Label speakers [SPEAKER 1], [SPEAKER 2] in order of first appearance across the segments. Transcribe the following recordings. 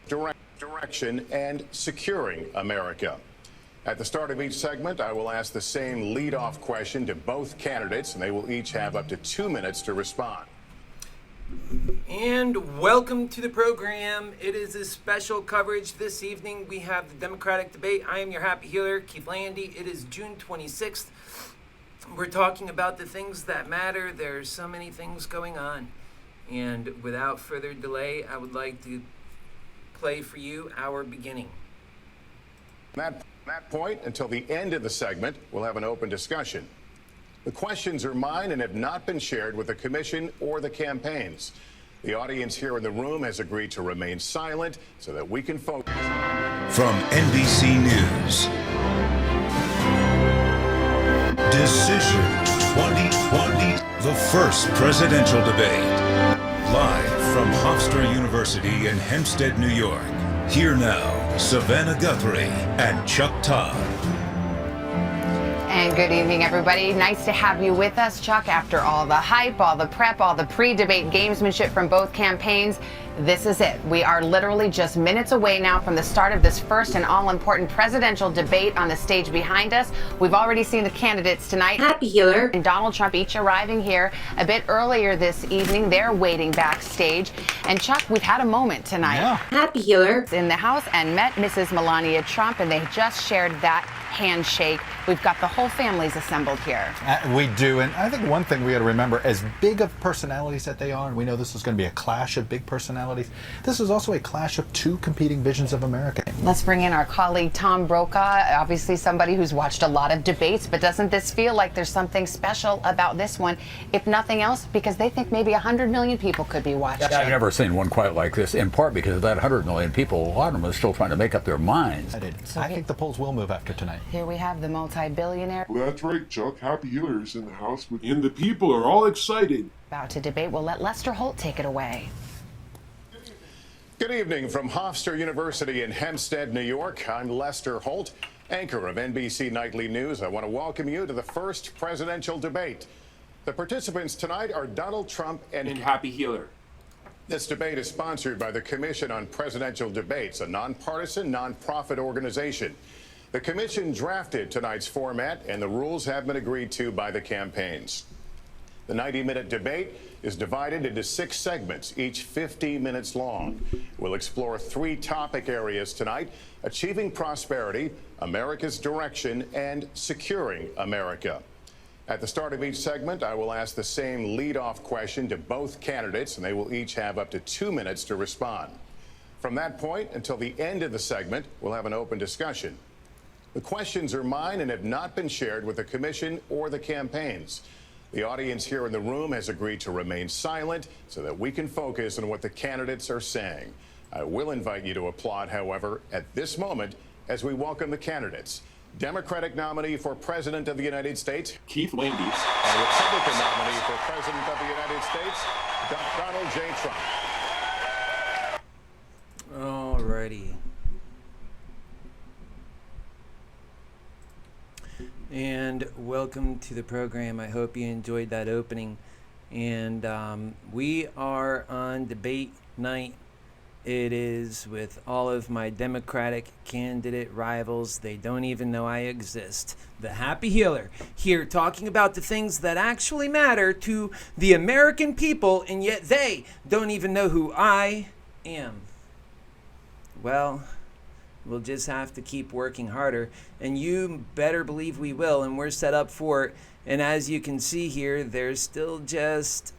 [SPEAKER 1] direction and securing America. At the start of each segment, I will ask the same lead-off question to both candidates, and they will each have up to 2 minutes to respond.
[SPEAKER 2] And welcome to the program. It is a special coverage this evening. We have the Democratic debate. I am your happy healer, Keith Landy. It is June 26th. We're talking about the things that matter. There's so many things going on. And without further delay, I would like to play for you our beginning.
[SPEAKER 1] From that point, until the end of the segment, we'll have an open discussion. The questions are mine and have not been shared with the commission or the campaigns. The audience here in the room has agreed to remain silent so that we can focus.
[SPEAKER 3] From NBC News, Decision 2020, the first presidential debate. Live from Hofstra University in Hempstead, New York. Here now, Savannah Guthrie and Chuck Todd.
[SPEAKER 4] And good evening, everybody. Nice to have you with us, Chuck. After all the hype, all the prep, all the pre-debate gamesmanship from both campaigns, this is it. We are literally just minutes away now from the start of this first and all-important presidential debate on the stage behind us. We've already seen the candidates tonight.
[SPEAKER 5] Happy Healer
[SPEAKER 4] and Donald Trump each arriving here a bit earlier this evening. They're waiting backstage. And Chuck, we've had a moment tonight.
[SPEAKER 5] Yeah. Happy Healer
[SPEAKER 4] In the House and met Mrs. Melania Trump, and they just shared that handshake. We've got the whole families assembled here.
[SPEAKER 6] We do, and I think one thing we got to remember, as big of personalities that they are, and we know this is going to be a clash of big personalities, this is also a clash of two competing visions of America.
[SPEAKER 4] Let's bring in our colleague Tom Brokaw, obviously somebody who's watched a lot of debates, but doesn't this feel like there's something special about this one, if nothing else, because they think maybe 100 million people could be watching?
[SPEAKER 7] I've never seen one quite like this, in part because of that 100 million people, a lot of them are still trying to make up their minds.
[SPEAKER 6] I think the polls will move after tonight.
[SPEAKER 4] Here we have the multi-billionaire.
[SPEAKER 8] Well, that's right, Chuck. Happy Healers in the house, and the people are all excited.
[SPEAKER 4] About to debate. We'll let Lester Holt take it away.
[SPEAKER 1] Good evening from Hofstra University in Hempstead, New York. I'm Lester Holt, anchor of NBC Nightly News. I want to welcome you to the first presidential debate. The participants tonight are Donald Trump and
[SPEAKER 2] Happy Healer.
[SPEAKER 1] This debate is sponsored by the Commission on Presidential Debates, a nonpartisan, nonprofit organization. The commission drafted tonight's format, and the rules have been agreed to by the campaigns. The 90-minute debate is divided into 6 segments, each 50 minutes long. We'll explore 3 topic areas tonight: achieving prosperity, America's direction, and securing America. At the start of each segment, I will ask the same lead-off question to both candidates, and they will each have up to 2 minutes to respond. From that point until the end of the segment, we'll have an open discussion. The questions are mine and have not been shared with the commission or the campaigns. The audience here in the room has agreed to remain silent so that we can focus on what the candidates are saying. I will invite you to applaud, however, at this moment as we welcome the candidates. Democratic nominee for President of the United States,
[SPEAKER 8] Keith Landy.
[SPEAKER 1] And Republican nominee for President of the United States, Donald J. Trump.
[SPEAKER 2] Alrighty. And welcome to the program. I hope you enjoyed that opening. And we are on debate night. It is with all of my Democratic candidate rivals. They don't even know I exist. The Happy Healer here talking about the things that actually matter to the American people, and yet they don't even know who I am. Well, we'll just have to keep working harder, and you better believe we will, and we're set up for it. And as you can see here, they're still just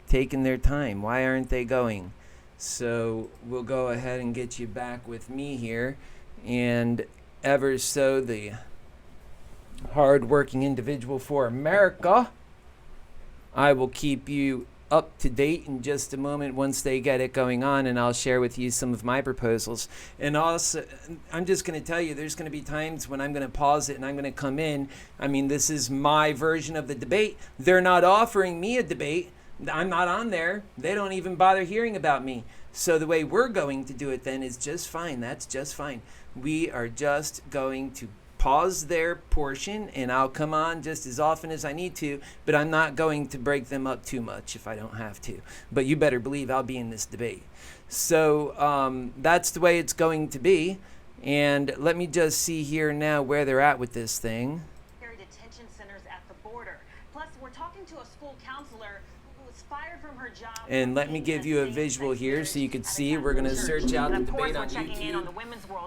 [SPEAKER 2] taking their time. Why aren't they going? So we'll go ahead and get you back with me here, and ever so the hard-working individual for America. I will keep you up to date in just a moment once they get it going on, and I'll share with you some of my proposals. And also, I'm just going to tell you, there's going to be times when I'm going to pause it and I'm going to come in. I mean, this is my version of the debate. They're not offering me a debate. I'm not on there. They don't even bother hearing about me. So the way we're going to do it then is just fine. That's just fine. We are just going to pause their portion, and I'll come on just as often as I need to, but I'm not going to break them up too much if I don't have to. But you better believe I'll be in this debate. So that's the way it's going to be. And let me just see here now where they're at with this thing.
[SPEAKER 5] Detention centers at the border. Plus, we're talking to a school counselor who was fired from her job.
[SPEAKER 2] And let me give you a visual here so you can see. We're going to search out the debate on YouTube.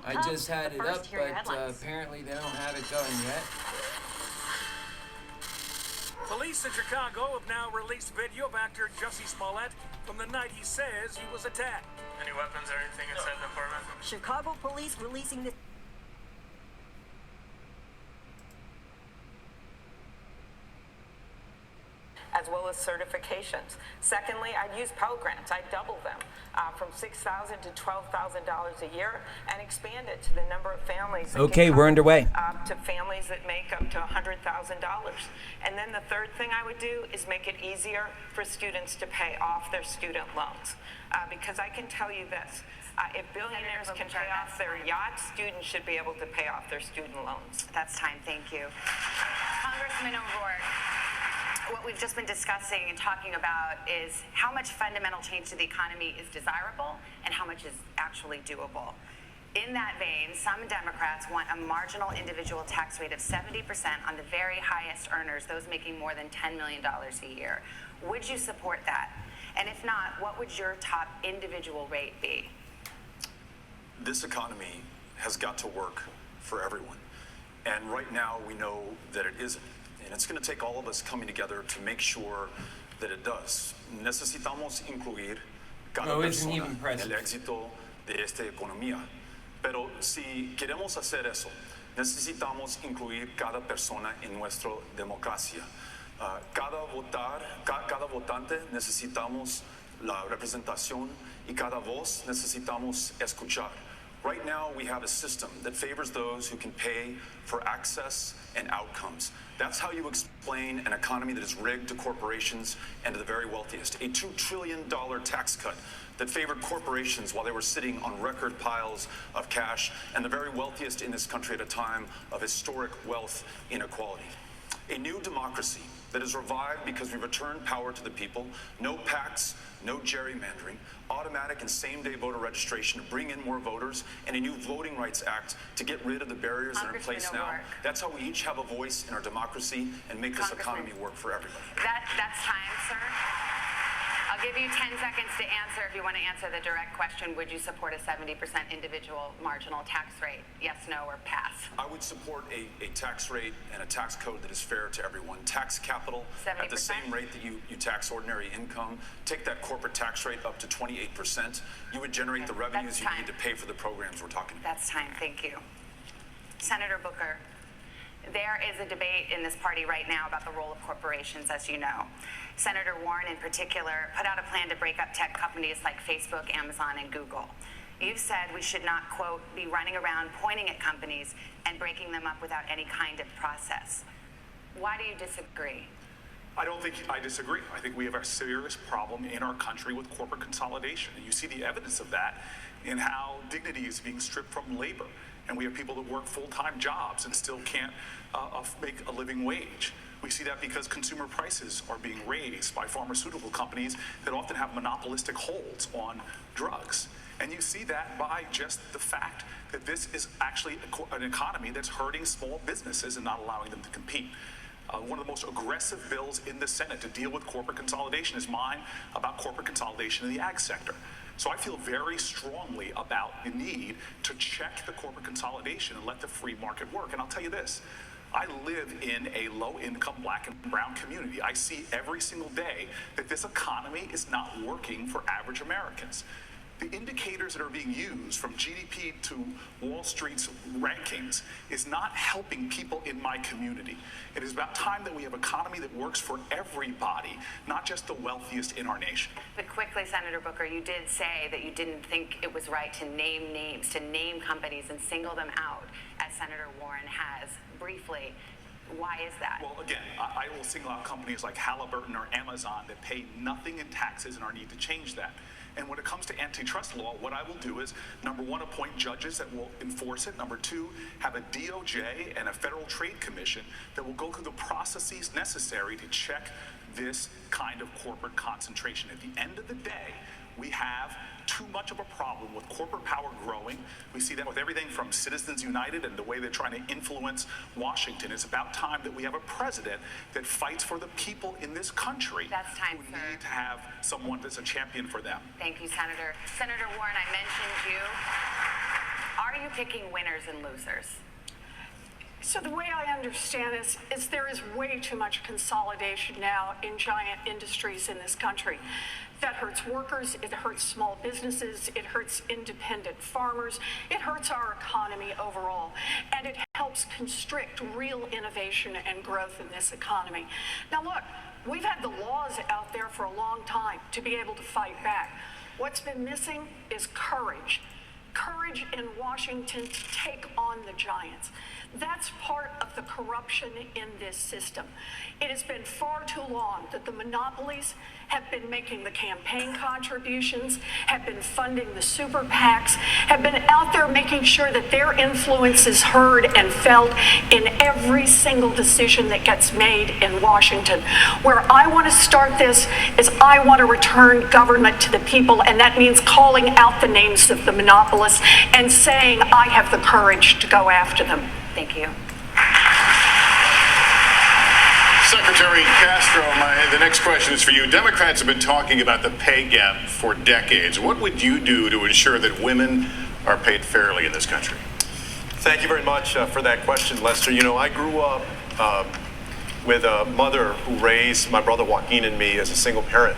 [SPEAKER 2] I just had it up, but apparently they don't have it going yet.
[SPEAKER 9] Police in Chicago have now released video of actor Jussie Smollett from the night he says he was attacked.
[SPEAKER 10] Any weapons or anything inside the apartment?
[SPEAKER 5] Chicago police releasing this.
[SPEAKER 11] As well as certifications. Secondly, I'd use Pell Grants. I'd double them from $6,000 to $12,000 a year and expand it to the number of families.
[SPEAKER 2] Okay, we're underway.
[SPEAKER 11] To families that make up to $100,000. And then the third thing I would do is make it easier for students to pay off their student loans. Because I can tell you this, if billionaires can pay off their yachts, students should be able to pay off their student loans.
[SPEAKER 4] That's time. Thank you. Congressman O'Rourke, what we've just been discussing and talking about is how much fundamental change to the economy is desirable and how much is actually doable. In that vein, some Democrats want a marginal individual tax rate of 70% on the very highest earners, those making more than $10 million a year. Would you support that? And if not, what would your top individual rate be?
[SPEAKER 12] This economy has got to work for everyone. And right now we know that it isn't. And it's going to take all of us coming together to make sure that it does. Necesitamos incluir cada persona en el éxito de esta economía. Pero si queremos hacer eso, necesitamos incluir cada persona en nuestra democracia. Cada votante necesitamos la representación y cada voz necesitamos escuchar. Right now, we have a system that favors those who can pay for access and outcomes. That's how you explain an economy that is rigged to corporations and to the very wealthiest. A $2 trillion tax cut that favored corporations while they were sitting on record piles of cash and the very wealthiest in this country at a time of historic wealth inequality. A new democracy that is revived because we return power to the people, no PACs, no gerrymandering, automatic and same-day voter registration to bring in more voters, and a new Voting Rights Act to get rid of the barriers that are in place now. That's how we each have a voice in our democracy and make this economy work for everybody.
[SPEAKER 4] That's time, sir. I'll give you 10 seconds to answer. If you want to answer the direct question, would you support a 70% individual marginal tax rate? Yes, no, or pass?
[SPEAKER 12] I would support a tax rate and a tax code that is fair to everyone. Tax capital 70%? At the same rate that you tax ordinary income. Take that corporate tax rate up to 28%. You would generate the revenues you need to pay for the programs we're talking about.
[SPEAKER 4] That's time. Thank you. Senator Booker, there is a debate in this party right now about the role of corporations, as you know. Senator Warren, in particular, put out a plan to break up tech companies like Facebook, Amazon, and Google. You've said we should not, quote, be running around pointing at companies and breaking them up without any kind of process. Why do you disagree?
[SPEAKER 13] I don't think I disagree. I think we have a serious problem in our country with corporate consolidation. And you see the evidence of that in how dignity is being stripped from labor. And we have people that work full-time jobs and still can't make a living wage. We see that because consumer prices are being raised by pharmaceutical companies that often have monopolistic holds on drugs. And you see that by just the fact that this is actually an economy that's hurting small businesses and not allowing them to compete. One of the most aggressive bills in the Senate to deal with corporate consolidation is mine about corporate consolidation in the ag sector. So I feel very strongly about the need to check the corporate consolidation and let the free market work. And I'll tell you this, I live in a low-income black and brown community. I see every single day that this economy is not working for average Americans. The indicators that are being used from GDP to Wall Street's rankings is not helping people in my community. It is about time that we have an economy that works for everybody, not just the wealthiest in our nation.
[SPEAKER 4] But quickly, Senator Booker, you did say that you didn't think it was right to name names, to name companies and single them out, as Senator Warren has briefly.
[SPEAKER 11] Why is that?
[SPEAKER 13] Well, again, I will single out companies like Halliburton or Amazon that pay nothing in taxes and our need to change that. And when it comes to antitrust law, what I will do is, number one, appoint judges that will enforce it. Number two, have a DOJ and a Federal Trade Commission that will go through the processes necessary to check this kind of corporate concentration. At the end of the day, we have too much of a problem with corporate power growing. We see that with everything from Citizens United and the way they're trying to influence Washington. It's about time that we have a president that fights for the people in this country.
[SPEAKER 4] That's time,
[SPEAKER 13] who
[SPEAKER 4] sir.
[SPEAKER 13] need to have someone that's a champion for them.
[SPEAKER 4] Thank you, Senator. Senator Warren, I mentioned you. Are you picking winners and losers?
[SPEAKER 14] So the way I understand this is there is way too much consolidation now in giant industries in this country. That hurts workers, it hurts small businesses, it hurts independent farmers, it hurts our economy overall, and it helps constrict real innovation and growth in this economy. Now look, we've had the laws out there for a long time to be able to fight back. What's been missing is courage. Courage in Washington to take on the giants. That's part of the corruption in this system. It has been far too long that the monopolies have been making the campaign contributions, have been funding the super PACs, have been out there making sure that their influence is heard and felt in every single decision that gets made in Washington. Where I want to start this is I want to return government to the people, and that means calling out the names of the monopolists and saying I have the courage to go after them.
[SPEAKER 4] Thank you.
[SPEAKER 1] Secretary Castro, the next question is for you. Democrats have been talking about the pay gap for decades. What would you do to ensure that women are paid fairly in this country?
[SPEAKER 15] Thank you very much for that question, Lester. You know, I grew up with a mother who raised my brother Joaquin and me as a single parent.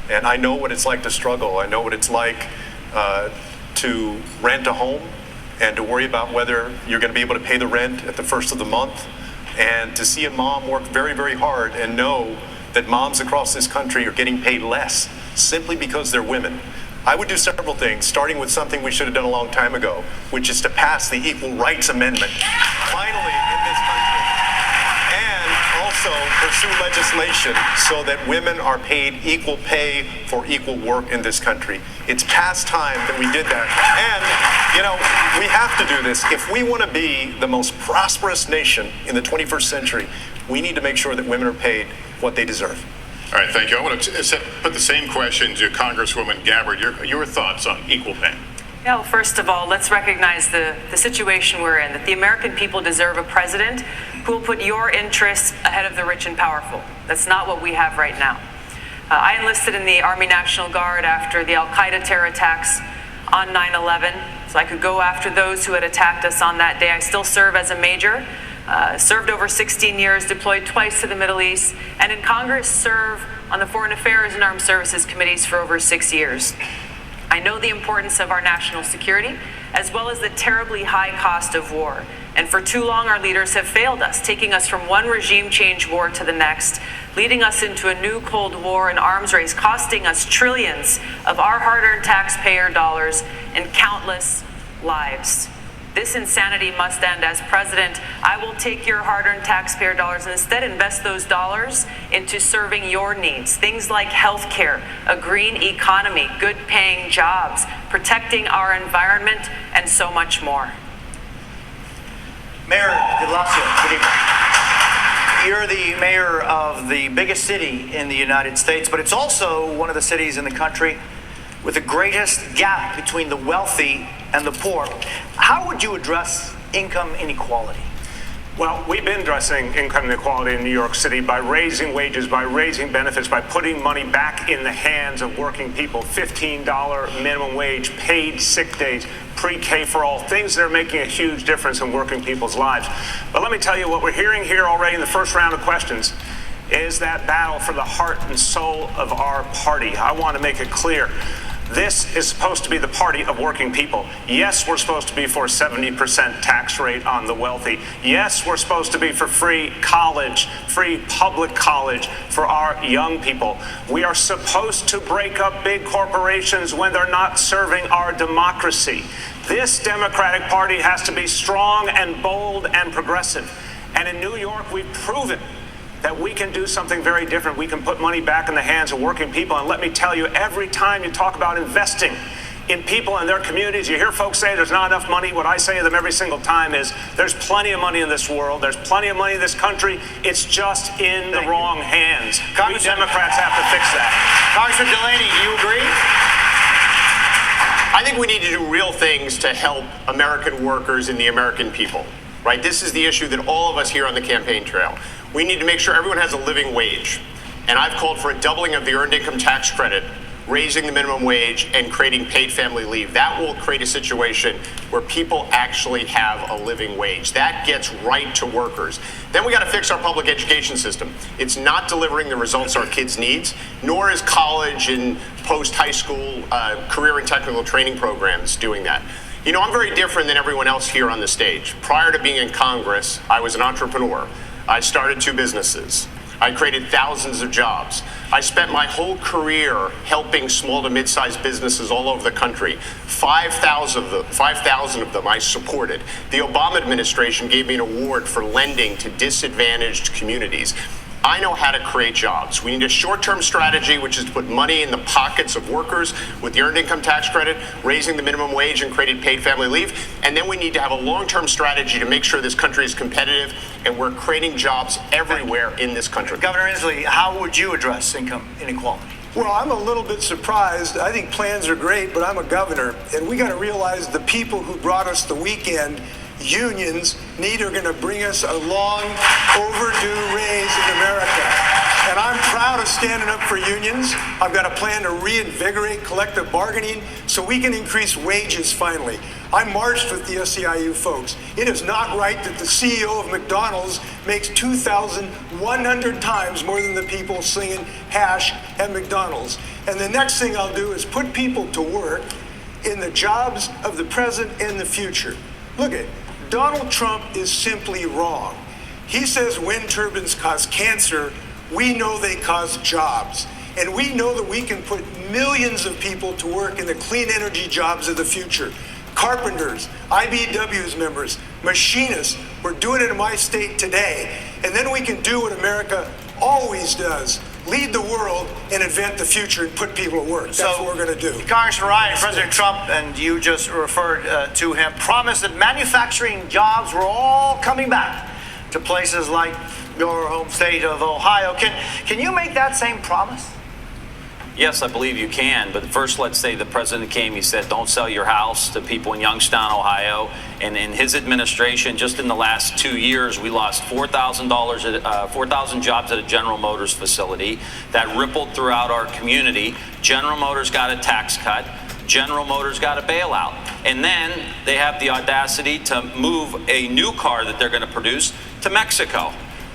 [SPEAKER 15] And I know what it's like to struggle. I know what it's like to rent a home and to worry about whether you're going to be able to pay the rent at the first of the month, and to see a mom work very, very hard and know that moms across this country are getting paid less simply because they're women. I would do several things, starting with something we should have done a long time ago, which is to pass the Equal Rights Amendment, finally in this country, and also pursue legislation so that women are paid equal pay for equal work in this country. It's past time that we did that. And, you know, we have to do this. If we want to be the most prosperous nation in the 21st century, we need to make sure that women are paid what they deserve.
[SPEAKER 1] All right, thank you. I want to put the same question to Congresswoman Gabbard. Your thoughts on equal pay?
[SPEAKER 16] No, first of all, let's recognize the situation we're in, that the American people deserve a president who will put your interests ahead of the rich and powerful. That's not what we have right now. I enlisted in the Army National Guard after the Al-Qaeda terror attacks on 9/11, so I could go after those who had attacked us on that day. I still serve as a major, served over 16 years, deployed twice to the Middle East, and in Congress serve on the Foreign Affairs and Armed Services Committees for over 6 years. I know the importance of our national security, as well as the terribly high cost of war. And for too long, our leaders have failed us, taking us from one regime change war to the next, leading us into a new Cold War and arms race, costing us trillions of our hard-earned taxpayer dollars and countless lives. This insanity must end. As president, I will take your hard-earned taxpayer dollars and instead invest those dollars into serving your needs. Things like health care, a green economy, good-paying jobs, protecting our environment, and so much more.
[SPEAKER 17] Mayor de Blasio, good evening. You're the mayor of the biggest city in the United States, but it's also one of the cities in the country with the greatest gap between the wealthy and the poor. How would you address income inequality?
[SPEAKER 9] Well, we've been addressing income inequality in New York City by raising wages, by raising benefits, by putting money back in the hands of working people. $15 minimum wage, paid sick days, pre-K for all, things that are making a huge difference in working people's lives. But let me tell you, what we're hearing here already in the first round of questions is that battle for the heart and soul of our party. I want to make it clear. This is supposed to be the party of working people. Yes, we're supposed to be for a 70% tax rate on the wealthy. Yes, we're supposed to be for free college, free public college for our young people. We are supposed to break up big corporations when they're not serving our democracy. This Democratic Party has to be strong and bold and progressive. And in New York, we've proven that we can do something very different. We can put money back in the hands of working people. And let me tell you, every time you talk about investing in people and their communities, you hear folks say there's not enough money. What I say to them every single time is there's plenty of money in this world. There's plenty of money in this country. It's just in the wrong hands. We Democrats have to fix that.
[SPEAKER 17] Congressman Delaney, do you agree?
[SPEAKER 15] I think we need to do real things to help American workers and the American people, right? This is the issue that all of us here on the campaign trail. We need to make sure everyone has a living wage. And I've called for a doubling of the earned income tax credit, raising the minimum wage, and creating paid family leave. That will create a situation where people actually have a living wage. That gets right to workers. Then we got to fix our public education system. It's not delivering the results our kids need, nor is college and post-high school career and technical training programs doing that. You know, I'm very different than everyone else here on the stage. Prior to being in Congress, I was an entrepreneur. I started 2 businesses. I created thousands of jobs. I spent my whole career helping small to mid-sized businesses all over the country. 5,000 of them I supported. The Obama administration gave me an award for lending to disadvantaged communities. I know how to create jobs. We need a short-term strategy, which is to put money in the pockets of workers with the earned income tax credit, raising the minimum wage and creating paid family leave. And then we need to have a long-term strategy to make sure this country is competitive and we're creating jobs everywhere in this country.
[SPEAKER 17] Governor Inslee, how would you address income inequality?
[SPEAKER 18] Well, I'm a little bit surprised. I think plans are great, but I'm a governor, and we got to realize the people who brought us the weekend, unions, are going to bring us a long overdue raise in America. And I'm proud of standing up for unions. I've got a plan to reinvigorate collective bargaining so we can increase wages finally. I marched with the SEIU folks. It is not right that the CEO of McDonald's makes 2,100 times more than the people singing hash at McDonald's. And the next thing I'll do is put people to work in the jobs of the present and the future. Look at Donald Trump is simply wrong. He says wind turbines cause cancer. We know they cause jobs. And we know that we can put millions of people to work in the clean energy jobs of the future. Carpenters, IBEW's members, machinists. We're doing it in my state today. And then we can do what America always does. Lead the world and invent the future and put people to work. That's what we're going to do.
[SPEAKER 17] Congressman Ryan, President Trump, and you just referred to him, promised that manufacturing jobs were all coming back to places like your home state of Ohio. Can you make that same promise?
[SPEAKER 19] Yes, I believe you can. But first, let's say the president came, he said, don't sell your house to people in Youngstown, Ohio. And in his administration, just in the last 2 years, we lost $4,000 4,000 jobs at a General Motors facility. That rippled throughout our community. General Motors got a tax cut. General Motors got a bailout. And then they have the audacity to move a new car that they're going to produce to Mexico.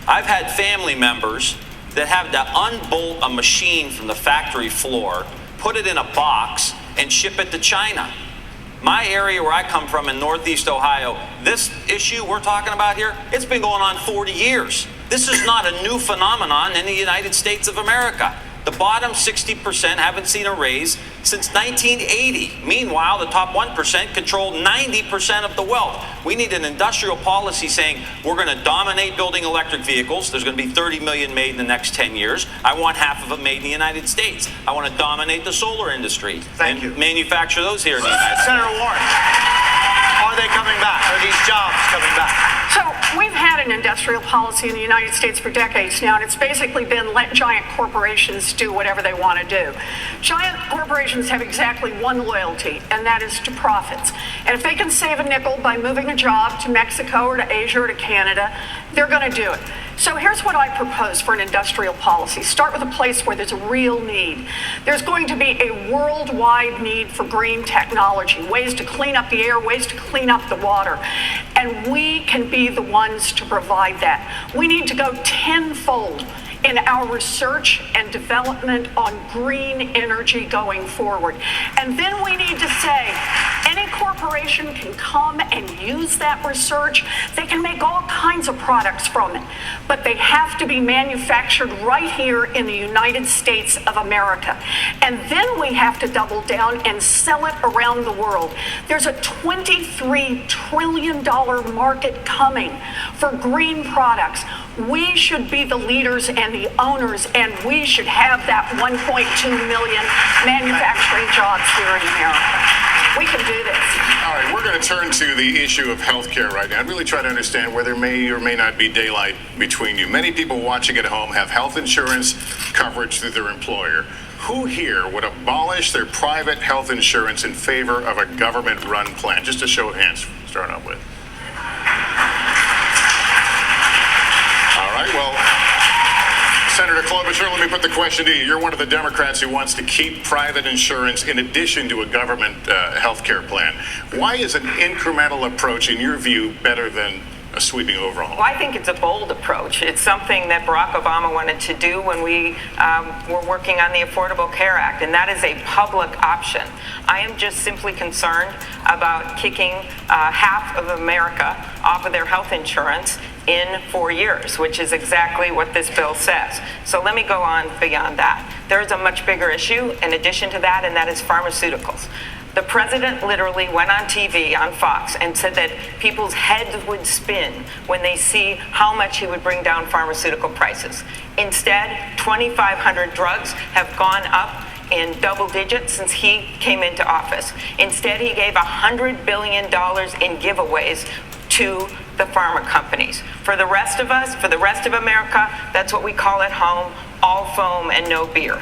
[SPEAKER 19] I've had family members that have to unbolt a machine from the factory floor, put it in a box, and ship it to China. My area where I come from in Northeast Ohio, this issue we're talking about here, it's been going on 40 years. This is not a new phenomenon in the United States of America. The bottom 60% haven't seen a raise since 1980. Meanwhile, the top 1% control 90% of the wealth. We need an industrial policy saying we're going to dominate building electric vehicles. There's going to be 30 million made in the next 10 years. I want half of them made in the United States. I want to dominate the solar industry and manufacture those here in the United States.
[SPEAKER 17] Senator Warren, are they coming back? Are these jobs coming back?
[SPEAKER 14] So we've had an industrial policy in the United States for decades now, and it's basically been let giant corporations do whatever they want to do. Giant corporations have exactly one loyalty, and that is to profits. And if they can save a nickel by moving a job to Mexico or to Asia or to Canada, they're going to do it. So here's what I propose for an industrial policy. Start with a place where there's a real need. There's going to be a worldwide need for green technology, ways to clean up the air, ways to clean up the water. And we can be the ones to provide that. We need to go tenfold in our research and development on green energy going forward. And then we need to say, any corporation can come and use that research. They can make all kinds of products from it, but they have to be manufactured right here in the United States of America. And then we have to double down and sell it around the world. There's a $23 trillion market coming for green products. We should be the leaders and the owners, and we should have that 1.2 million manufacturing jobs here in America. We can do this.
[SPEAKER 1] All right, we're going to turn to the issue of health care right now and really try to understand where there may or may not be daylight between you. Many people watching at home have health insurance coverage through their employer. Who here would abolish their private health insurance in favor of a government-run plan? Just a show of hands, start out with. All right, well, Senator Klobuchar, let me put the question to you. You're one of the Democrats who wants to keep private insurance in addition to a government health care plan. Why is an incremental approach, in your view, better than a sweeping overhaul?
[SPEAKER 11] Well, I think it's a bold approach. It's something that Barack Obama wanted to do when we were working on the Affordable Care Act, and that is a public option. I am just simply concerned about kicking half of America off of their health insurance in 4 years, which is exactly what this bill says. So let me go on beyond that. There is a much bigger issue in addition to that, and that is pharmaceuticals. The president literally went on TV on Fox and said that people's heads would spin when they see how much he would bring down pharmaceutical prices. Instead, 2,500 drugs have gone up in double digits since he came into office. Instead, he gave $100 billion in giveaways to the pharma companies. For the rest of us, for the rest of America, that's what we call at home, all foam and no beer.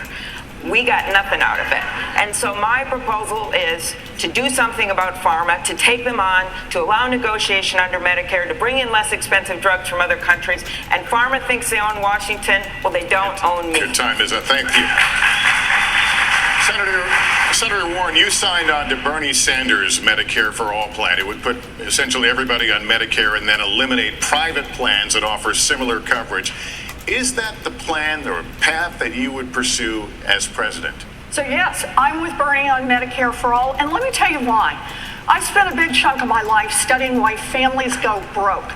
[SPEAKER 11] We got nothing out of it. And so my proposal is to do something about pharma, to take them on, to allow negotiation under Medicare, to bring in less expensive drugs from other countries. And pharma thinks they own Washington. Well, they don't own me.
[SPEAKER 1] Your time is up. Thank you. Senator Warren, you signed on to Bernie Sanders' Medicare for All plan. It would put essentially everybody on Medicare and then eliminate private plans that offer similar coverage. Is that the plan or path that you would pursue as president?
[SPEAKER 14] So yes, I'm with Bernie on Medicare for All, and let me tell you why. I spent a big chunk of my life studying why families go broke.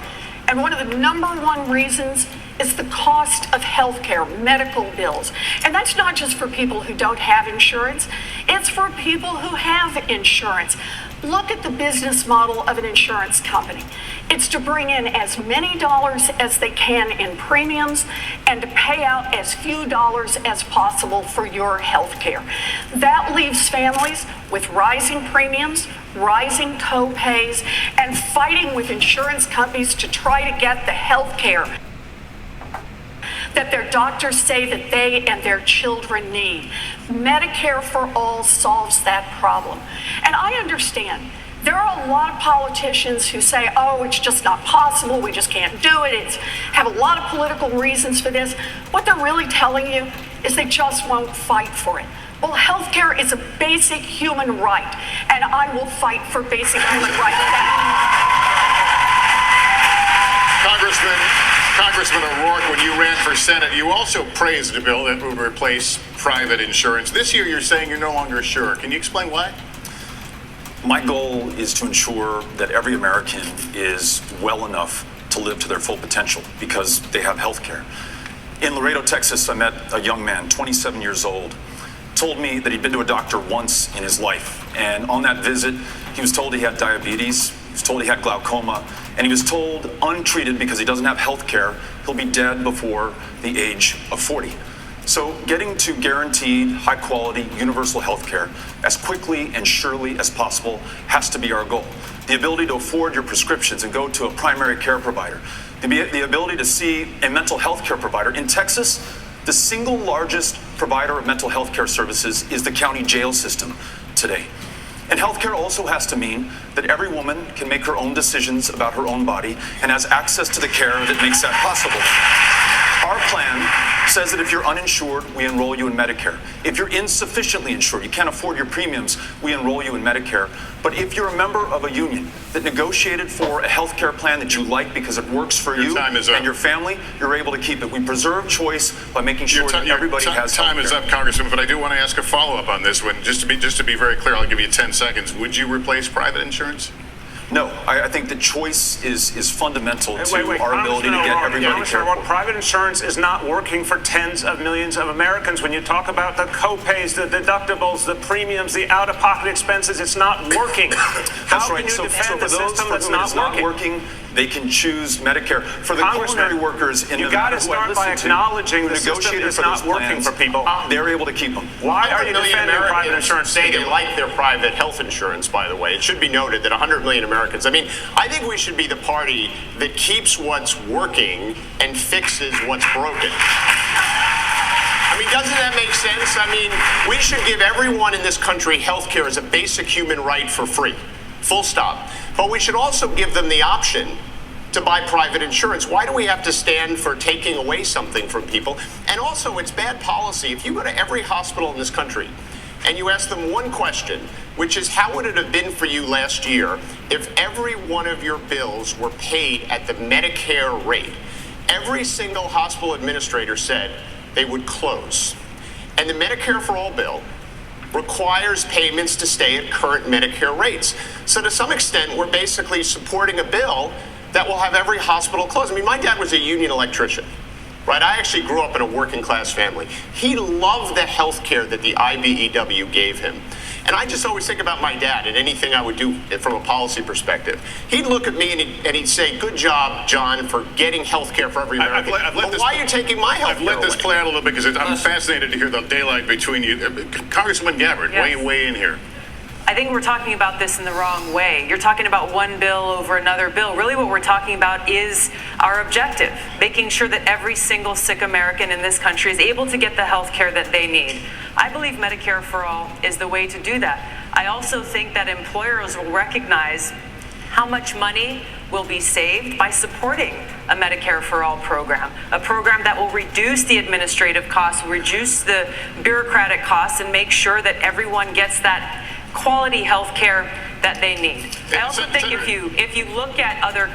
[SPEAKER 14] And one of the #1 reasons is the cost of health care, medical bills. And that's not just for people who don't have insurance, it's for people who have insurance. Look at the business model of an insurance company. It's to bring in as many dollars as they can in premiums and to pay out as few dollars as possible for your health care. That leaves families with rising premiums, rising co-pays, and fighting with insurance companies to try to get the health care that their doctors say that they and their children need. Medicare for All solves that problem. And I understand there are a lot of politicians who say, oh, it's just not possible, we just can't do it, it's have a lot of political reasons for this. What they're really telling you is they just won't fight for it. Well, healthcare is a basic human right, and I will fight for basic human rights.
[SPEAKER 1] Congressman O'Rourke, when you ran for Senate, you also praised a bill that would replace private insurance. This year, you're saying you're no longer sure. Can you explain why?
[SPEAKER 12] My goal is to ensure that every American is well enough to live to their full potential because they have health care. In Laredo, Texas, I met a young man, 27 years old, told me that he'd been to a doctor once in his life. And on that visit, he was told he had diabetes, he was told he had glaucoma, and he was told untreated because he doesn't have health care, he'll be dead before the age of 40. So getting to guaranteed, high-quality, universal health care as quickly and surely as possible has to be our goal. The ability to afford your prescriptions and go to a primary care provider. The ability to see a mental health care provider. In Texas, the single largest provider of mental health care services is the county jail system today. And healthcare also has to mean that every woman can make her own decisions about her own body and has access to the care that makes that possible. Our plan says that if you're uninsured, we enroll you in Medicare. If you're insufficiently insured, you can't afford your premiums, we enroll you in Medicare. But if you're a member of a union that negotiated for a health care plan that you like because it works for you and your family, you're able to keep it. We preserve choice by making sure that everybody has health care.
[SPEAKER 1] Time is up, Congressman, but I do want to ask a follow-up on this one. Just to be very clear, I'll give you 10 seconds. Would you replace private insurance?
[SPEAKER 12] No, I think the choice is fundamental to our ability to get everybody cared for.
[SPEAKER 9] Private insurance is not working for tens of millions of Americans. When you talk about the co-pays, the deductibles, the premiums, the out-of-pocket expenses, it's not working. How can you defend a system that's not working?
[SPEAKER 12] They can choose Medicare. For the coronary workers in
[SPEAKER 9] you got to start by acknowledging the system is not working for people.
[SPEAKER 12] They're able to keep them.
[SPEAKER 9] Why are you defending private insurance?
[SPEAKER 15] Say they like their private health insurance, by the way. It should be noted that 100 million Americans. I mean, I think we should be the party that keeps what's working and fixes what's broken. I mean, doesn't that make sense? I mean, we should give everyone in this country health care as a basic human right for free. Full stop. But we should also give them the option to buy private insurance. Why do we have to stand for taking away something from people? And also, it's bad policy. If you go to every hospital in this country and you ask them one question, which is, how would it have been for you last year if every one of your bills were paid at the Medicare rate? Every single hospital administrator said they would close. And the Medicare for All bill requires payments to stay at current Medicare rates. So to some extent, we're basically supporting a bill that will have every hospital closed. I mean, my dad was a union electrician, right? I actually grew up in a working class family. He loved the health care that the IBEW gave him. And I just always think about my dad and anything I would do from a policy perspective. He'd look at me and he'd say, good job, John, for getting health care for every American. But why are you taking my health care away?
[SPEAKER 1] I've let this play out a little bit because I'm fascinated to hear the daylight between you. Congressman Gabbard, weigh in here.
[SPEAKER 16] I think we're talking about this in the wrong way. You're talking about one bill over another bill. Really what we're talking about is our objective, making sure that every single sick American in this country is able to get the health care that they need. I believe Medicare for All is the way to do that. I also think that employers will recognize how much money will be saved by supporting a Medicare for All program, a program that will reduce the administrative costs, reduce the bureaucratic costs, and make sure that everyone gets that quality health care that they need. I also think if you look at other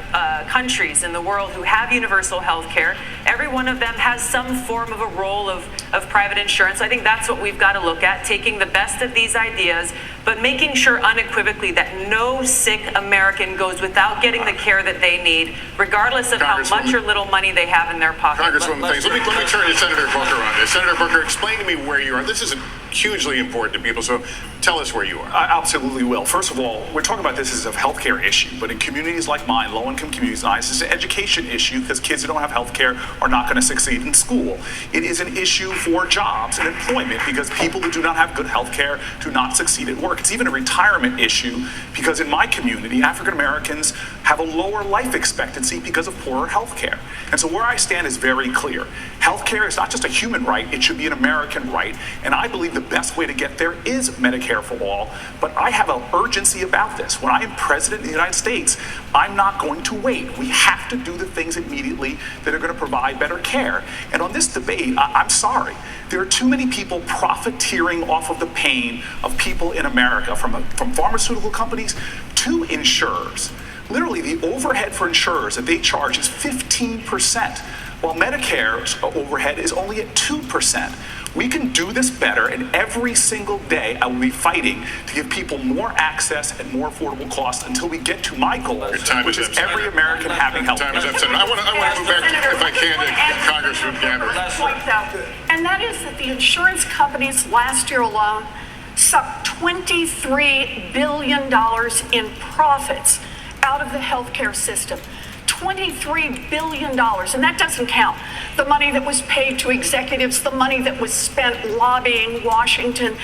[SPEAKER 16] countries in the world who have universal health care, every one of them has some form of a role of private insurance. I think that's what we've got to look at, taking the best of these ideas, but making sure unequivocally that no sick American goes without getting the care that they need, regardless of how much or little money they have in their pocket.
[SPEAKER 1] Congresswoman, let me turn to Senator Booker on this. Senator Booker, explain to me where you are. This is hugely important to people, so tell us where you are.
[SPEAKER 13] I absolutely will. First of all, we're talking about this as a healthcare issue, but in communities like mine, low-income communities, this is an education issue because kids who don't have health care are not going to succeed in school. It is an issue for jobs and employment because people who do not have good health care do not succeed at work. It's even a retirement issue because in my community, African Americans have a lower life expectancy because of poorer health care. And so where I stand is very clear. Health care is not just a human right, it should be an American right. And I believe the best way to get there is Medicare for All. But I have an urgency about this. When I am president of the United States, I'm not going to wait. We have to do the things immediately that are going to provide better care. And on this debate, I'm sorry. There are too many people profiteering off of the pain of people in America, from pharmaceutical companies to insurers. Literally, the overhead for insurers that they charge is 15%, while Medicare's overhead is only at 2%. We can do this better, and every single day I will be fighting to give people more access at more affordable costs until we get to my goal, which is every American having health care.
[SPEAKER 1] Time is up, Senator. I want to move back, if I can, to Congressman Gabbard.
[SPEAKER 14] And that is that the insurance companies last year alone sucked $23 billion in profits out of the healthcare system. $23 billion, and that doesn't count the money that was paid to executives, the money that was spent lobbying Washington.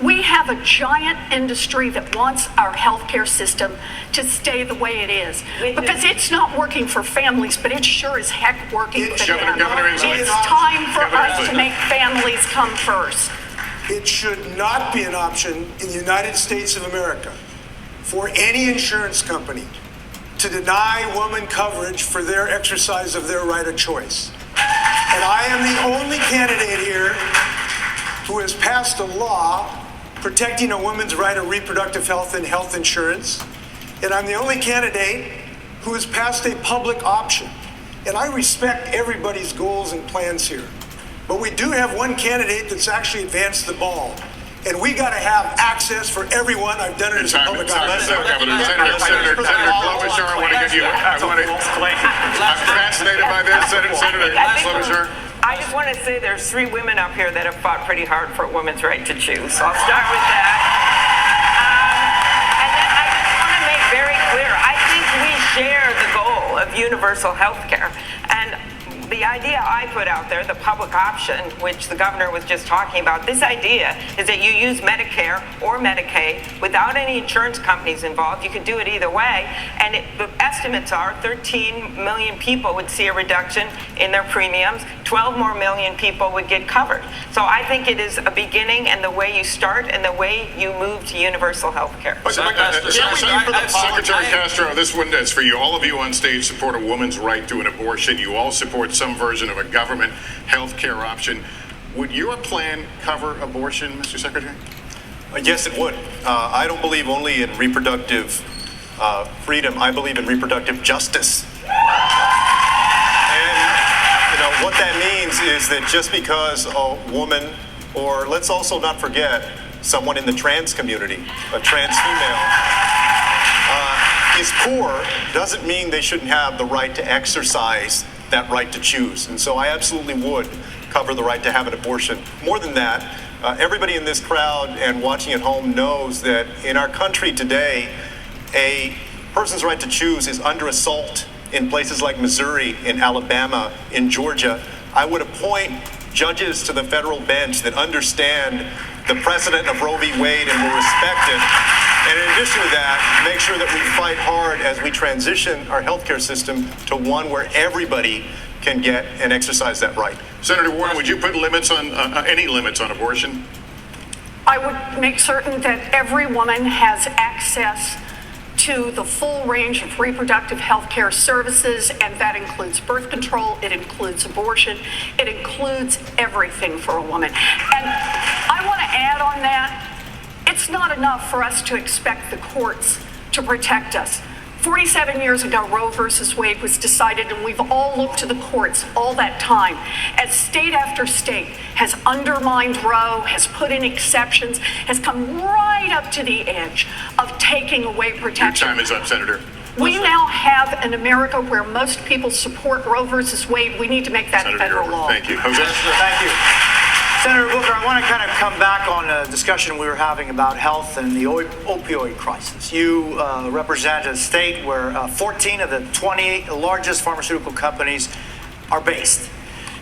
[SPEAKER 14] We have a giant industry that wants our healthcare system to stay the way it is, because it's not working for families, but it sure as heck working for them. It's time for us to make families come first.
[SPEAKER 18] It should not be an option in the United States of America for any insurance company to deny women coverage for their exercise of their right of choice. And I am the only candidate here who has passed a law protecting a woman's right of reproductive health and health insurance. And I'm the only candidate who has passed a public option. And I respect everybody's goals and plans here. But we do have one candidate that's actually advanced the ball. And we got to have access for everyone. I've done it as a public option.
[SPEAKER 1] Senator Klobuchar, I want to give you. I'm fascinated by this, Senator Klobuchar.
[SPEAKER 11] I just want to say there's 3 women up here that have fought pretty hard for a woman's right to choose. So I'll start with that. And then I just want to make very clear, I think we share the goal of universal health care. And the idea I put out there, the public option, which the governor was just talking about, this idea is that you use Medicare or Medicaid without any insurance companies involved. You could do it either way. And the estimates are 13 million people would see a reduction in their premiums. 12 more million people would get covered. So I think it is a beginning and the way you start and the way you move to universal health care.
[SPEAKER 1] Secretary Castro, this one is for you. All of you on stage support a woman's right to an abortion. You all support some version of a government health care option. Would your plan cover abortion, Mr. Secretary?
[SPEAKER 15] Yes, it would. I don't believe only in reproductive freedom. I believe in reproductive justice. And, what that means is that just because a woman, or let's also not forget someone in the trans community, a trans female, is poor, doesn't mean they shouldn't have the right to exercise that right to choose. And so I absolutely would cover the right to have an abortion. More than that, everybody in this crowd and watching at home knows that in our country today, a person's right to choose is under assault in places like Missouri, in Alabama, in Georgia. I would appoint judges to the federal bench that understand the precedent of Roe v. Wade and will respect it. And in addition to that, make sure that we fight hard as we transition our healthcare system to one where everybody can get and exercise that right.
[SPEAKER 1] Senator Warren, would you put limits on any limits on abortion?
[SPEAKER 14] I would make certain that every woman has access to the full range of reproductive health care services, and that includes birth control, it includes abortion, it includes everything for a woman. And I want to add on that, it's not enough for us to expect the courts to protect us. 47 years ago, Roe versus Wade was decided, and we've all looked to the courts all that time as state after state has undermined Roe, has put in exceptions, has come right up to the edge of taking away protection.
[SPEAKER 1] Your time is up, Senator.
[SPEAKER 14] We now have an America where most people support Roe versus Wade. We need to make that federal law.
[SPEAKER 1] Thank you. Jose?
[SPEAKER 17] Thank you. Senator Booker, I want to kind of come back on a discussion we were having about health and the opioid crisis. You represent a state where 14 of the 28 largest pharmaceutical companies are based.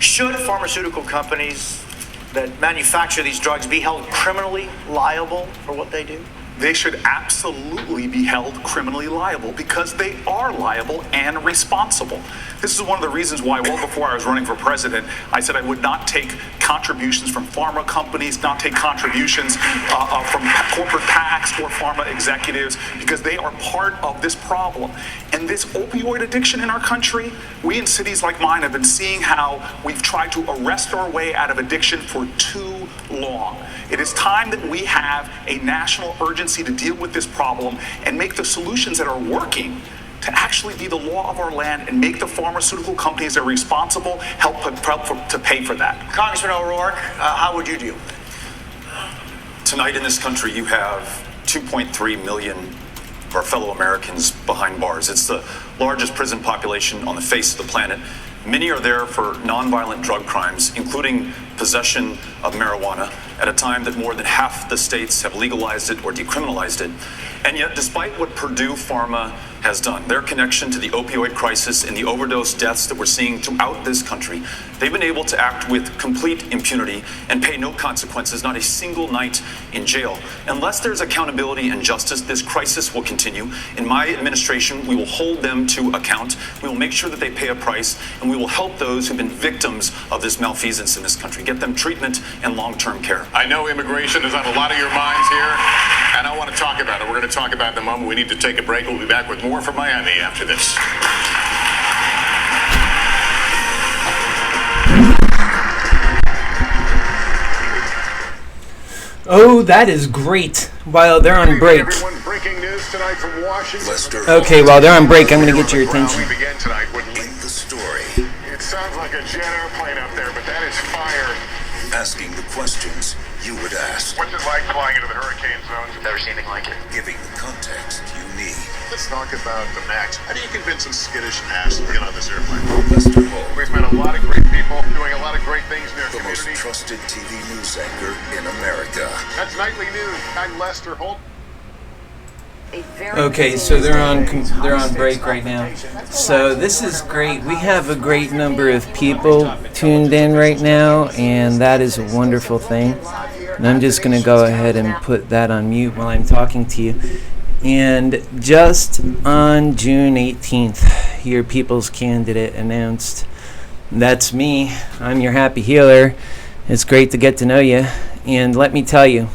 [SPEAKER 17] Should pharmaceutical companies that manufacture these drugs be held criminally liable for what they do?
[SPEAKER 13] They should absolutely be held criminally liable because they are liable and responsible. This is one of the reasons why, well before I was running for president, I said I would not take contributions from pharma companies, not take contributions from corporate PACs or pharma executives, because they are part of this problem. And this opioid addiction in our country, we in cities like mine have been seeing how we've tried to arrest our way out of addiction for too long. It is time that we have a national urgency to deal with this problem and make the solutions that are working to actually be the law of our land and make the pharmaceutical companies that are responsible help to pay for that.
[SPEAKER 17] Congressman O'Rourke, how would you deal with it?
[SPEAKER 12] Tonight in this country, you have 2.3 million of our fellow Americans behind bars. It's the largest prison population on the face of the planet. Many are there for nonviolent drug crimes, including possession of marijuana, at a time that more than half the states have legalized it or decriminalized it. And yet, despite what Purdue Pharma has done, their connection to the opioid crisis and the overdose deaths that we're seeing throughout this country, they've been able to act with complete impunity and pay no consequences, not a single night in jail. Unless there's accountability and justice, this crisis will continue. In my administration, we will hold them to account. We will make sure that they pay a price, and we will help those who've been victims of this malfeasance in this country, get them treatment and long-term care.
[SPEAKER 1] I know immigration is on a lot of your minds here, and I want to talk about it. We're going to talk about it in a moment. We need to take a break. We'll be back with more from Miami after this.
[SPEAKER 2] Oh, that is great. While they're on break.
[SPEAKER 1] Everyone, breaking news tonight from Washington.
[SPEAKER 2] Okay, while they're on break, I'm going to get your attention.
[SPEAKER 1] We begin tonight with the story. It sounds like a jet airplane up there, but that is fire.
[SPEAKER 3] Asking the questions you would ask.
[SPEAKER 1] What's it like flying into the hurricane zone?
[SPEAKER 20] Never seen anything like it.
[SPEAKER 3] Giving the context you need.
[SPEAKER 1] Let's talk about the MAX. How do you convince a skittish ass to get on this airplane?
[SPEAKER 3] Lester Holt,
[SPEAKER 1] We've met a lot of great people doing a lot of great things in their
[SPEAKER 3] the most
[SPEAKER 1] community.
[SPEAKER 3] trusted TV news anchor in America.
[SPEAKER 1] That's Nightly News. I'm Lester Holt.
[SPEAKER 2] Okay, so they're on break right now. So this is great. We have a great number of people tuned in right now, and that is a wonderful thing. And I'm just going to go ahead and put that on mute while I'm talking to you. And just on June 18th, your people's candidate announced, that's me. I'm your happy healer. It's great to get to know you. And let me tell you,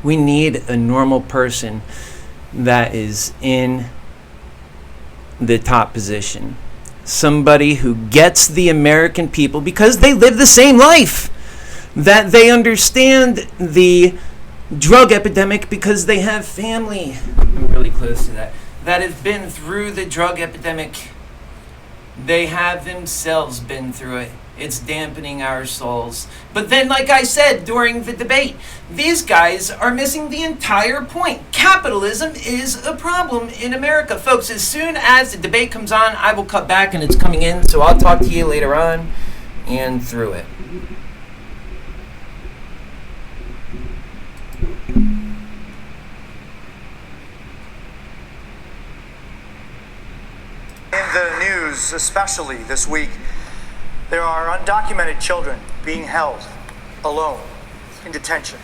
[SPEAKER 2] we need a normal person that is in the top position. Somebody who gets the American people, because they live the same life, that they understand the drug epidemic because they have family. I'm really close to that have been through the drug epidemic. They have themselves been through it. It's dampening our souls. But then, like I said during the debate, these guys are missing the entire point. Capitalism is a problem in America. Folks, as soon as the debate comes on, I will cut back and it's coming in, so I'll talk to you later on and through it.
[SPEAKER 17] In the news, especially this week, there are undocumented children being held alone in detention.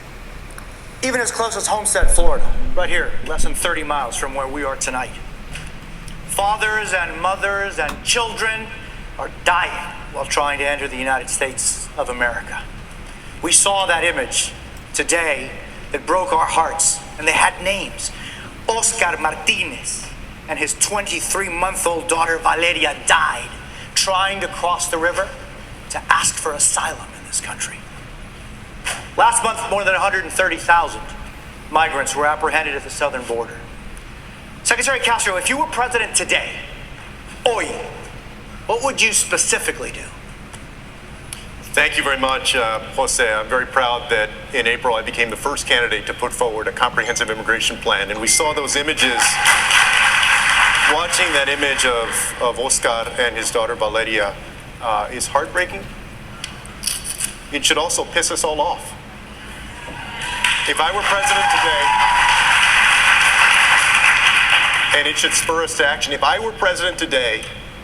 [SPEAKER 17] Even as close as Homestead, Florida, right here, less than 30 miles from where we are tonight. Fathers and mothers and children are dying while trying to enter the United States of America. We saw that image today that broke our hearts, and they had names. Oscar Martinez and his 23-month-old daughter Valeria died trying to cross the river to ask for asylum in this country. Last month, more than 130,000 migrants were apprehended at the southern border. Secretary Castro, if you were president today, hoy, what would you specifically do?
[SPEAKER 15] Thank you very much, Jose. I'm very proud that in April I became the first candidate to put forward a comprehensive immigration plan. And we saw those images. Watching that image of Oscar and his daughter Valeria is heartbreaking. It should also piss us all off. If I were president today, and it should spur us to action, if I were president today,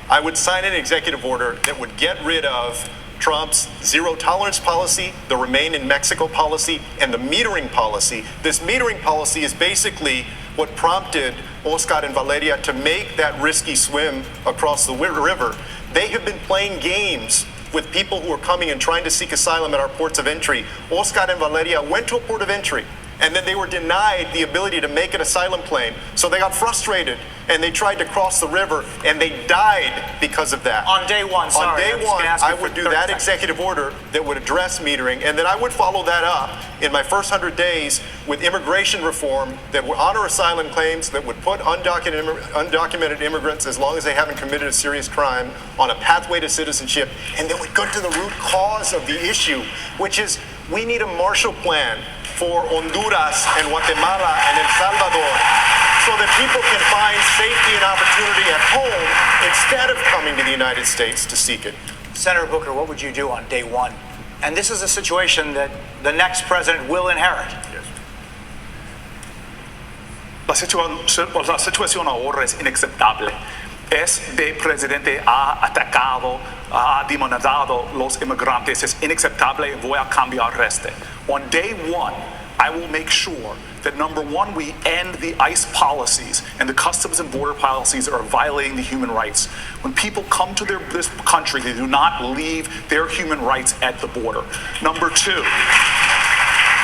[SPEAKER 15] I would sign an executive order that would get rid of Trump's zero tolerance policy, the Remain in Mexico policy, and the metering policy. This metering policy is basically what prompted Oscar and Valeria to make that risky swim across the river. They have been playing games with people who are coming and trying to seek asylum at our ports of entry. Oscar and Valeria went to a port of entry, and then they were denied the ability to make an asylum claim. So they got frustrated, and they tried to cross the river, and they died because of that.
[SPEAKER 17] On day one, sorry.
[SPEAKER 15] On day one, I would do that executive order that would address metering, and then I would follow that up in my first 100 days with immigration reform that would honor asylum claims, that would put undocumented immigrants, as long as they haven't committed a serious crime, on a pathway to citizenship, and that would go to the root cause of the issue, which is we need a Marshall Plan for Honduras and Guatemala and El Salvador, so that people can find safety and opportunity at home instead of coming to the United States to seek it.
[SPEAKER 17] Senator Booker, what would you do on day one? And this is a situation that the next president will inherit.
[SPEAKER 13] La situación ahora es inaceptable. Este presidente ha atacado, ha demonizado los inmigrantes. Es inaceptable. Voy a cambiar este. On day one, I will make sure that number one, we end the ICE policies and the customs and border policies that are violating the human rights. When people come to this country, they do not leave their human rights at the border. Number two,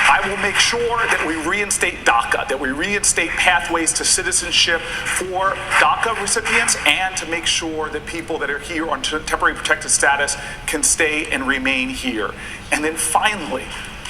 [SPEAKER 13] I will make sure that we reinstate DACA, that we reinstate pathways to citizenship for DACA recipients, and to make sure that people that are here on temporary protected status can stay and remain here. And then finally,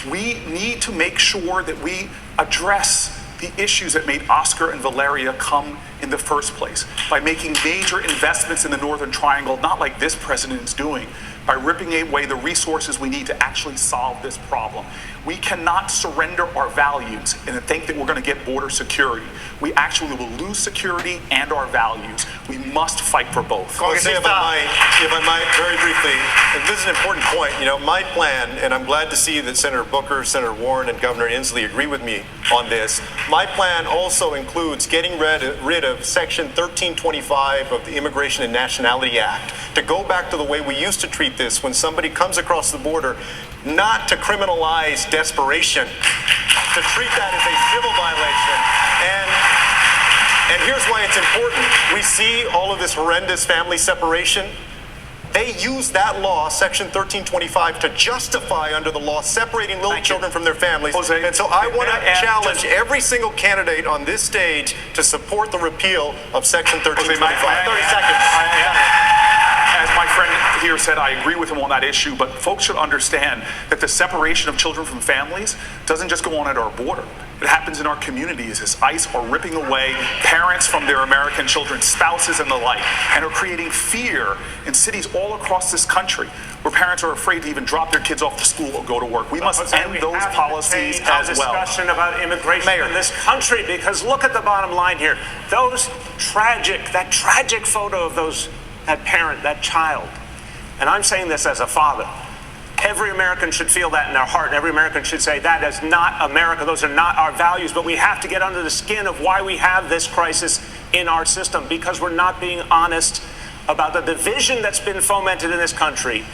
[SPEAKER 13] We need to make sure that we address the issues that made Oscar and Valeria come in the first place by making major investments in the Northern Triangle, not like this president is doing, by ripping away the resources we need to actually solve this problem. We cannot surrender our values and think that we're going to get border security. We actually will lose security and our values. We must fight for both.
[SPEAKER 15] If I might, very briefly, and this is an important point. You know, my plan, and I'm glad to see that Senator Booker, Senator Warren, and Governor Inslee agree with me on this. My plan also includes getting rid of Section 1325 of the Immigration and Nationality Act to go back to the way we used to treat this when somebody comes across the border, not to criminalize desperation, to treat that as a civil violation. And here's why it's important. We see all of this horrendous family separation. They use that law, Section 1325, to justify under the law separating little children from their families.
[SPEAKER 13] Jose,
[SPEAKER 15] and so I want to challenge every single candidate on this stage to support the repeal of Section 1325.
[SPEAKER 13] 30 seconds. As my friend here said, I agree with him on that issue, but folks should understand that the separation of children from families doesn't just go on at our border. It happens in our communities as ICE are ripping away parents from their American children, spouses and the like, and are creating fear in cities all across this country where parents are afraid to even drop their kids off to school or go to work. We must end those policies as well.
[SPEAKER 9] Discussion about immigration in this country, because look at the bottom line here. That tragic photo of that parent, that child, and I'm saying this as a father. Every American should feel that in their heart, and every American should say that is not America, those are not our values, but we have to get under the skin of why we have this crisis in our system, because we're not being honest about the division that's been fomented in this country.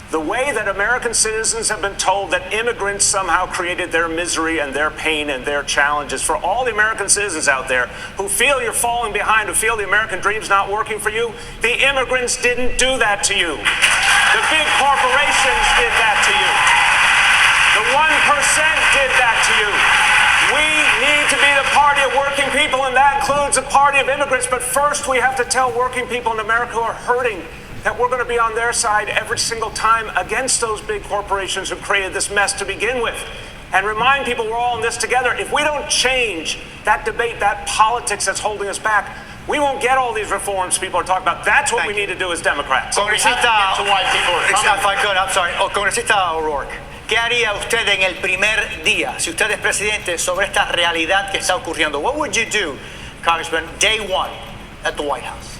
[SPEAKER 9] The way that American citizens have been told that immigrants somehow created their misery and their pain and their challenges. For all the American citizens out there who feel you're falling behind, who feel the American dream's not working for you, the immigrants didn't do that to you. The big corporations did that to you. The 1% did that to you. We need to be the party of working people, and that includes a party of immigrants. But first, we have to tell working people in America who are hurting that we're going to be on their side every single time against those big corporations who created this mess to begin with. And remind people we're all in this together. If we don't change that debate, that politics that's holding us back, we won't get all these reforms people are talking about. That's what we need to do as Democrats.
[SPEAKER 17] Congresista, if I could, I'm sorry. Congresista O'Rourke, ¿qué haría usted en el primer día, si usted es presidente, sobre esta realidad que está ocurriendo? What would you do, Congressman, day one at the White House?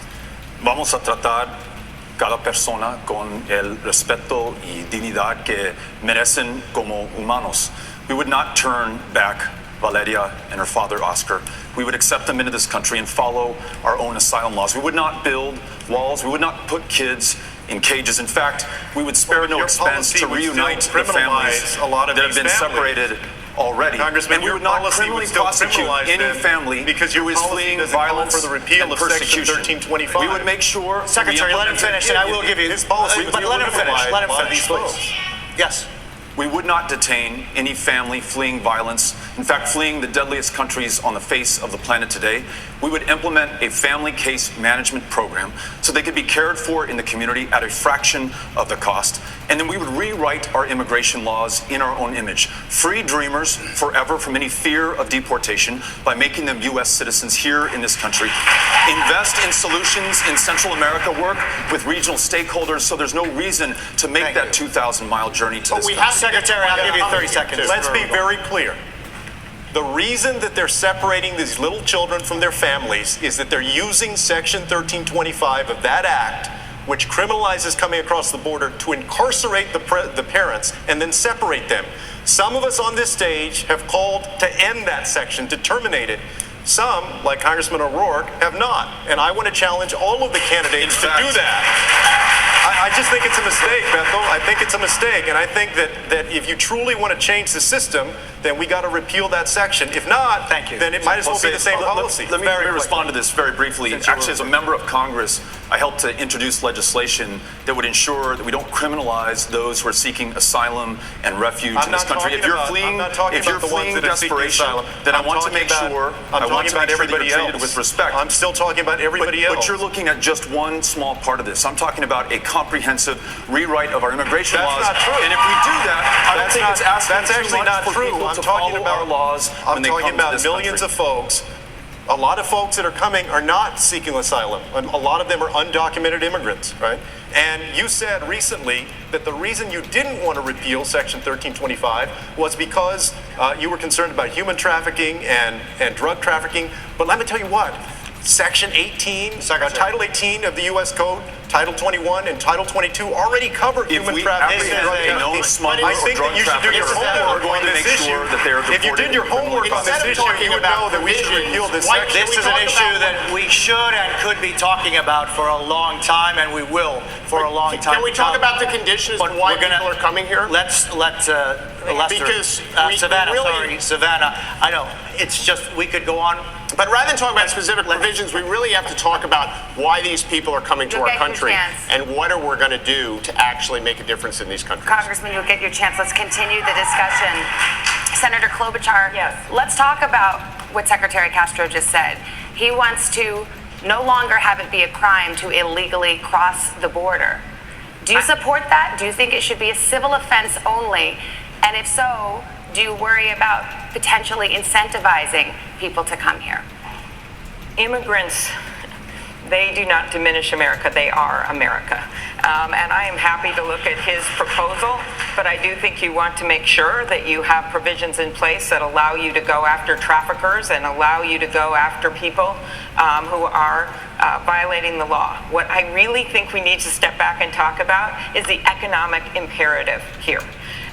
[SPEAKER 12] Vamos a tratar cada persona con el respeto y dignidad que merecen como humanos. We would not turn back Valeria and her father, Oscar. We would accept them into this country and follow our own asylum laws. We would not build walls. We would not put kids in cages. In fact, we would spare no expense to reunite the families that have been separated already.
[SPEAKER 15] Congressman,
[SPEAKER 12] and we would not criminally prosecute any family
[SPEAKER 15] because
[SPEAKER 12] who is fleeing violence
[SPEAKER 15] for the repeal
[SPEAKER 12] and
[SPEAKER 15] of
[SPEAKER 12] persecution.
[SPEAKER 15] Section 1325.
[SPEAKER 12] We would make sure.
[SPEAKER 17] Secretary, let him finish, and I will give you
[SPEAKER 15] his policy.
[SPEAKER 17] But let him finish. Let him finish, please. Yes.
[SPEAKER 12] We would not detain any family fleeing violence, in fact, fleeing the deadliest countries on the face of the planet today. We would implement a family case management program so they could be cared for in the community at a fraction of the cost. And then we would rewrite our immigration laws in our own image. Free dreamers forever from any fear of deportation by making them U.S. citizens here in this country. Invest in solutions in Central America, work with regional stakeholders so there's no reason to make that 2,000-mile journey to this country.
[SPEAKER 17] Secretary, I'll give you 30 seconds.
[SPEAKER 15] Let's be very clear. The reason that they're separating these little children from their families is that they're using Section 1325 of that act, which criminalizes coming across the border, to incarcerate the parents and then separate them. Some of us on this stage have called to end that section, to terminate it. Some, like Congressman O'Rourke, have not. And I want to challenge all of the candidates to do that. I just think it's a mistake, Bethel. I think it's a mistake. And I think that if you truly want to change the system, then we got to repeal that section. If not, then it might as well be the same policy.
[SPEAKER 12] Let me respond to this very briefly. Actually, as a member of Congress, I helped to introduce legislation that would ensure that we don't criminalize those who are seeking asylum and refuge in this country. If you're fleeing desperation, then I want to make sure that you're treated with respect.
[SPEAKER 15] I'm still talking about everybody else.
[SPEAKER 12] But you're looking at just one small part of this. I'm talking about a comprehensive rewrite of our immigration
[SPEAKER 15] That's
[SPEAKER 12] laws.
[SPEAKER 15] not true.
[SPEAKER 12] And if we do that, I don't think it's asking
[SPEAKER 15] that's
[SPEAKER 12] too
[SPEAKER 15] actually
[SPEAKER 12] much
[SPEAKER 15] not
[SPEAKER 12] for
[SPEAKER 15] true.
[SPEAKER 12] people
[SPEAKER 15] I'm
[SPEAKER 12] to
[SPEAKER 15] talking
[SPEAKER 12] follow
[SPEAKER 15] about
[SPEAKER 12] our laws
[SPEAKER 15] I'm
[SPEAKER 12] when they
[SPEAKER 15] talking
[SPEAKER 12] come to
[SPEAKER 15] about
[SPEAKER 12] this
[SPEAKER 15] millions
[SPEAKER 12] country.
[SPEAKER 15] of folks. A lot of folks that are coming are not seeking asylum. A lot of them are undocumented immigrants, right? And you said recently that the reason you didn't want to repeal Section 1325 was because you were concerned about human trafficking and drug trafficking. But let me tell you what, Section 18, Title 18 of the U.S. Code, Title 21 and Title 22 already cover human trafficking and drug trafficking. I think that you should do your homework on this issue. If you did your homework on this issue, you would know that we should repeal this section.
[SPEAKER 17] This is an issue that we should and could be talking about for a long time, and we will for a long time.
[SPEAKER 20] Can we talk about the conditions and why people are coming here?
[SPEAKER 17] Let's let Lester,
[SPEAKER 20] because
[SPEAKER 17] Savannah. I know it's just we could go on.
[SPEAKER 20] But rather than talk about specific provisions, we really have to talk about why these people are coming to our country and what are we going to do to actually make a difference in these countries.
[SPEAKER 4] Congressman, you'll get your chance. Let's continue the discussion. Senator Klobuchar, let's talk about what Secretary Castro just said. He wants to no longer have it be a crime to illegally cross the border. Do you support that? Do you think it should be a civil offense only? And if so, do you worry about potentially incentivizing people to come here?
[SPEAKER 11] Immigrants, they do not diminish America. They are America. And I am happy to look at his proposal, but I do think you want to make sure that you have provisions in place that allow you to go after traffickers and allow you to go after people who are violating the law. What I really think we need to step back and talk about is the economic imperative here.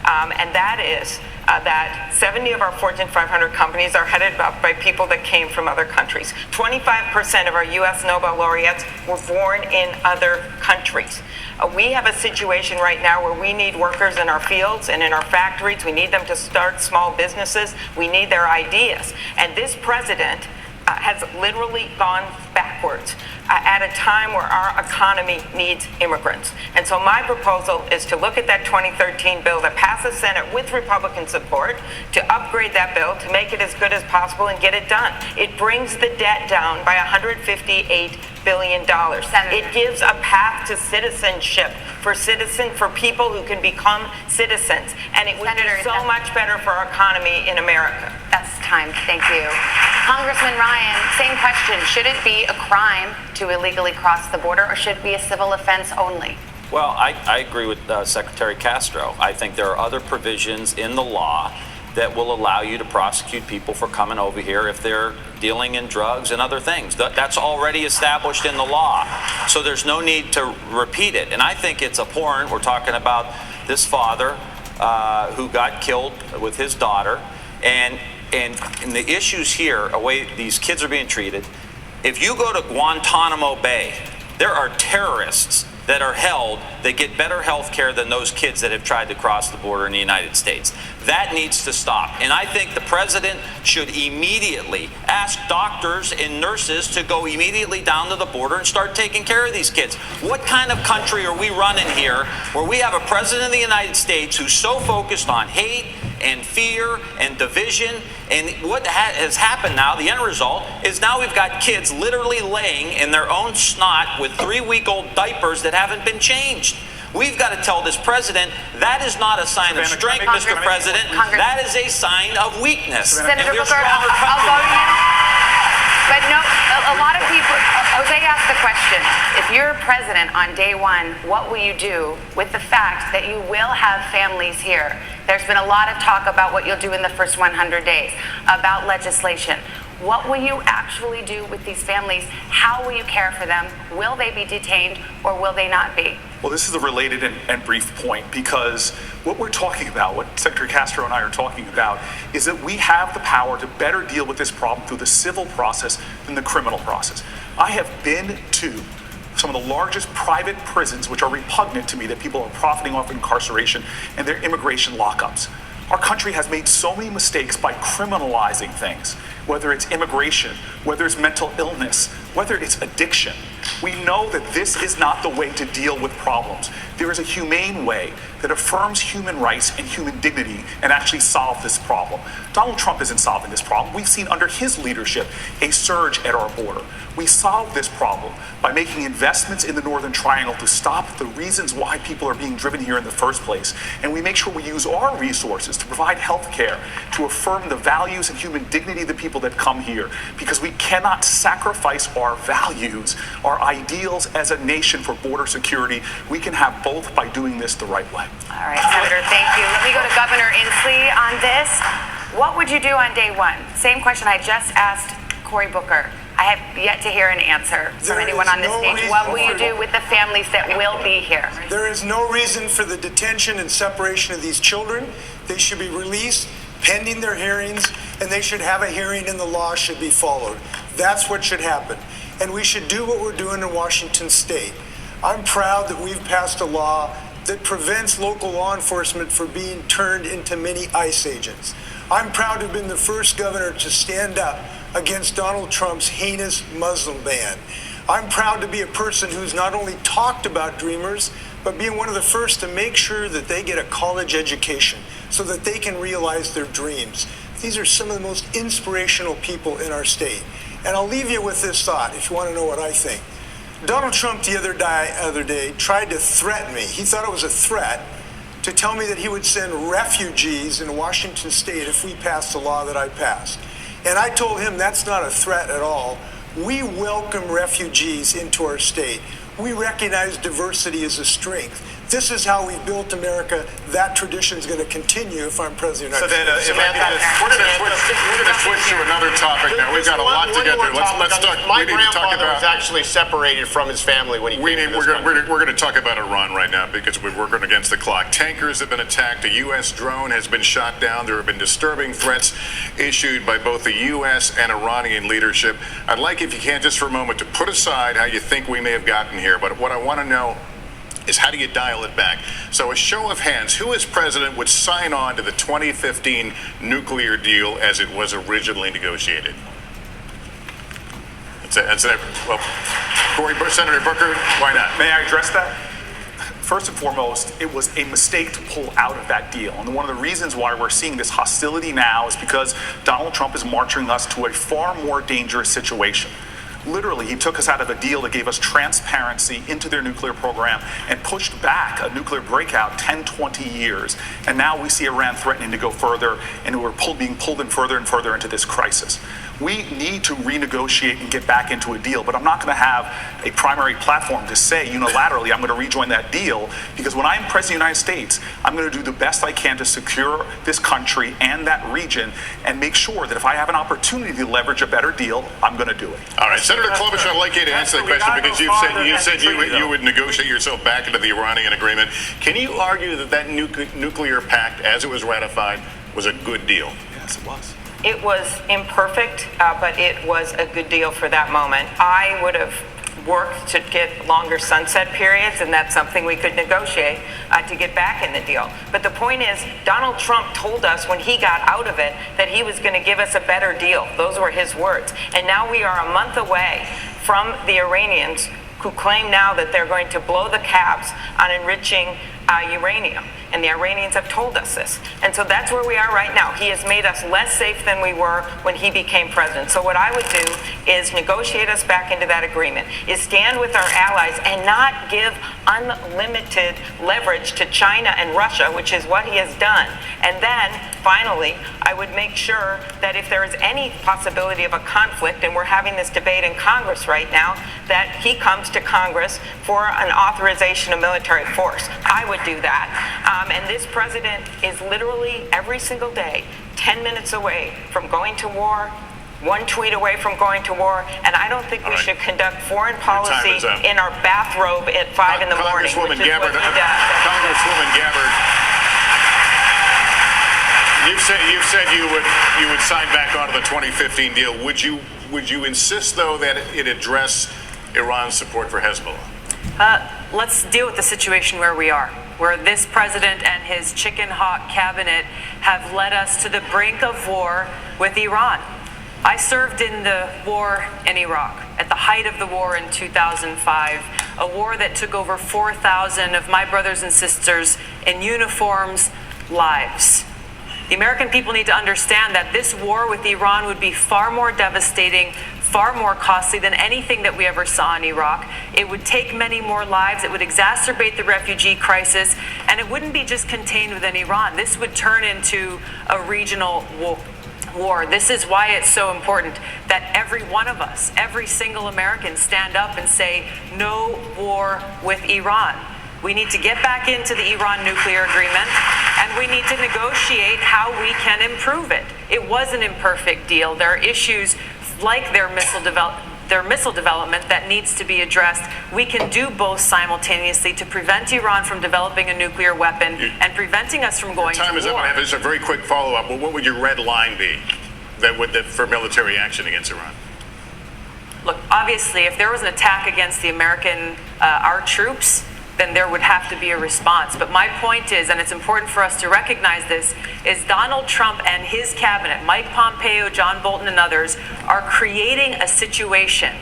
[SPEAKER 11] And that is that 70 of our Fortune 500 companies are headed up by people that came from other countries. 25% of our U.S. Nobel laureates were born in other countries. We have a situation right now where we need workers in our fields and in our factories. We need them to start small businesses. We need their ideas. And this president has literally gone backwards at a time where our economy needs immigrants. And so my proposal is to look at that 2013 bill that passed the Senate with Republican support, to upgrade that bill, to make it as good as possible and get it done. It brings the debt down by $158 billion. It gives a path to citizenship for people who can become citizens. And it would be so much better for our economy in America.
[SPEAKER 4] That's time. Thank you. Congressman Ryan, same question. Should it be a crime to illegally cross the border, or should it be a civil offense only?
[SPEAKER 19] Well, I agree with Secretary Castro. I think there are other provisions in the law that will allow you to prosecute people for coming over here if they're dealing in drugs and other things. That's already established in the law. So there's no need to repeat it. And I think it's abhorrent. We're talking about this father who got killed with his daughter. And the issues here, the way these kids are being treated, if you go to Guantanamo Bay, there are terrorists that are held that get better health care than those kids that have tried to cross the border in the United States. That needs to stop. And I think the president should immediately ask doctors and nurses to go immediately down to the border and start taking care of these kids. What kind of country are we running here where we have a president of the United States who's so focused on hate and fear and division? And what has happened now, the end result, is now we've got kids literally laying in their own snot with 3-week-old diapers that haven't been changed. We've got to tell this president that is not a sign of strength, Mr. President. That is a sign of weakness.
[SPEAKER 4] Senator Booker, I'll go to you. But no, a lot of people, Jose asked the question, if you're president on day one, what will you do with the fact that you will have families here? There's been a lot of talk about what you'll do in the first 100 days, about legislation. What will you actually do with these families? How will you care for them? Will they be detained or will they not be?
[SPEAKER 13] Well, this is a related and brief point, because what we're talking about, what Secretary Castro and I are talking about, is that we have the power to better deal with this problem through the civil process than the criminal process. I have been to some of the largest private prisons, which are repugnant to me, that people are profiting off incarceration and their immigration lockups. Our country has made so many mistakes by criminalizing things, whether it's immigration, whether it's mental illness, whether it's addiction. We know that this is not the way to deal with problems. There is a humane way that affirms human rights and human dignity and actually solve this problem. Donald Trump isn't solving this problem. We've seen under his leadership a surge at our border. We solve this problem by making investments in the Northern Triangle to stop the reasons why people are being driven here in the first place. And we make sure we use our resources to provide health care, to affirm the values and human dignity of the people that come here, because we cannot sacrifice our values, our ideals as a nation for border security. We can have both by doing this the right way.
[SPEAKER 4] All right, Senator, thank you. Let me go to Governor Inslee on this. What would you do on day one? Same question I just asked Cory Booker. I have yet to hear an answer from anyone on this stage. What will you do with the families that will be here?
[SPEAKER 18] There is no reason for the detention and separation of these children. They should be released pending their hearings, and they should have a hearing and the law should be followed. That's what should happen. And we should do what we're doing in Washington State. I'm proud that we've passed a law that prevents local law enforcement from being turned into mini ICE agents. I'm proud to have been the first governor to stand up against Donald Trump's heinous Muslim ban. I'm proud to be a person who's not only talked about Dreamers, but being one of the first to make sure that they get a college education so that they can realize their dreams. These are some of the most inspirational people in our state. And I'll leave you with this thought if you want to know what I think. Donald Trump the other day tried to threaten me. He thought it was a threat to tell me that he would send refugees in Washington State if we passed the law that I passed. And I told him that's not a threat at all. We welcome refugees into our state. We recognize diversity as a strength. This is how we built America. That tradition is going to continue if I'm president of the United States.
[SPEAKER 1] We're going to switch to another topic now. We've got a lot to get through. Let's talk.
[SPEAKER 20] My grandfather was actually separated from his family when he came to this country.
[SPEAKER 1] We're going to talk about Iran right now because we're working against the clock. Tankers have been attacked. A U.S. drone has been shot down. There have been disturbing threats issued by both the U.S. and Iranian leadership. I'd like, if you can, just for a moment, to put aside how you think we may have gotten here. But what I want to know is, how do you dial it back? So a show of hands, who as president would sign on to the 2015 nuclear deal as it was originally negotiated? Well, Senator Booker, why not?
[SPEAKER 13] May I address that? First and foremost, it was a mistake to pull out of that deal. And one of the reasons why we're seeing this hostility now is because Donald Trump is marching us to a far more dangerous situation. Literally, he took us out of a deal that gave us transparency into their nuclear program and pushed back a nuclear breakout 10, 20 years. And now we see Iran threatening to go further, and we're being pulled in further and further into this crisis. We need to renegotiate and get back into a deal, but I'm not going to have a primary platform to say unilaterally I'm going to rejoin that deal, because when I'm president of the United States, I'm going to do the best I can to secure this country and that region and make sure that if I have an opportunity to leverage a better deal, I'm going to do it.
[SPEAKER 1] All right, Senator Klobuchar, I'd like you to answer that question because you said you would negotiate yourself back into the Iranian agreement. Can you argue that nuclear pact, as it was ratified, was a good deal?
[SPEAKER 13] Yes, it was.
[SPEAKER 11] It was imperfect, but it was a good deal for that moment. I would have worked to get longer sunset periods, and that's something we could negotiate to get back in the deal. But the point is, Donald Trump told us when he got out of it that he was going to give us a better deal. Those were his words. And now we are a month away from the Iranians, who claim now that they're going to blow the caps on enriching uranium. And the Iranians have told us this. And so that's where we are right now. He has made us less safe than we were when he became president. So what I would do is negotiate us back into that agreement, is stand with our allies and not give unlimited leverage to China and Russia, which is what he has done. And then, finally, I would make sure that if there is any possibility of a conflict, and we're having this debate in Congress right now, that he comes to Congress for an authorization of military force. I would do that. And this president is literally every single day 10 minutes away from going to war, one tweet away from going to war, and I don't think we should conduct foreign policy in our bathrobe at 5 in the morning, which is what he does.
[SPEAKER 1] Congresswoman Gabbard, you've said you would sign back onto the 2015 deal. Would you insist, though, that it address Iran's support for Hezbollah?
[SPEAKER 16] Let's deal with the situation where we are, where this president and his chicken hawk cabinet have led us to the brink of war with Iran. I served in the war in Iraq at the height of the war in 2005, a war that took over 4,000 of my brothers and sisters in uniforms' lives. The American people need to understand that this war with Iran would be far more devastating, far more costly than anything that we ever saw in Iraq. It would take many more lives. It would exacerbate the refugee crisis, and it wouldn't be just contained within Iran. This would turn into a regional war. This is why it's so important that every one of us, every single American, stand up and say, no war with Iran. We need to get back into the Iran nuclear agreement, and we need to negotiate how we can improve it. It was an imperfect deal. There are issues like their missile development that needs to be addressed. We can do both simultaneously to prevent Iran from developing a nuclear weapon and preventing us from going to war.
[SPEAKER 1] Time is up. I have just a very quick follow-up. Well, what would your red line be for military action against Iran?
[SPEAKER 16] Look, obviously, if there was an attack against the our troops, then there would have to be a response. But my point is, and it's important for us to recognize this, is Donald Trump and his cabinet, Mike Pompeo, John Bolton, and others, are creating a situation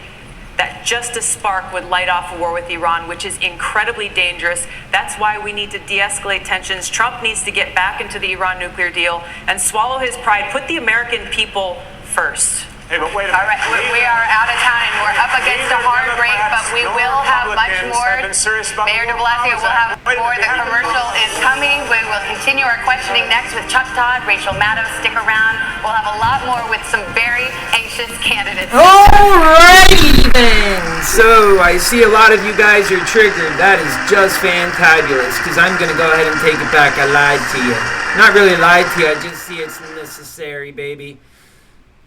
[SPEAKER 16] that just a spark would light off a war with Iran, which is incredibly dangerous. That's why we need to de-escalate tensions. Trump needs to get back into the Iran nuclear deal and swallow his pride, put the American people first.
[SPEAKER 20] Hey, but wait a minute.
[SPEAKER 4] All right, we are out of time. We're up against a hard break, but we will have much more. Mayor de Blasio will have more. The commercial is coming. We will continue our questioning next with Chuck Todd, Rachel Maddow. Stick around. We'll have a lot more with some very anxious candidates.
[SPEAKER 2] Alrighty then. So I see a lot of you guys are triggered. That is just fantabulous, because I'm going to go ahead and take it back. I lied to you. Not really lied to you. I just see it's necessary, baby.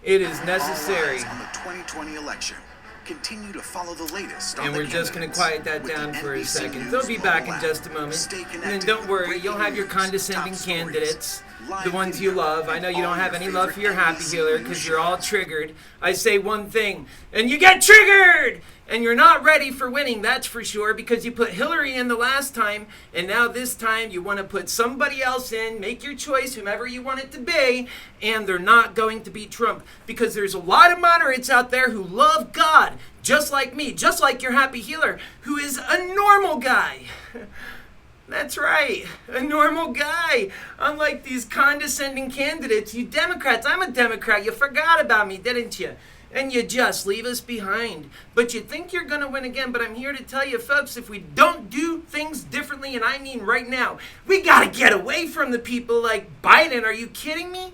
[SPEAKER 2] It is necessary.
[SPEAKER 21] On the 2020 election. Continue to follow the latest.
[SPEAKER 2] And we're just going to quiet that down for a second. They'll be back in just a moment. And then don't worry, you'll have your condescending candidates, the ones you love. I know you don't have any love for your happy healer because you're all triggered. I say one thing, and you get triggered! And you're not ready for winning, that's for sure, because you put Hillary in the last time, and now this time you want to put somebody else in, make your choice, whomever you want it to be, and they're not going to be Trump. Because there's a lot of moderates out there who love God, just like me, just like your happy healer, who is a normal guy. That's right, a normal guy. Unlike these condescending candidates, you Democrats, I'm a Democrat, you forgot about me, didn't you? And you just leave us behind. But you think you're going to win again, but I'm here to tell you, folks, if we don't do things differently, and I mean right now, we got to get away from the people like Biden. Are you kidding me?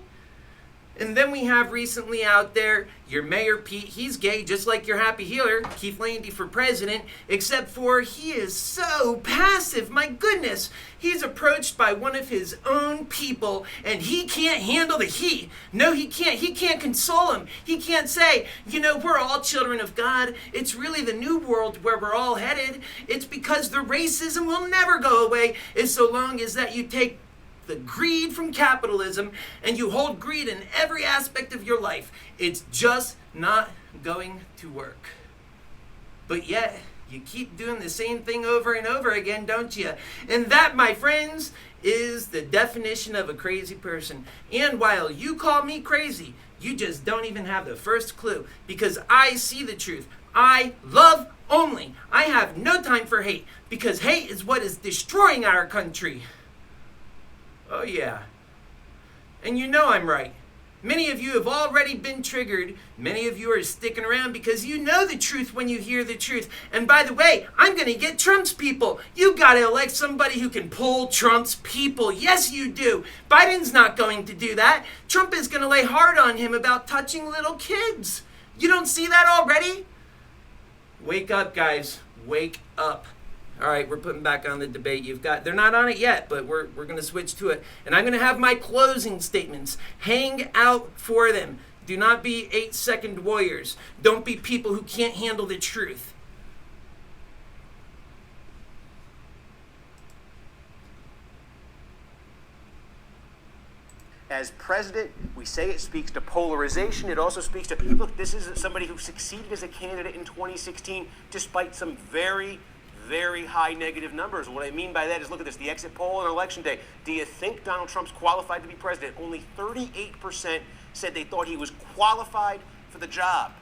[SPEAKER 2] And then we have recently out there your Mayor Pete. He's gay, just like your happy healer, Keith Landy for president, except for he is so passive. My goodness. He's approached by one of his own people, and he can't handle the heat. No, he can't. He can't console him. He can't say, you know, we're all children of God. It's really the new world where we're all headed. It's because the racism will never go away as so long as that you take the greed from capitalism and you hold greed in every aspect of your life. It's just not going to work. But yet, you keep doing the same thing over and over again, don't you? And that, my friends, is the definition of a crazy person. And while you call me crazy, you just don't even have the first clue, because I see the truth. I love only. I have no time for hate, because hate is what is destroying our country. Oh yeah. And you know I'm right. Many of you have already been triggered. Many of you are sticking around because you know the truth when you hear the truth. And by the way, I'm going to get Trump's people. You got to elect somebody who can pull Trump's people. Yes, you do. Biden's not going to do that. Trump is going to lay hard on him about touching little kids. You don't see that already? Wake up, guys. Wake up. All right, we're putting back on the debate. They're not on it yet, but we're going to switch to it. And I'm going to have my closing statements. Hang out for them. Do not be 8-second warriors. Don't be people who can't handle the truth.
[SPEAKER 22] As president, we say it speaks to polarization. It also speaks to, look, this is somebody who succeeded as a candidate in 2016 despite some very high negative numbers. What I mean by that is, look at this, the exit poll on election day. Do you think Donald Trump's qualified to be president? Only 38% said they thought he was qualified for the job.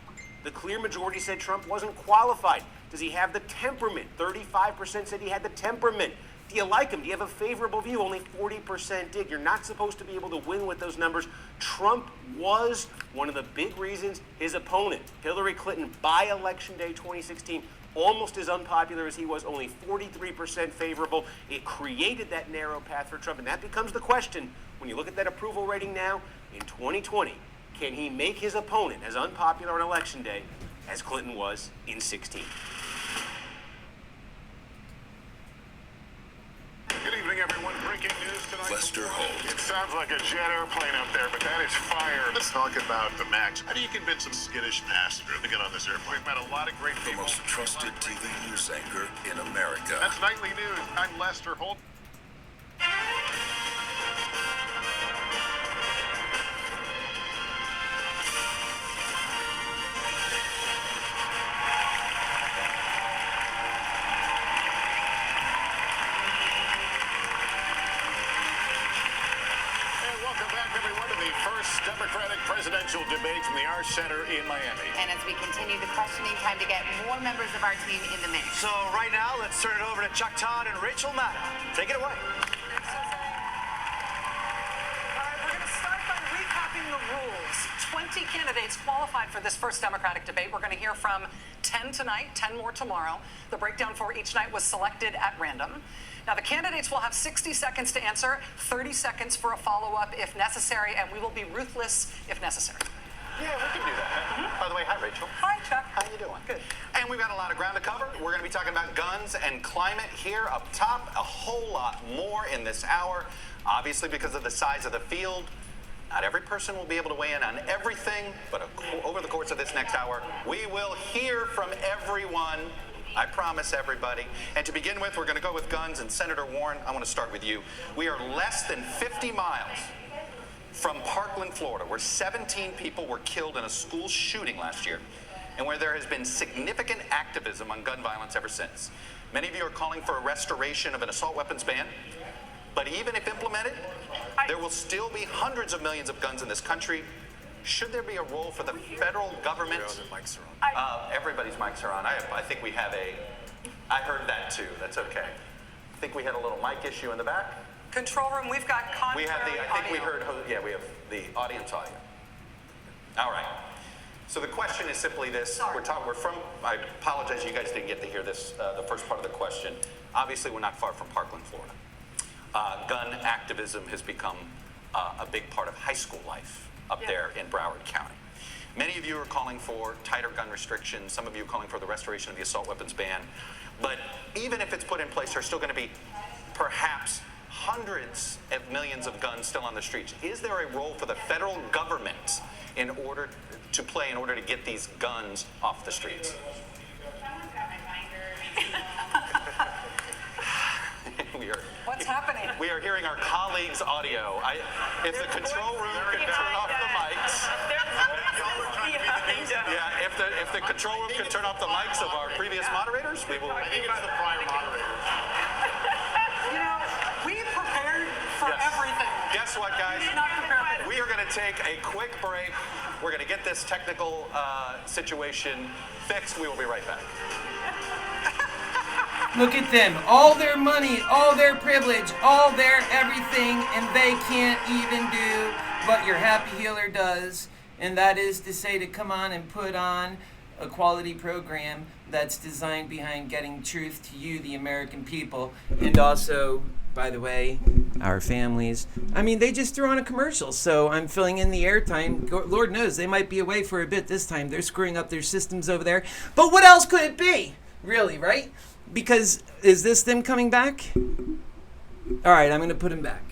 [SPEAKER 22] The clear majority said Trump wasn't qualified. Does he have the temperament? 35% said he had the temperament. Do you like him? Do you have a favorable view? Only 40% did. You're not supposed to be able to win with those numbers. Trump was one of the big reasons his opponent, Hillary Clinton, by Election Day 2016, almost as unpopular as he was, only 43% favorable. It created that narrow path for Trump. And that becomes the question when you look at that approval rating now in 2020. Can he make his opponent as unpopular on Election Day as Clinton was in 16?
[SPEAKER 1] Good evening, everyone. Breaking news tonight.
[SPEAKER 21] Lester Holt.
[SPEAKER 1] It sounds like a jet airplane up there, but that is fire. Let's talk about the MAX. How do you convince some skittish passenger to get on this airplane? We've met a lot of great people.
[SPEAKER 21] The most trusted TV news anchor in America.
[SPEAKER 1] That's Nightly News. I'm Lester Holt. Democratic presidential debate from the Arts Center in Miami.
[SPEAKER 4] And as we continue the questioning, time to get more members of our team in the mix.
[SPEAKER 17] So right now, let's turn it over to Chuck Todd and Rachel Maddow. Take it away.
[SPEAKER 6] All right, we're going to start by recapping the rules. 20 candidates qualified for this first Democratic debate. We're going to hear from 10 tonight, 10 more tomorrow. The breakdown for each night was selected at random. Now, the candidates will have 60 seconds to answer, 30 seconds for a follow-up if necessary, and we will be ruthless if necessary.
[SPEAKER 20] Yeah, we can do that. By the way, hi, Rachel.
[SPEAKER 6] Hi, Chuck.
[SPEAKER 20] How you doing?
[SPEAKER 6] Good.
[SPEAKER 20] And we've got a lot of ground to cover. We're going to be talking about guns and climate here up top. A whole lot more in this hour. Obviously, because of the size of the field, not every person will be able to weigh in on everything, but over the course of this next hour, we will hear from everyone. I promise everybody. And to begin with, we're going to go with guns. And Senator Warren, I want to start with you. We are less than 50 miles from Parkland, Florida, where 17 people were killed in a school shooting last year, and where there has been significant activism on gun violence ever since. Many of you are calling for a restoration of an assault weapons ban. But even if implemented, there will still be hundreds of millions of guns in this country. Should there be a role for the federal government?
[SPEAKER 21] Mics are on.
[SPEAKER 20] Everybody's mics are on. I think we have I heard that too. That's okay. I think we had a little mic issue in the back.
[SPEAKER 6] Control room, we've got contrary
[SPEAKER 20] We have I think we
[SPEAKER 6] audio.
[SPEAKER 20] heard, yeah, we have the audience audio. All right. So the question is simply this. We're from, I apologize you guys didn't get to hear this, the first part of the question. Obviously, we're not far from Parkland, Florida. Gun activism has become a big part of high school life up there in Broward County. Many of you are calling for tighter gun restrictions. Some of you are calling for the restoration of the assault weapons ban. But even if it's put in place, there's still going to be perhaps hundreds of millions of guns still on the streets. Is there a role for the federal government in order to get these guns off the streets?
[SPEAKER 6] What's happening?
[SPEAKER 20] We are hearing our colleagues' audio. If the control room could turn off the mics. Yeah, if the control room could turn off the mics of our previous moderators, we will.
[SPEAKER 1] I think it's the prior moderators.
[SPEAKER 6] You know, we prepared for everything.
[SPEAKER 20] Guess what, guys?
[SPEAKER 6] We did not prepare for
[SPEAKER 20] We are going to take a quick break. We're going to get this technical situation fixed. We will be right back.
[SPEAKER 2] Look at them. All their money, all their privilege, all their everything, and they can't even do what your happy healer does. And that is to say to come on and put on a quality program that's designed behind getting truth to you, the American people, and also, by the way, our families. I mean, they just threw on a commercial, so I'm filling in the airtime. Lord knows they might be away for a bit this time. They're screwing up their systems over there. But what else could it be? Really, right? Because, is this them coming back? All right, I'm going to put them back.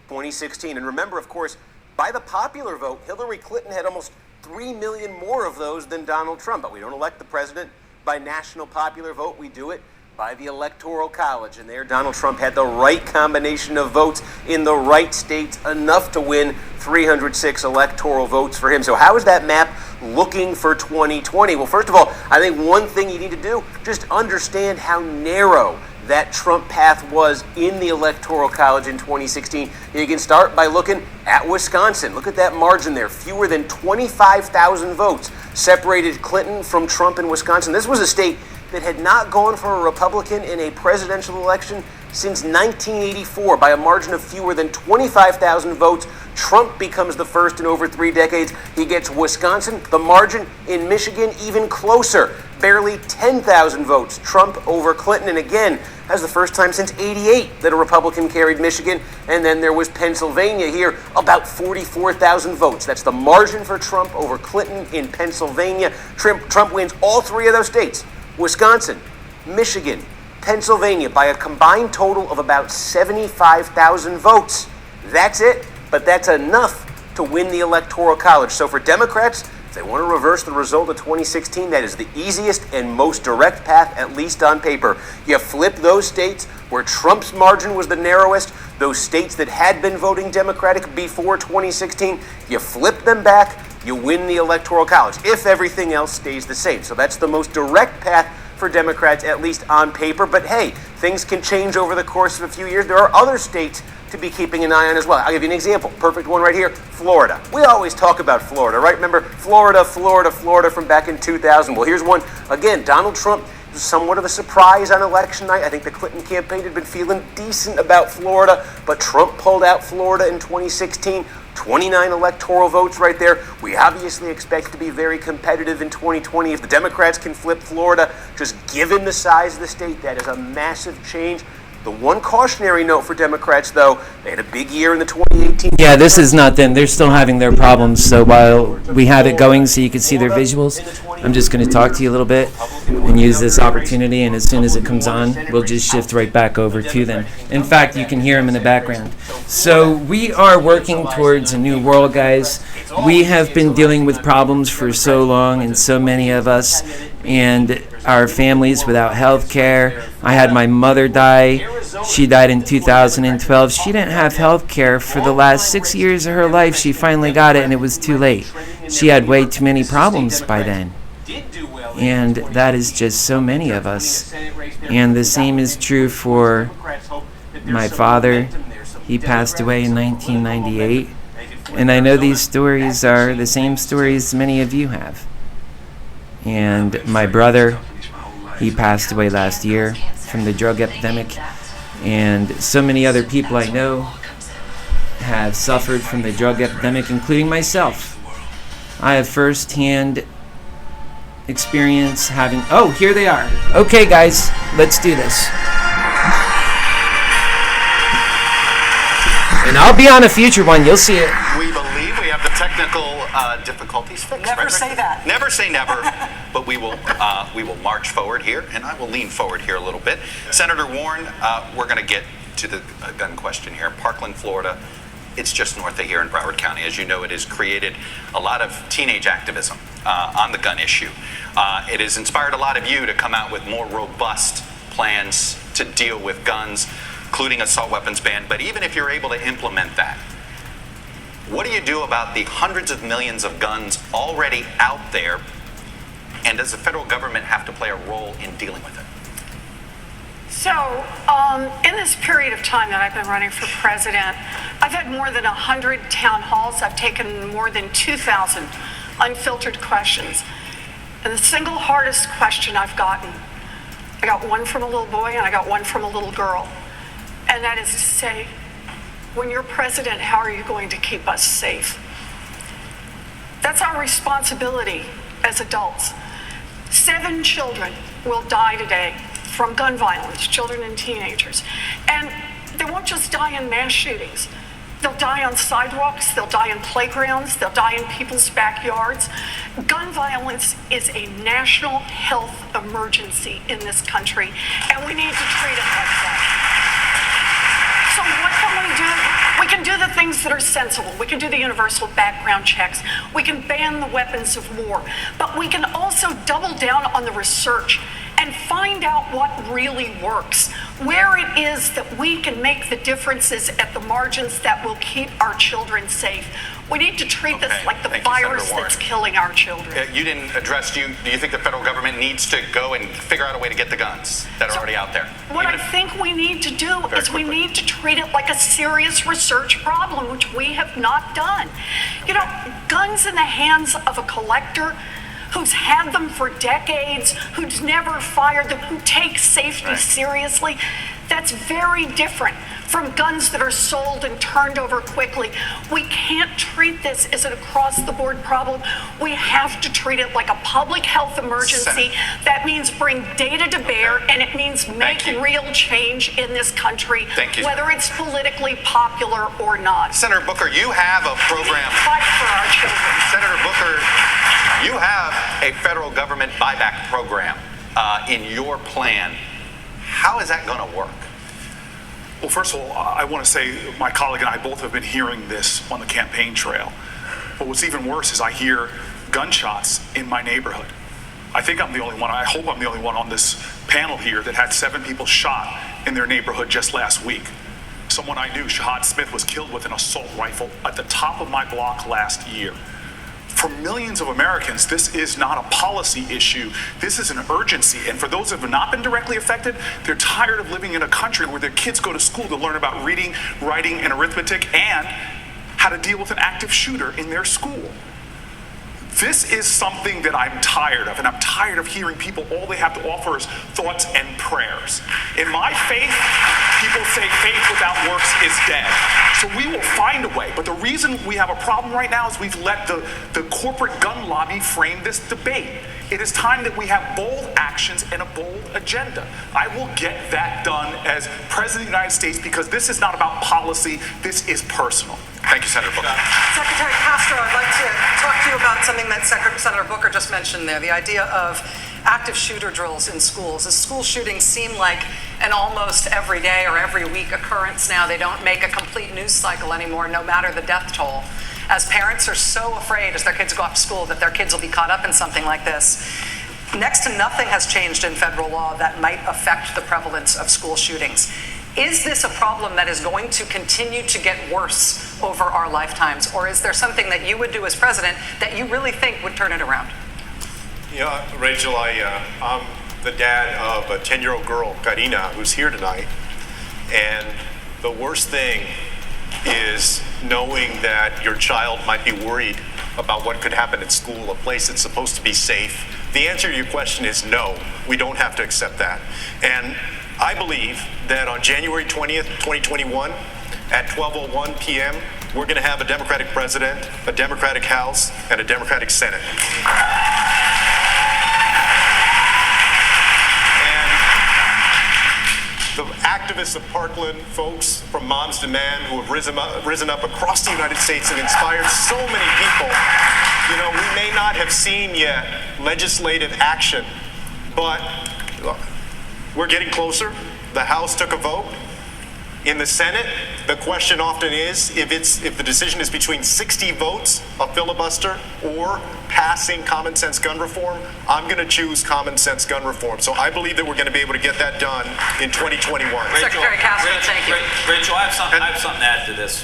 [SPEAKER 22] ...2016. And remember, of course, by the popular vote, Hillary Clinton had almost 3 million more of those than Donald Trump. But we don't elect the president by national popular vote. We do it by the Electoral College. And there, Donald Trump had the right combination of votes in the right states, enough to win 306 electoral votes for him. So how is that map looking for 2020? Well, first of all, I think one thing you need to do, just understand how narrow that Trump path was in the Electoral College in 2016. You can start by looking at Wisconsin. Look at that margin there. Fewer than 25,000 votes separated Clinton from Trump in Wisconsin. This was a state that had not gone for a Republican in a presidential election since 1984 by a margin of fewer than 25,000 votes. Trump becomes the first in over 3 decades. He gets Wisconsin. The margin in Michigan even closer, barely 10,000 votes. Trump over Clinton, and again, that's the first time since '88 that a Republican carried Michigan. And then there was Pennsylvania here, about 44,000 votes. That's the margin for Trump over Clinton in Pennsylvania. Trump wins all 3 of those states: Wisconsin, Michigan, Pennsylvania, by a combined total of about 75,000 votes. That's it, but that's enough to win the Electoral College. So for Democrats, if they want to reverse the result of 2016, that is the easiest and most direct path, at least on paper. You flip those states where Trump's margin was the narrowest, those states that had been voting Democratic before 2016, you flip them back, you win the Electoral College, if everything else stays the same. So that's the most direct path for Democrats, at least on paper. But hey, things can change over the course of a few years. There are other states to be keeping an eye on as well. I'll give you an example. Perfect one right here. Florida. We always talk about Florida, right? Remember Florida from back in 2000. Well, here's one. Again, Donald Trump, somewhat of a surprise on election night. I think the Clinton campaign had been feeling decent about Florida, but Trump pulled out Florida in 2016. 29 electoral votes right there. We obviously expect to be very competitive in 2020. If the Democrats can flip Florida, just given the size of the state, that is a massive change. The one cautionary note for Democrats, though, they had a big year in the 2018.
[SPEAKER 2] Yeah, this is not them. They're still having their problems. So while we have it going so you can see their visuals, I'm just going to talk to you a little bit and use this opportunity. And as soon as it comes on, we'll just shift right back over to them. In fact, you can hear them in the background. So we are working towards a new world, guys. We have been dealing with problems for so long, and so many of us, and our families without health care. I had my mother die. She died in 2012. She didn't have health care for the last 6 years of her life. She finally got it, and it was too late. She had way too many problems by then. And that is just so many of us. And the same is true for my father. He passed away in 1998. And I know these stories are the same stories many of you have. And my brother, he passed away last year from the drug epidemic. And so many other people I know have suffered from the drug epidemic, including myself. I have firsthand experience having... Oh, here they are. Okay, guys, let's do this. And I'll be on a future one. You'll see it.
[SPEAKER 20] We believe we have the technical difficulties fixed.
[SPEAKER 6] Never say that.
[SPEAKER 20] Never say never. But we will march forward here, and I will lean forward here a little bit. Senator Warren, we're going to get to the gun question here. Parkland, Florida. It's just north of here in Broward County. As you know, it has created a lot of teenage activism on the gun issue. It has inspired a lot of you to come out with more robust plans to deal with guns, including assault weapons ban. But even if you're able to implement that, what do you do about the hundreds of millions of guns already out there? And does the federal government have to play a role in dealing with it?
[SPEAKER 14] So, in this period of time that I've been running for president, I've had more than 100 town halls. I've taken more than 2,000 unfiltered questions. And the single hardest question I've gotten, I got one from a little boy and I got one from a little girl. And that is to say, when you're president, how are you going to keep us safe? That's our responsibility as adults. 7 children will die today from gun violence, children and teenagers. And they won't just die in mass shootings. They'll die on sidewalks, they'll die in playgrounds, they'll die in people's backyards. Gun violence is a national health emergency in this country, and we need to treat it like that. So what can we do? We can do the things that are sensible. We can do the universal background checks. We can ban the weapons of war. But we can also double down on the research and find out what really works. where it is that we can make the differences at the margins that will keep our children safe. We need to treat this like the virus that's killing our children.
[SPEAKER 20] You didn't address, do you think the federal government needs to go and figure out a way to get the guns that are already out there?
[SPEAKER 14] What I think we need to do is we need to treat it like a serious research problem, which we have not done. You know, guns in the hands of a collector who's had them for decades, who's never fired them, who takes safety seriously, that's very different from guns that are sold and turned over quickly. We can't treat this as an across-the-board problem. We have to treat it like a public health emergency. That means bring data to bear, and it means make real change in this country, whether it's politically popular or not.
[SPEAKER 20] Senator Booker, you have a program.
[SPEAKER 14] Fight for our children.
[SPEAKER 20] Senator Booker, you have a federal government buyback program in your plan. How is that going to work?
[SPEAKER 13] Well, first of all, I want to say my colleague and I both have been hearing this on the campaign trail. But what's even worse is I hear gunshots in my neighborhood. I think I'm the only one, I hope I'm the only one on this panel here that had 7 people shot in their neighborhood just last week. Someone I knew, Shahad Smith, was killed with an assault rifle at the top of my block last year. For millions of Americans, this is not a policy issue. This is an urgency. And for those who have not been directly affected, they're tired of living in a country where their kids go to school to learn about reading, writing, and arithmetic, and how to deal with an active shooter in their school. This is something that I'm tired of, and I'm tired of hearing people, all they have to offer is thoughts and prayers. In my faith, people say faith without works is dead. So we will find a way. But the reason we have a problem right now is we've let the corporate gun lobby frame this debate. It is time that we have bold actions and a bold agenda. I will get that done as President of the United States because this is not about policy, this is personal.
[SPEAKER 20] Thank you, Senator Booker.
[SPEAKER 6] Secretary Castro, I'd like to talk to you about something that Senator Booker just mentioned there, the idea of active shooter drills in schools. As school shootings seem like an almost every day or every week occurrence now, they don't make a complete news cycle anymore, no matter the death toll. As parents are so afraid as their kids go off to school that their kids will be caught up in something like this, next to nothing has changed in federal law that might affect the prevalence of school shootings. Is this a problem that is going to continue to get worse over our lifetimes, or is there something that you would do as president that you really think would turn it around?
[SPEAKER 15] Yeah, Rachel, I'm the dad of a 10-year-old girl, Karina, who's here tonight, and the worst thing is knowing that your child might be worried about what could happen at school, a place that's supposed to be safe. The answer to your question is no, we don't have to accept that. And I believe that on January 20th, 2021, at 12:01 p.m., we're going to have a Democratic president, a Democratic House, and a Democratic Senate. The activists of Parkland, folks from Moms Demand, who have risen up across the United States and inspired so many people. You know, we may not have seen yet legislative action, but we're getting closer. The House took a vote. In the Senate, the question often is, if the decision is between 60 votes, a filibuster, or passing common sense gun reform, I'm going to choose common sense gun reform. So I believe that we're going to be able to get that done in 2021.
[SPEAKER 6] Secretary Castro, thank you.
[SPEAKER 19] Rachel, I have something to add to this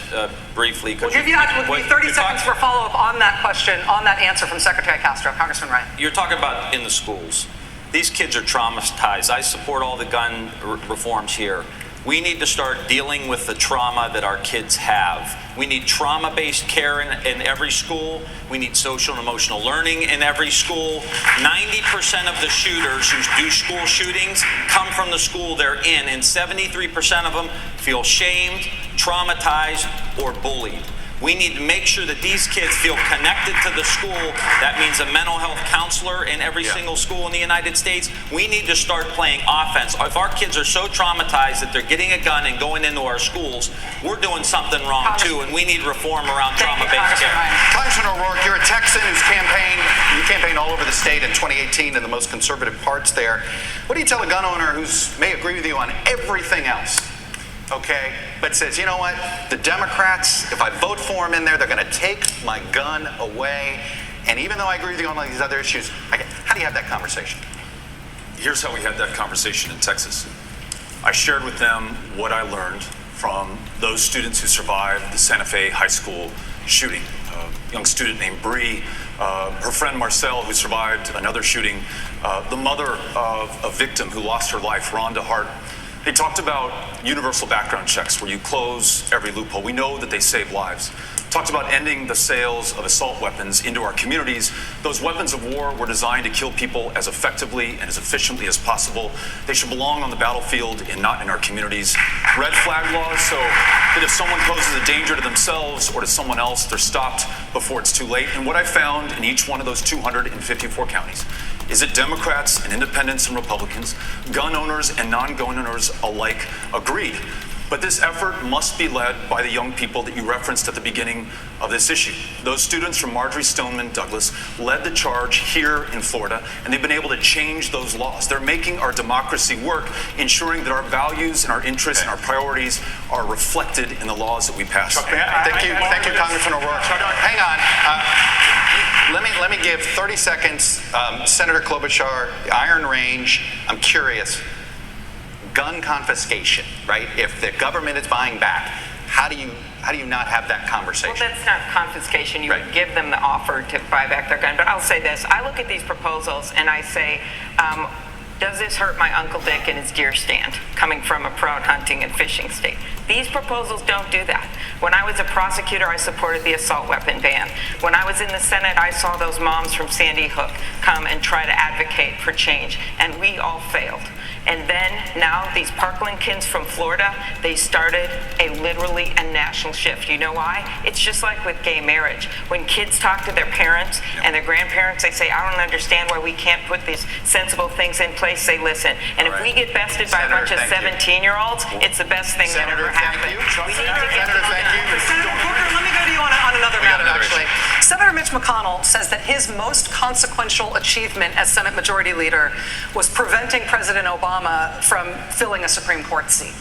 [SPEAKER 19] briefly.
[SPEAKER 6] We'll give you 30 seconds for follow-up on that question, on that answer from Secretary Castro. Congressman Ryan.
[SPEAKER 19] You're talking about in the schools. These kids are traumatized. I support all the gun reforms here. We need to start dealing with the trauma that our kids have. We need trauma-based care in every school. We need social and emotional learning in every school. 90% of the shooters who do school shootings come from the school they're in, and 73% of them feel shamed, traumatized, or bullied. We need to make sure that these kids feel connected to the school. That means a mental health counselor in every single school in the United States. We need to start playing offense. If our kids are so traumatized that they're getting a gun and going into our schools, we're doing something wrong too, and we need reform around trauma-based care.
[SPEAKER 20] Congressman O'Rourke, you're a Texan who's you campaigned all over the state in 2018 in the most conservative parts there. What do you tell a gun owner who may agree with you on everything else? Okay, but says, you know what, the Democrats, if I vote for them in there, they're going to take my gun away. And even though I agree with you on all these other issues, how do you have that conversation?
[SPEAKER 7] Here's how we had that conversation in Texas.
[SPEAKER 12] I shared with them what I learned from those students who survived the Santa Fe High School shooting. A young student named Bree, her friend Marcel, who survived another shooting, the mother of a victim who lost her life, Rhonda Hart. They talked about universal background checks where you close every loophole. We know that they save lives. Talked about ending the sales of assault weapons into our communities. Those weapons of war were designed to kill people as effectively and as efficiently as possible. They should belong on the battlefield and not in our communities. Red flag laws, so that if someone poses a danger to themselves or to someone else, they're stopped before it's too late. And what I found in each one of those 254 counties is that Democrats and independents and Republicans, gun owners and non-gun owners alike agreed. But this effort must be led by the young people that you referenced at the beginning of this issue. Those students from Marjory Stoneman Douglas led the charge here in Florida, and they've been able to change those laws. They're making our democracy work, ensuring that our values and our interests and our priorities are reflected in the laws that we pass.
[SPEAKER 20] Thank you, Congressman O'Rourke. Hang on. Let me give 30 seconds. Senator Klobuchar, Iron Range, I'm curious. Gun confiscation, right? If the government is buying back, how do you not have that conversation?
[SPEAKER 11] Well, that's not confiscation. You would give them the offer to buy back their gun. But I'll say this. I look at these proposals and I say, does this hurt my Uncle Dick and his deer stand, coming from a proud hunting and fishing state? These proposals don't do that. When I was a prosecutor, I supported the assault weapon ban. When I was in the Senate, I saw those moms from Sandy Hook come and try to advocate for change, and we all failed. And then now these Parkland kids from Florida, they started literally a national shift. You know why? It's just like with gay marriage. When kids talk to their parents and their grandparents, they say, I don't understand why we can't put these sensible things in place. They listen. And if we get bested by a bunch of 17-year-olds, it's the best thing that ever happened. We need to get
[SPEAKER 6] Senator Booker, let me go to you on another matter, actually. Senator Mitch McConnell says that his most consequential achievement as Senate Majority Leader was preventing President Obama from filling a Supreme Court seat.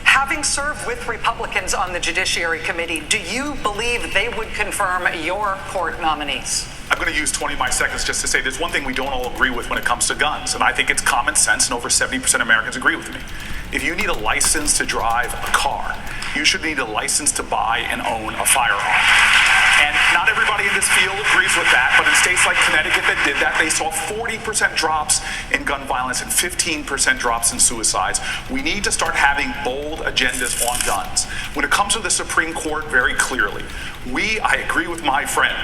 [SPEAKER 6] Having served with Republicans on the Judiciary Committee, do you believe they would confirm your court nominees?
[SPEAKER 13] I'm going to use 20 of my seconds just to say there's one thing we don't all agree with when it comes to guns, and I think it's common sense, and over 70% of Americans agree with me. If you need a license to drive a car, you should need a license to buy and own a firearm. And not everybody in this field agrees with that, but in states like Connecticut that did that, they saw 40% drops in gun violence and 15% drops in suicides. We need to start having bold agendas on guns. When it comes to the Supreme Court, very clearly, I agree with my friend,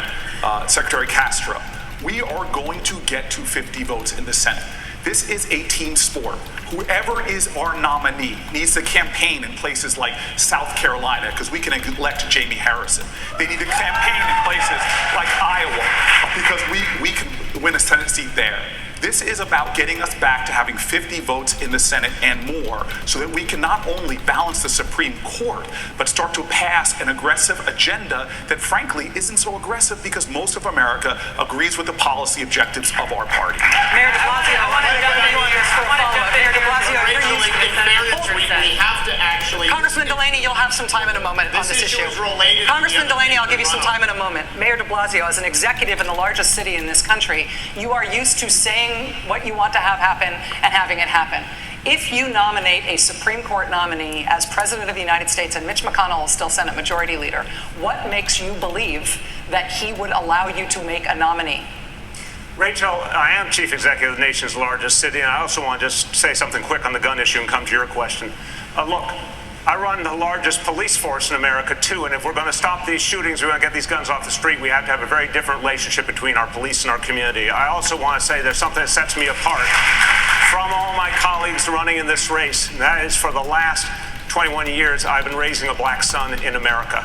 [SPEAKER 13] Secretary Castro, we are going to get to 50 votes in the Senate. This is a team sport. Whoever is our nominee needs to campaign in places like South Carolina, because we can elect Jamie Harrison. They need to campaign in places like Iowa, because we can win a Senate seat there. This is about getting us back to having 50 votes in the Senate and more, so that we can not only balance the Supreme Court, but start to pass an aggressive agenda that frankly isn't so aggressive because most of America agrees with the policy objectives of our party.
[SPEAKER 6] Mayor de Blasio, I want to jump in here for a follow-up. Mayor de Blasio,
[SPEAKER 20] we have to actually...
[SPEAKER 6] Congressman Delaney, you'll have some time in a moment on this issue. Congressman Delaney, I'll give you some time in a moment. Mayor de Blasio, as an executive in the largest city in this country, you are used to saying what you want to have happen and having it happen. If you nominate a Supreme Court nominee as President of the United States and Mitch McConnell is still Senate Majority Leader, what makes you believe that he would allow you to make a nominee?
[SPEAKER 9] Rachel, I am chief executive of the nation's largest city, and I also want to just say something quick on the gun issue and come to your question. Look, I run the largest police force in America, too, and if we're going to stop these shootings, we're going to get these guns off the street, we have to have a very different relationship between our police and our community. I also want to say there's something that sets me apart from all my colleagues running in this race, and that is for the last 21 years, I've been raising a black son in America.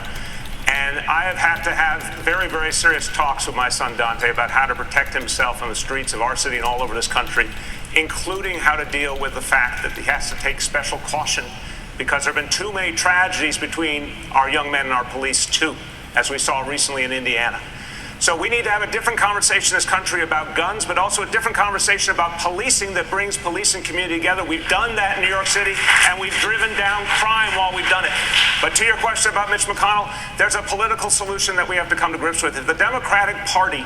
[SPEAKER 9] And I have had to have very, very serious talks with my son Dante about how to protect himself on the streets of our city and all over this country, including how to deal with the fact that he has to take special caution because there have been too many tragedies between our young men and our police, too, as we saw recently in Indiana. So we need to have a different conversation in this country about guns, but also a different conversation about policing that brings police and community together. We've done that in New York City, and we've driven down crime while we've done it. But to your question about Mitch McConnell, there's a political solution that we have to come to grips with. If the Democratic Party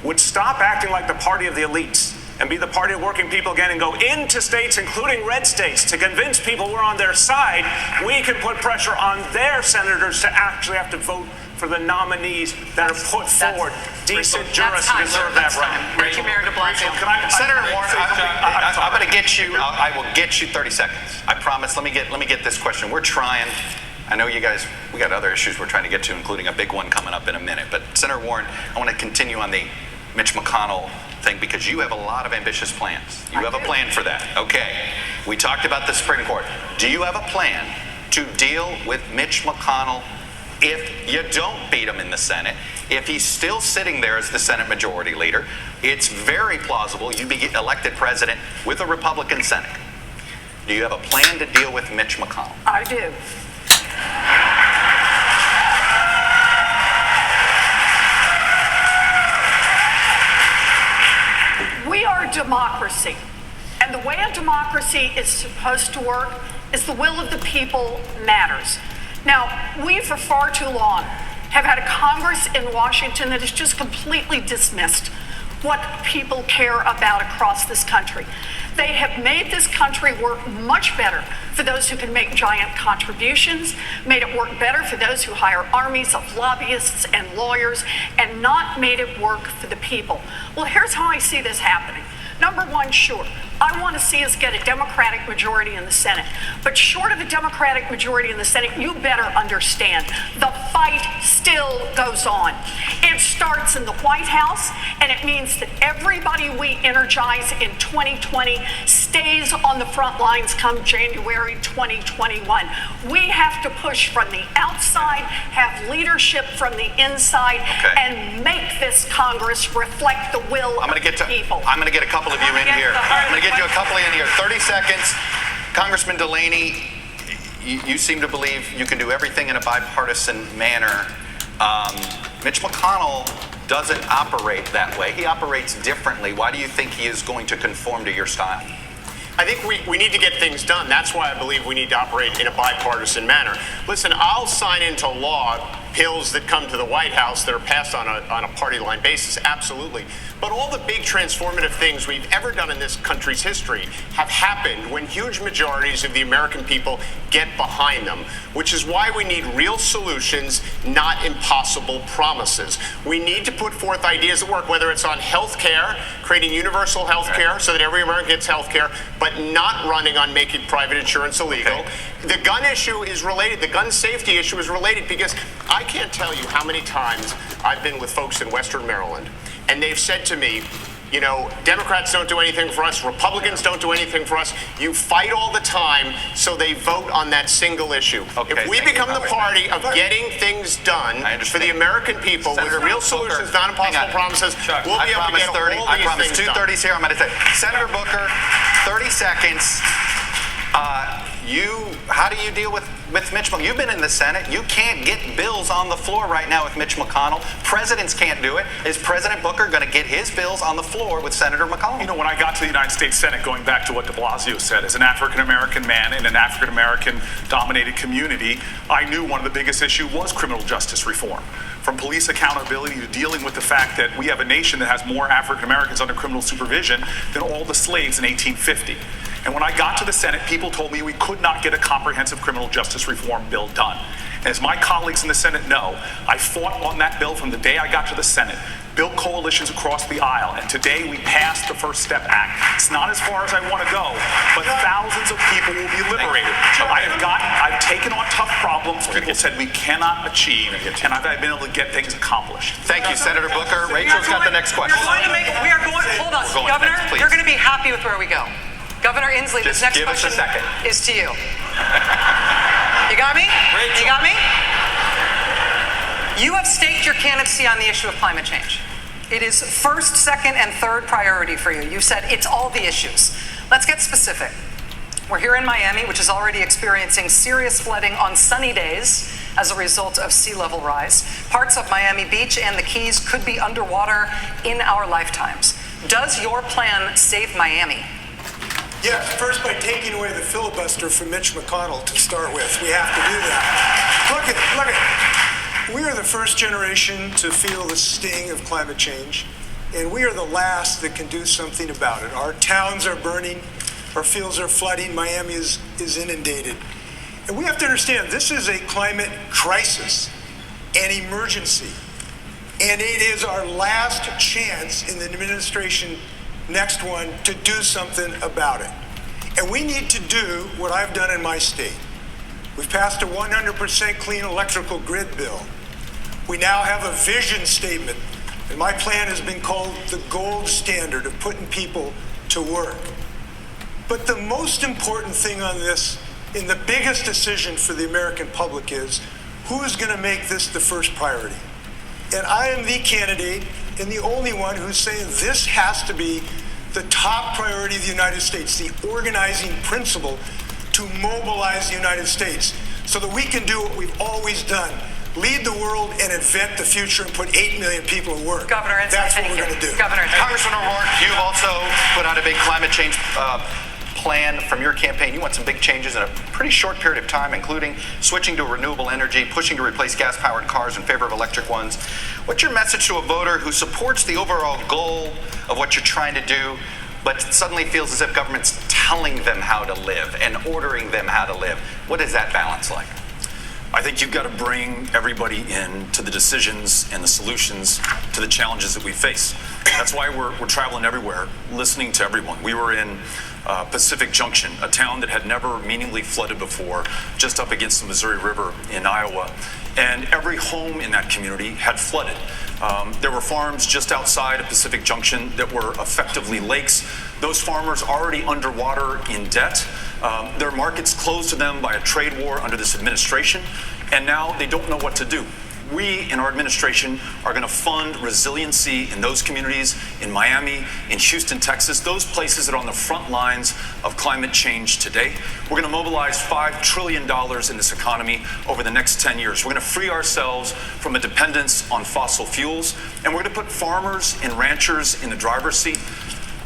[SPEAKER 9] would stop acting like the party of the elites and be the party of working people again and go into states, including red states, to convince people we're on their side, we can put pressure on their senators to actually have to vote for the nominees that are put forward. Decent jurists deserve that right.
[SPEAKER 6] Thank you, Mayor de Blasio.
[SPEAKER 20] Senator Warren, I'm going to get you. I will get you 30 seconds. I promise. Let me get this question. We're trying. I know you guys. We got other issues we're trying to get to, including a big one coming up in a minute. But Senator Warren, I want to continue on the Mitch McConnell thing because you have a lot of ambitious plans. You have a plan for that. Okay. We talked about the Supreme Court. Do you have a plan to deal with Mitch McConnell if you don't beat him in the Senate? If he's still sitting there as the Senate Majority Leader, it's very plausible you be elected president with a Republican Senate. Do you have a plan to deal with Mitch McConnell?
[SPEAKER 14] I do. We are a democracy, and the way a democracy is supposed to work is the will of the people matters. Now, we for far too long have had a Congress in Washington that has just completely dismissed what people care about across this country. They have made this country work much better for those who can make giant contributions, made it work better for those who hire armies of lobbyists and lawyers, and not made it work for the people. Well, here's how I see this happening. Number one, sure, I want to see us get a Democratic majority in the Senate. But short of a Democratic majority in the Senate, you better understand the fight still goes on. It starts in the White House, and it means that everybody we energize in 2020 stays on the front lines come January 2021. We have to push from the outside, have leadership from the inside, and make this Congress reflect the will of the people.
[SPEAKER 20] I'm going to get a couple of you in here. I'm going to get you a couple in here. 30 seconds. Congressman Delaney, you seem to believe you can do everything in a bipartisan manner. Mitch McConnell doesn't operate that way. He operates differently. Why do you think he is going to conform to your style?
[SPEAKER 9] I think we need to get things done. That's why I believe we need to operate in a bipartisan manner. Listen, I'll sign into law bills that come to the White House that are passed on a party line basis, absolutely. But all the big transformative things we've ever done in this country's history have happened when huge majorities of the American people get behind them, which is why we need real solutions, not impossible promises. We need to put forth ideas that work, whether it's on health care, creating universal health care so that every American gets health care, but not running on making private insurance illegal. The gun issue is related. The gun safety issue is related because I can't tell you how many times I've been with folks in Western Maryland, and they've said to me, you know, Democrats don't do anything for us, Republicans don't do anything for us. You fight all the time, so they vote on that single issue. If we become the party of getting things done for the American people with real solutions, not impossible promises, we'll be able to get all these things done.
[SPEAKER 20] I promise 2:30s here. I'm going to say, Senator Booker, 30 seconds. How do you deal with Mitch McConnell? You've been in the Senate. You can't get bills on the floor right now with Mitch McConnell. Presidents can't do it. Is President Booker going to get his bills on the floor with Senator McConnell?
[SPEAKER 13] You know, when I got to the United States Senate, going back to what de Blasio said, as an African-American man in an African-American dominated community, I knew one of the biggest issues was criminal justice reform. From police accountability to dealing with the fact that we have a nation that has more African-Americans under criminal supervision than all the slaves in 1850. And when I got to the Senate, people told me we could not get a comprehensive criminal justice reform bill done. And as my colleagues in the Senate know, I fought on that bill from the day I got to the Senate, built coalitions across the aisle, and today we passed the First Step Act. It's not as far as I want to go, but thousands of people will be liberated. I've taken on tough problems people said we cannot achieve, and I've been able to get things accomplished.
[SPEAKER 20] Thank you, Senator Booker. Rachel's got the next question.
[SPEAKER 6] Hold on, Governor, you're going to be happy with where we go. Governor Inslee, this next question is to you. You got me? Rachel. You got me? You have staked your candidacy on the issue of climate change. It is first, second, and third priority for you. You said it's all the issues. Let's get specific. We're here in Miami, which is already experiencing serious flooding on sunny days as a result of sea level rise. Parts of Miami Beach and the Keys could be underwater in our lifetimes. Does your plan save Miami?
[SPEAKER 18] Yes, first by taking away the filibuster from Mitch McConnell to start with. We have to do that. Look at. We are the first generation to feel the sting of climate change. and we are the last that can do something about it. Our towns are burning, our fields are flooding, Miami is inundated. And we have to understand this is a climate crisis, an emergency. And it is our last chance in the administration, next one, to do something about it. And we need to do what I've done in my state. We've passed a 100% clean electrical grid bill. We now have a vision statement, and my plan has been called the gold standard of putting people to work. But the most important thing on this, and the biggest decision for the American public, is who is going to make this the first priority. And I am the candidate and the only one who's saying this has to be the top priority of the United States, the organizing principle to mobilize the United States so that we can do what we've always done, lead the world and invent the future and put 8 million people to work.
[SPEAKER 6] Governor,
[SPEAKER 18] that's what we're going to do.
[SPEAKER 6] Governor,
[SPEAKER 20] Congressman O'Rourke, you've also put out a big climate change plan from your campaign. You want some big changes in a pretty short period of time, including switching to renewable energy, pushing to replace gas-powered cars in favor of electric ones. What's your message to a voter who supports the overall goal of what you're trying to do, but suddenly feels as if government's telling them how to live and ordering them how to live? What is that balance like?
[SPEAKER 12] I think you've got to bring everybody in to the decisions and the solutions to the challenges that we face. That's why we're traveling everywhere, listening to everyone. We were in Pacific Junction, a town that had never meaningfully flooded before, just up against the Missouri River in Iowa. And every home in that community had flooded. There were farms just outside of Pacific Junction that were effectively lakes. Those farmers already underwater in debt. Their markets closed to them by a trade war under this administration, and now they don't know what to do. We in our administration are going to fund resiliency in those communities, in Miami, in Houston, Texas, those places that are on the front lines of climate change today. We're going to mobilize $5 trillion in this economy over the next 10 years. We're going to free ourselves from a dependence on fossil fuels, and we're going to put farmers and ranchers in the driver's seat.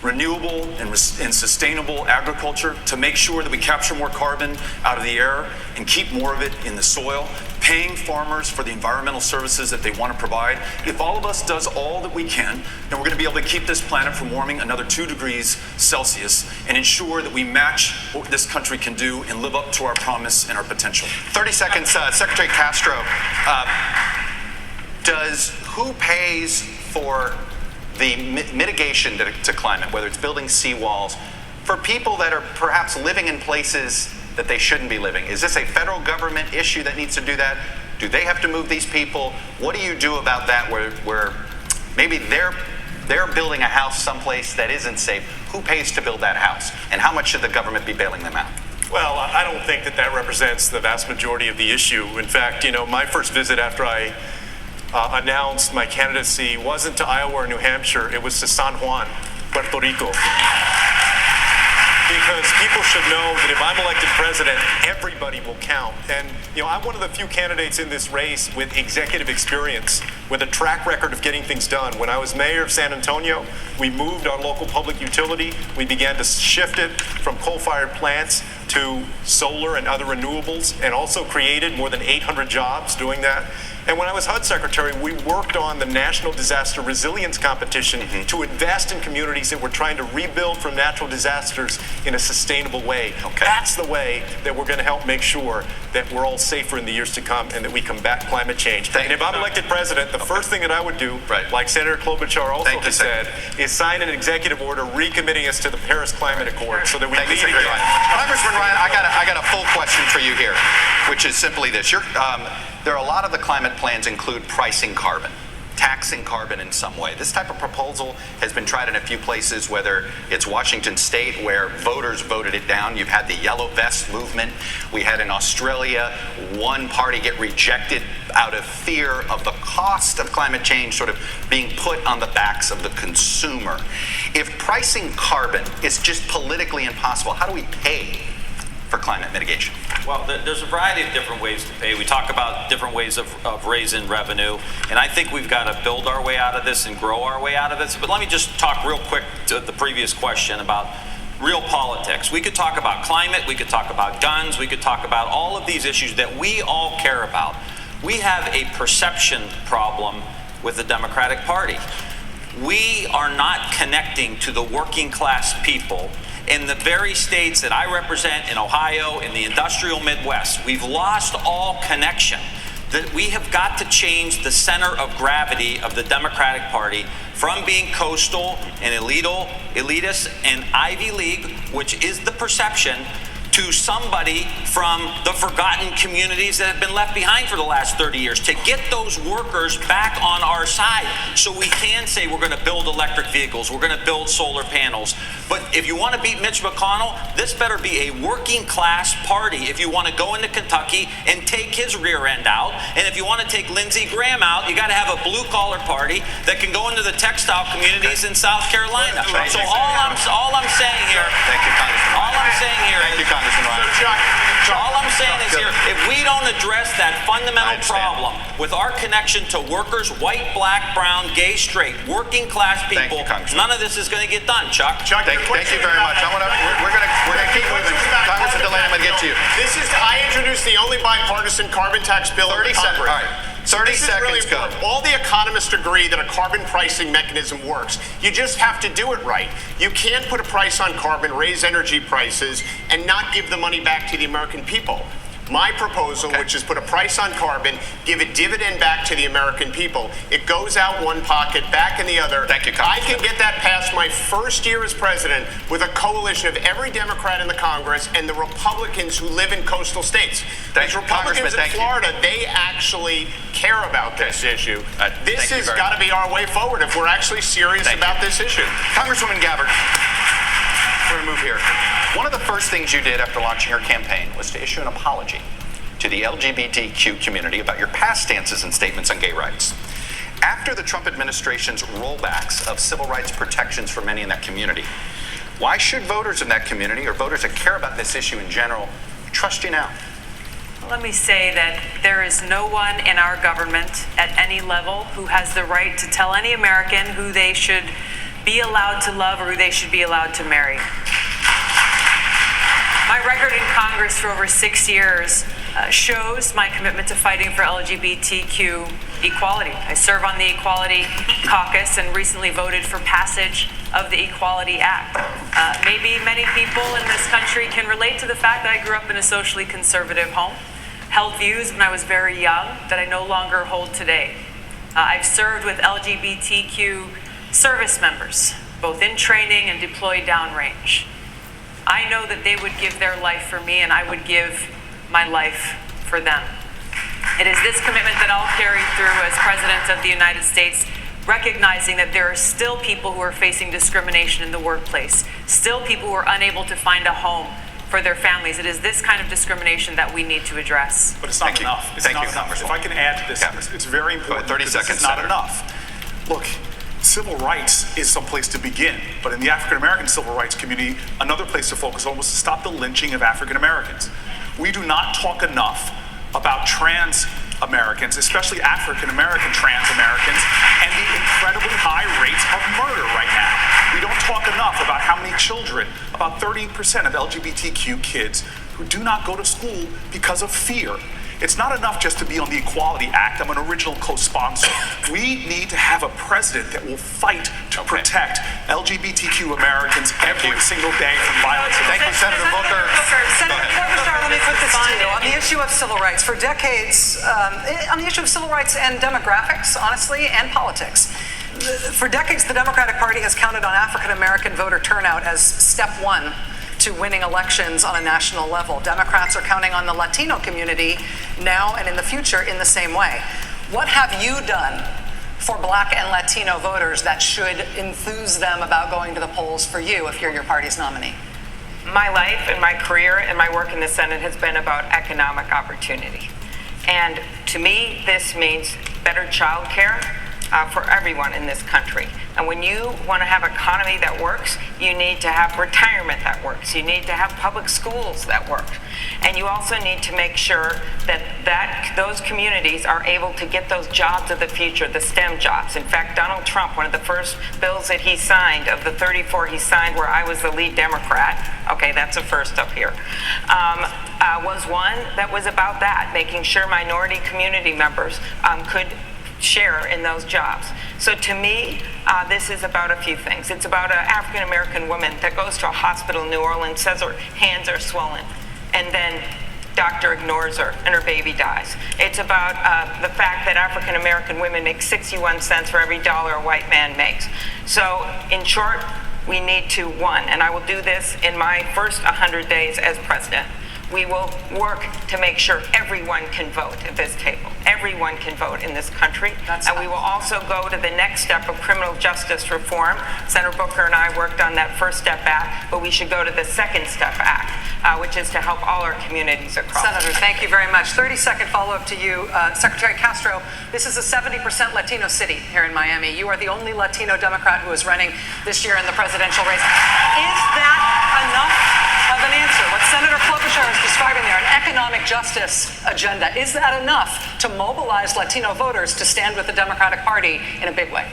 [SPEAKER 12] Renewable and sustainable agriculture to make sure that we capture more carbon out of the air and keep more of it in the soil, paying farmers for the environmental services that they want to provide. If all of us does all that we can, then we're going to be able to keep this planet from warming another 2 degrees Celsius and ensure that we match what this country can do and live up to our promise and our potential.
[SPEAKER 20] 30 seconds, Secretary Castro. Who pays for the mitigation to climate, whether it's building seawalls, for people that are perhaps living in places that they shouldn't be living? Is this a federal government issue that needs to do that? Do they have to move these people? What do you do about that where maybe they're building a house someplace that isn't safe? Who pays to build that house? And how much should the government be bailing them out?
[SPEAKER 9] Well, I don't think that represents the vast majority of the issue. In fact, my first visit after I announced my candidacy wasn't to Iowa or New Hampshire, it was to San Juan, Puerto Rico. Because people should know that if I'm elected president, everybody will count. And, I'm one of the few candidates in this race with executive experience, with a track record of getting things done. When I was mayor of San Antonio, we moved our local public utility. We began to shift it from coal-fired plants to solar and other renewables, and also created more than 800 jobs doing that. And when I was HUD Secretary, we worked on the National Disaster Resilience Competition to invest in communities that were trying to rebuild from natural disasters in a sustainable way. Okay. That's the way that we're going to help make sure that we're all safer in the years to come and that we combat climate change. And if I'm elected president, the first thing that I would do, like Senator Klobuchar also has said, is sign an executive order recommitting us to the Paris Climate Accord so that we lead again.
[SPEAKER 20] Congressman Ryan, I got a full question for you here, which is simply this. There are a lot of the climate plans include pricing carbon, taxing carbon in some way. This type of proposal has been tried in a few places, whether it's Washington State, where voters voted it down. You've had the Yellow Vest movement. We had in Australia one party get rejected out of fear of the cost of climate change sort of being put on the backs of the consumer. If pricing carbon is just politically impossible, how do we pay for climate mitigation?
[SPEAKER 19] Well, there's a variety of different ways to pay. We talk about different ways of raising revenue, and I think we've got to build our way out of this and grow our way out of this. But let me just talk real quick to the previous question about real politics. We could talk about climate, we could talk about guns, we could talk about all of these issues that we all care about. We have a perception problem with the Democratic Party. We are not connecting to the working class people in the very states that I represent in Ohio, in the industrial Midwest. We've lost all connection. That we have got to change the center of gravity of the Democratic Party from being coastal and elitist and Ivy League, which is the perception, to somebody from the forgotten communities that have been left behind for the last 30 years, to get those workers back on our side so we can say we're going to build electric vehicles, we're going to build solar panels. But if you want to beat Mitch McConnell, this better be a working class party if you want to go into Kentucky and take his rear end out. And if you want to take Lindsey Graham out, you got to have a blue collar party that can go into the textile communities in South Carolina. So all I'm saying here,
[SPEAKER 20] Thank you, Congressman.
[SPEAKER 19] all I'm saying here
[SPEAKER 20] Thank you, Congressman Ryan.
[SPEAKER 19] all I'm saying is here, if we don't address that fundamental problem with our connection to workers, white, black, brown, gay, straight, working class people, none of this is going to get done, Chuck.
[SPEAKER 20] Thank you very much. We're gonna keep moving. Congressman Delaney, I'm gonna get to you.
[SPEAKER 7] I introduced the only bipartisan carbon tax bill in the Congress.
[SPEAKER 20] All right. 30 seconds, go.
[SPEAKER 7] All the economists agree that a carbon pricing mechanism works. You just have to do it right. You can't put a price on carbon, raise energy prices, and not give the money back to the American people. My proposal, which is put a price on carbon, give a dividend back to the American people. It goes out one pocket, back in the other.
[SPEAKER 20] Thank you,
[SPEAKER 7] I can get that passed my first year as president with a coalition of every Democrat in the Congress and the Republicans who live in coastal states. These Republicans in Florida, they actually care about this issue. This has got to be our way forward if we're actually serious about this issue.
[SPEAKER 20] Congresswoman Gabbard, we're going to move here. One of the first things you did after launching your campaign was to issue an apology to the LGBTQ community about your past stances and statements on gay rights. After the Trump administration's rollbacks of civil rights protections for many in that community, why should voters in that community, or voters that care about this issue in general, trust you now?
[SPEAKER 16] Let me say that there is no one in our government at any level who has the right to tell any American who they should be allowed to love or who they should be allowed to marry. My record in Congress for over 6 years shows my commitment to fighting for LGBTQ equality. I serve on the Equality Caucus and recently voted for passage of the Equality Act. Maybe many people in this country can relate to the fact that I grew up in a socially conservative home, held views when I was very young that I no longer hold today. I've served with LGBTQ service members, both in training and deployed downrange. I know that they would give their life for me, and I would give my life for them. It is this commitment that I'll carry through as President of the United States, recognizing that there are still people who are facing discrimination in the workplace, still people who are unable to find a home for their families. It is this kind of discrimination that we need to address.
[SPEAKER 13] But it's not enough. It's not enough. If I can add to this, it's very important.
[SPEAKER 20] 30 seconds,
[SPEAKER 13] It's not
[SPEAKER 20] Senator.
[SPEAKER 13] enough. Look, civil rights is some place to begin, but in the African American civil rights community, another place to focus on was to stop the lynching of African Americans. We do not talk enough about trans Americans, especially African American trans Americans, and the incredibly high rates of murder right now. We don't talk enough about how many children, about 30% of LGBTQ kids, who do not go to school because of fear. It's not enough just to be on the Equality Act. I'm an original co-sponsor. We need to have a president that will fight to protect LGBTQ Americans every single day from violence.
[SPEAKER 20] Thank you, Senator Booker.
[SPEAKER 6] Senator Klobuchar, let me put this to you. On the issue of civil rights, for decades, on the issue of civil rights and demographics, honestly, and politics, for decades, the Democratic Party has counted on African American voter turnout as step one to winning elections on a national level. Democrats are counting on the Latino community now and in the future in the same way. What have you done for Black and Latino voters that should enthuse them about going to the polls for you if you're your party's nominee?
[SPEAKER 11] My life and my career and my work in the Senate has been about economic opportunity. And to me, this means better child care for everyone in this country. And when you want to have an economy that works, you need to have retirement that works. You need to have public schools that work. And you also need to make sure that those communities are able to get those jobs of the future, the STEM jobs. In fact, Donald Trump, one of the first bills that he signed, of the 34 he signed where I was the lead Democrat, okay, that's a first up here, was one that was about that, making sure minority community members could share in those jobs. So to me, this is about a few things. It's about an African American woman that goes to a hospital in New Orleans, says her hands are swollen, and then doctor ignores her and her baby dies. It's about the fact that African American women make 61 cents for every dollar a white man makes. So in short, we need to, one, and I will do this in my first 100 days as president, we will work to make sure everyone can vote at this table. Everyone can vote in this country. And we will also go to the next step of criminal justice reform. Senator Booker and I worked on that First Step Act, but we should go to the Second Step Act, which is to help all our communities across.
[SPEAKER 6] Senator, thank you very much. 30-second follow-up to you. Secretary Castro, this is a 70% Latino city here in Miami. You are the only Latino Democrat who is running this year in the presidential race. Is that enough of an answer? What Senator Klobuchar is describing there, an economic justice agenda, is that enough to mobilize Latino voters to stand with the Democratic Party in a big way?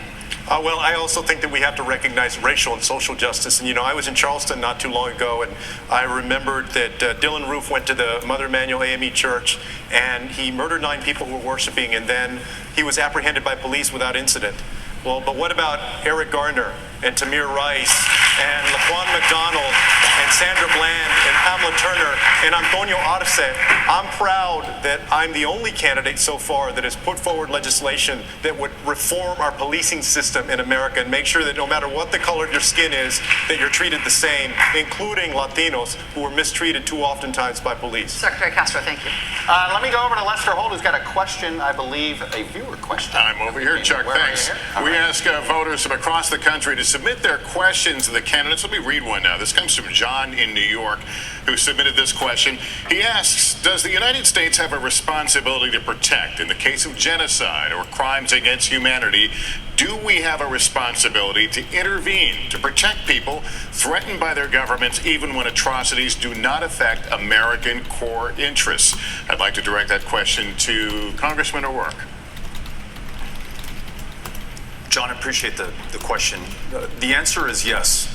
[SPEAKER 15] Well, I also think that we have to recognize racial and social justice. And, I was in Charleston not too long ago, and I remembered that Dylan Roof went to the Mother Emanuel AME Church, and he murdered 9 people who were worshiping, and then he was apprehended by police without incident. Well, but what about Eric Garner and Tamir Rice and Laquan McDonald and Sandra Bland and Pamela Turner and Antonio Arce? I'm proud that I'm the only candidate so far that has put forward legislation that would reform our policing system in America and make sure that no matter what the color of your skin is, that you're treated the same, including Latinos who are mistreated too oftentimes by police.
[SPEAKER 6] Secretary Castro, thank you.
[SPEAKER 20] Let me go over to Lester Holt, who's got a question, I believe, a viewer question.
[SPEAKER 1] I'm over here, Chuck. Thanks. We ask voters from across the country to submit their questions to the candidates. Let me read one now. This comes from John in New York, who submitted this question. He asks, does the United States have a responsibility to protect in the case of genocide or crimes against humanity? Do we have a responsibility to intervene to protect people threatened by their governments even when atrocities do not affect American core interests? I'd like to direct that question to Congressman O'Rourke.
[SPEAKER 12] John, I appreciate the question. The answer is yes,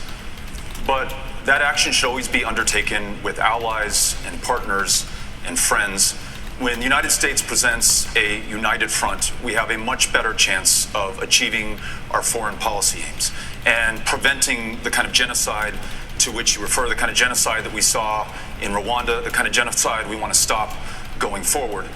[SPEAKER 12] but that action should always be undertaken with allies and partners and friends. When the United States presents a united front, we have a much better chance of achieving our foreign policy aims and preventing the kind of genocide to which you refer, the kind of genocide that we saw in Rwanda, the kind of genocide we want to stop going forward.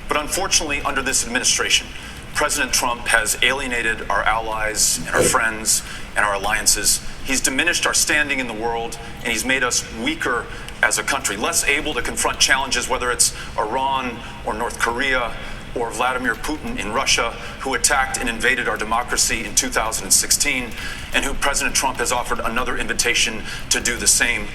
[SPEAKER 12] But unfortunately, under this administration, President Trump has alienated our allies and our friends and our alliances. He's diminished our standing in the world, and he's made us weaker as a country, less able to confront challenges, whether it's Iran or North Korea or Vladimir Putin in Russia, who attacked and invaded our democracy in 2016, and who President Trump has offered another invitation to do the same.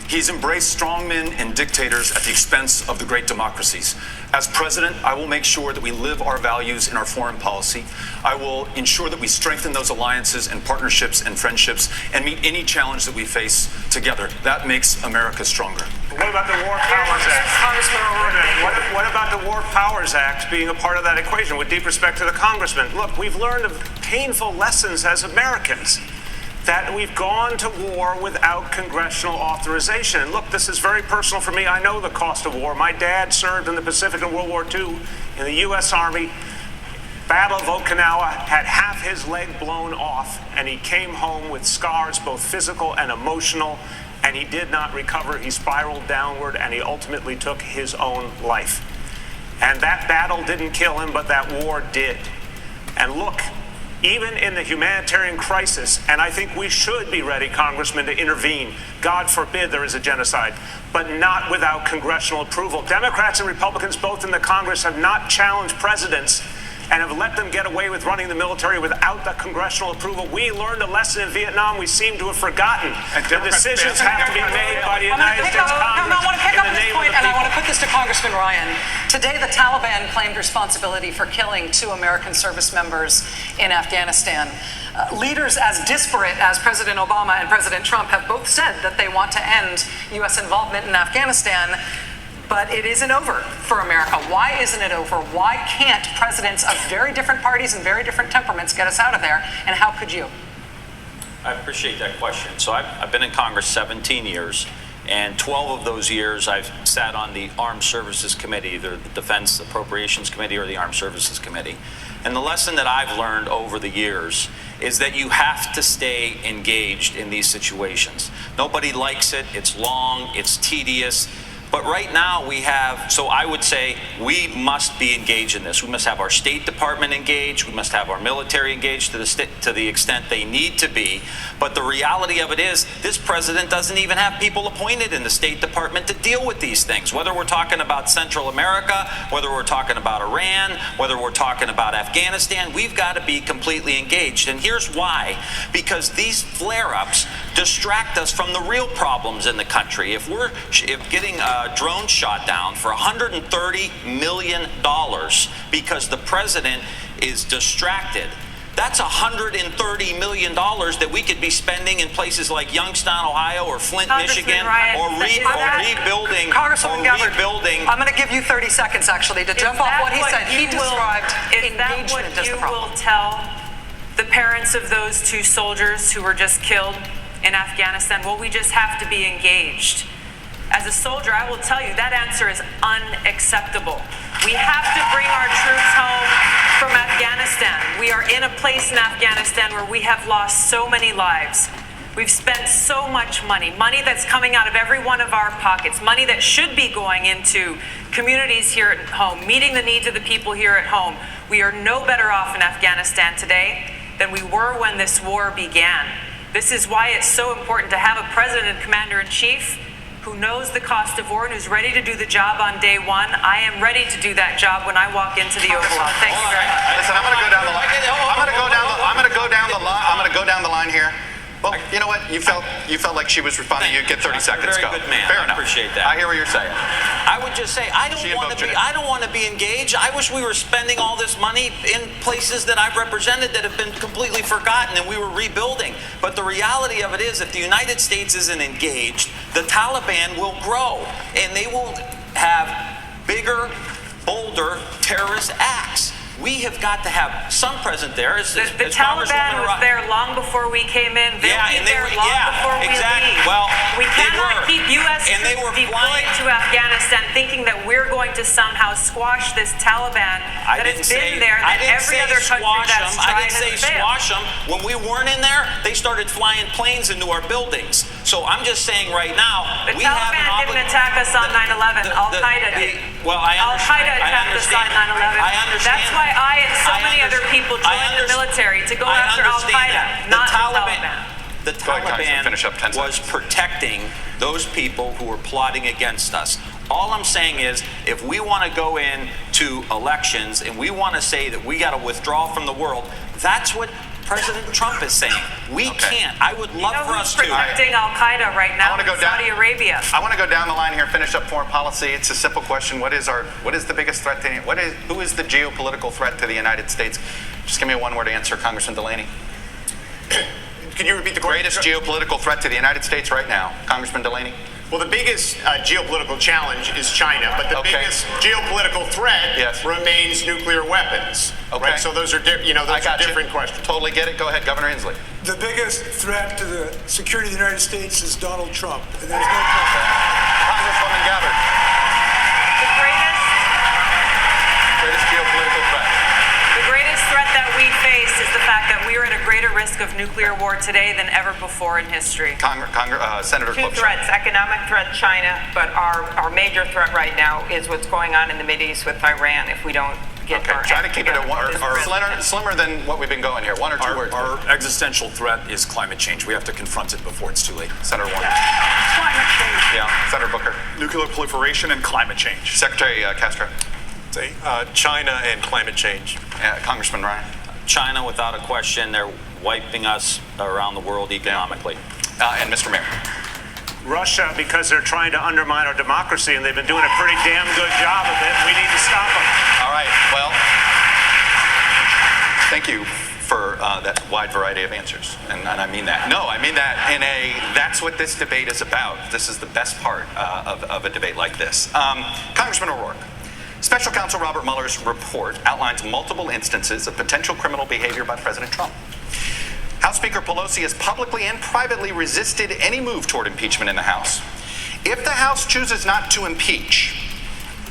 [SPEAKER 12] He's embraced strongmen and dictators at the expense of the great democracies. As president, I will make sure that we live our values in our foreign policy. I will ensure that we strengthen those alliances and partnerships and friendships and meet any challenge that we face together. That makes America stronger.
[SPEAKER 9] What about the War Powers Act? What about the War Powers Act being a part of that equation? With deep respect to the congressman, look, we've learned of painful lessons as Americans, that we've gone to war without congressional authorization. And look, this is very personal for me. I know the cost of war. My dad served in the Pacific in World War II in the U.S. Army. Battle of Okinawa, had half his leg blown off, and he came home with scars, both physical and emotional, and he did not recover. He spiraled downward, and he ultimately took his own life. And that battle didn't kill him, but that war did. And look, even in the humanitarian crisis, and I think we should be ready, Congressman, to intervene. God forbid there is a genocide, but not without congressional approval. Democrats and Republicans, both in the Congress, have not challenged presidents and have let them get away with running the military without the congressional approval. We learned a lesson in Vietnam we seem to have forgotten. The decisions have to be made by the United States Congress.
[SPEAKER 6] I want to pick up this point, and I want to put this to Congressman Ryan. Today, the Taliban claimed responsibility for killing 2 American service members in Afghanistan. Leaders as disparate as President Obama and President Trump have both said that they want to end U.S. involvement in Afghanistan. But it isn't over for America. Why isn't it over? Why can't presidents of very different parties and very different temperaments get us out of there? And how could you?
[SPEAKER 19] I appreciate that question. So I've been in Congress 17 years, And 12 of those years, I've sat on the Armed Services Committee, either the Defense Appropriations Committee or the Armed Services Committee. And the lesson that I've learned over the years is that you have to stay engaged in these situations. Nobody likes it. It's long. It's tedious. But right now we have, so I would say we must be engaged in this. We must have our State Department engaged. We must have our military engaged to the extent they need to be. But the reality of it is this president doesn't even have people appointed in the State Department to deal with these things. Whether we're talking about Central America, whether we're talking about Iran, whether we're talking about Afghanistan, we've got to be completely engaged. And here's why. Because these flare-ups distract us from the real problems in the country. If getting drone shot down for $130 million because the president is distracted, that's $130 million that we could be spending in places like Youngstown, Ohio, or Flint, Michigan, or rebuilding.
[SPEAKER 6] Congresswoman Gabbard, I'm going to give you 30 seconds, actually, to jump off what he said. He described engagement as the problem.
[SPEAKER 16] Will tell the parents of those 2 soldiers who were just killed in Afghanistan? Well, we just have to be engaged. As a soldier, I will tell you that answer is unacceptable. We have to bring our troops home from Afghanistan. We are in a place in Afghanistan where we have lost so many lives. We've spent so much money that's coming out of every one of our pockets, money that should be going into communities here at home, meeting the needs of the people here at home. We are no better off in Afghanistan today than we were when this war began. This is why it's so important to have a president and commander-in-chief who knows the cost of war and who's ready to do the job on day one. I am ready to do that job when I walk into the Oval Office. Thank you very much.
[SPEAKER 20] Listen, I'm going to go down the line. I'm going to go down the line here. Well, you know what? You felt like she was responding. You get 30 seconds.
[SPEAKER 19] Very
[SPEAKER 20] go.
[SPEAKER 19] good man.
[SPEAKER 20] Fair
[SPEAKER 19] I
[SPEAKER 20] enough.
[SPEAKER 19] appreciate that.
[SPEAKER 20] I hear what you're saying.
[SPEAKER 19] I would just say I don't want to be engaged. I wish we were spending all this money in places that I've represented that have been completely forgotten and we were rebuilding. But the reality of it is, if the United States isn't engaged, the Taliban will grow and they will have bigger, bolder terrorist acts. We have got to have some present there.
[SPEAKER 16] The Taliban was there long before we came in. They'll be there long before we leave.
[SPEAKER 19] Well,
[SPEAKER 16] we cannot keep U.S. troops deployed to Afghanistan thinking that we're going to somehow squash this Taliban that has been there, that every other country that's tried has failed. I didn't say squash them. When we weren't in there, they started flying planes into our buildings. So I'm just saying right now, the Taliban didn't attack us on 9/11. Al-Qaeda did.
[SPEAKER 19] Well,
[SPEAKER 16] Al-Qaeda attacked us on 9/11.
[SPEAKER 19] I understand.
[SPEAKER 16] That's why I and so many other people joined the military to go after Al-Qaeda, not the Taliban.
[SPEAKER 19] The Taliban was protecting those people who were plotting against us. All I'm saying is, if we want to go into elections and we want to say that we got to withdraw from the world, that's what President Trump is saying. We can't. I would love for us to.
[SPEAKER 16] Protecting Al-Qaeda right now in Saudi Arabia.
[SPEAKER 20] I want to go down the line here, finish up foreign policy. It's a simple question. What is the biggest threat to who is the geopolitical threat to the United States? Just give me a one-word answer, Congressman Delaney.
[SPEAKER 7] Can you repeat the question?
[SPEAKER 20] Greatest geopolitical threat to the United States right now, Congressman Delaney?
[SPEAKER 7] Well, the biggest geopolitical challenge is China, but the biggest geopolitical threat remains nuclear weapons.
[SPEAKER 20] Okay.
[SPEAKER 7] Right? So those are different questions.
[SPEAKER 20] Totally get it. Go ahead, Governor Inslee.
[SPEAKER 18] The biggest threat to the security of the United States is Donald Trump. And there's no question.
[SPEAKER 20] Congresswoman Gabbard.
[SPEAKER 16] The
[SPEAKER 20] greatest geopolitical threat.
[SPEAKER 16] The greatest threat that we face is the fact that we are at a greater risk of nuclear war today than ever before in history.
[SPEAKER 20] Senator
[SPEAKER 11] Two threats: economic threat, China, but our major threat right now is what's going on in the Mideast with Iran. If we don't get our
[SPEAKER 20] try to keep it at one, or slimmer than what we've been going here. One or two words.
[SPEAKER 12] Our existential threat is climate change. We have to confront it before it's too late.
[SPEAKER 20] Senator Warner.
[SPEAKER 14] Climate change.
[SPEAKER 20] Yeah. Senator Booker.
[SPEAKER 13] Nuclear proliferation and climate change.
[SPEAKER 20] Secretary Castro.
[SPEAKER 15] China and climate change.
[SPEAKER 20] Congressman Ryan.
[SPEAKER 19] China, without a question, they're wiping us around the world economically.
[SPEAKER 20] And Mr. Mayor.
[SPEAKER 9] Russia, because they're trying to undermine our democracy, and they've been doing a pretty damn good job of it. We need to stop them.
[SPEAKER 20] All right. Well, thank you for that wide variety of answers, and I mean that. No, I mean that that's what this debate is about. This is the best part of a debate like this. Congressman O'Rourke. Special Counsel Robert Mueller's report outlines multiple instances of potential criminal behavior by President Trump. House Speaker Pelosi has publicly and privately resisted any move toward impeachment in the House. If the House chooses not to impeach,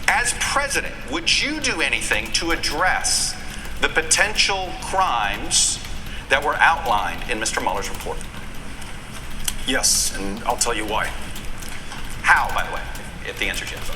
[SPEAKER 20] as president, would you do anything to address the potential crimes that were outlined in Mr. Mueller's report?
[SPEAKER 12] Yes, and I'll tell you why.
[SPEAKER 20] How, by the way, if the answer is yes?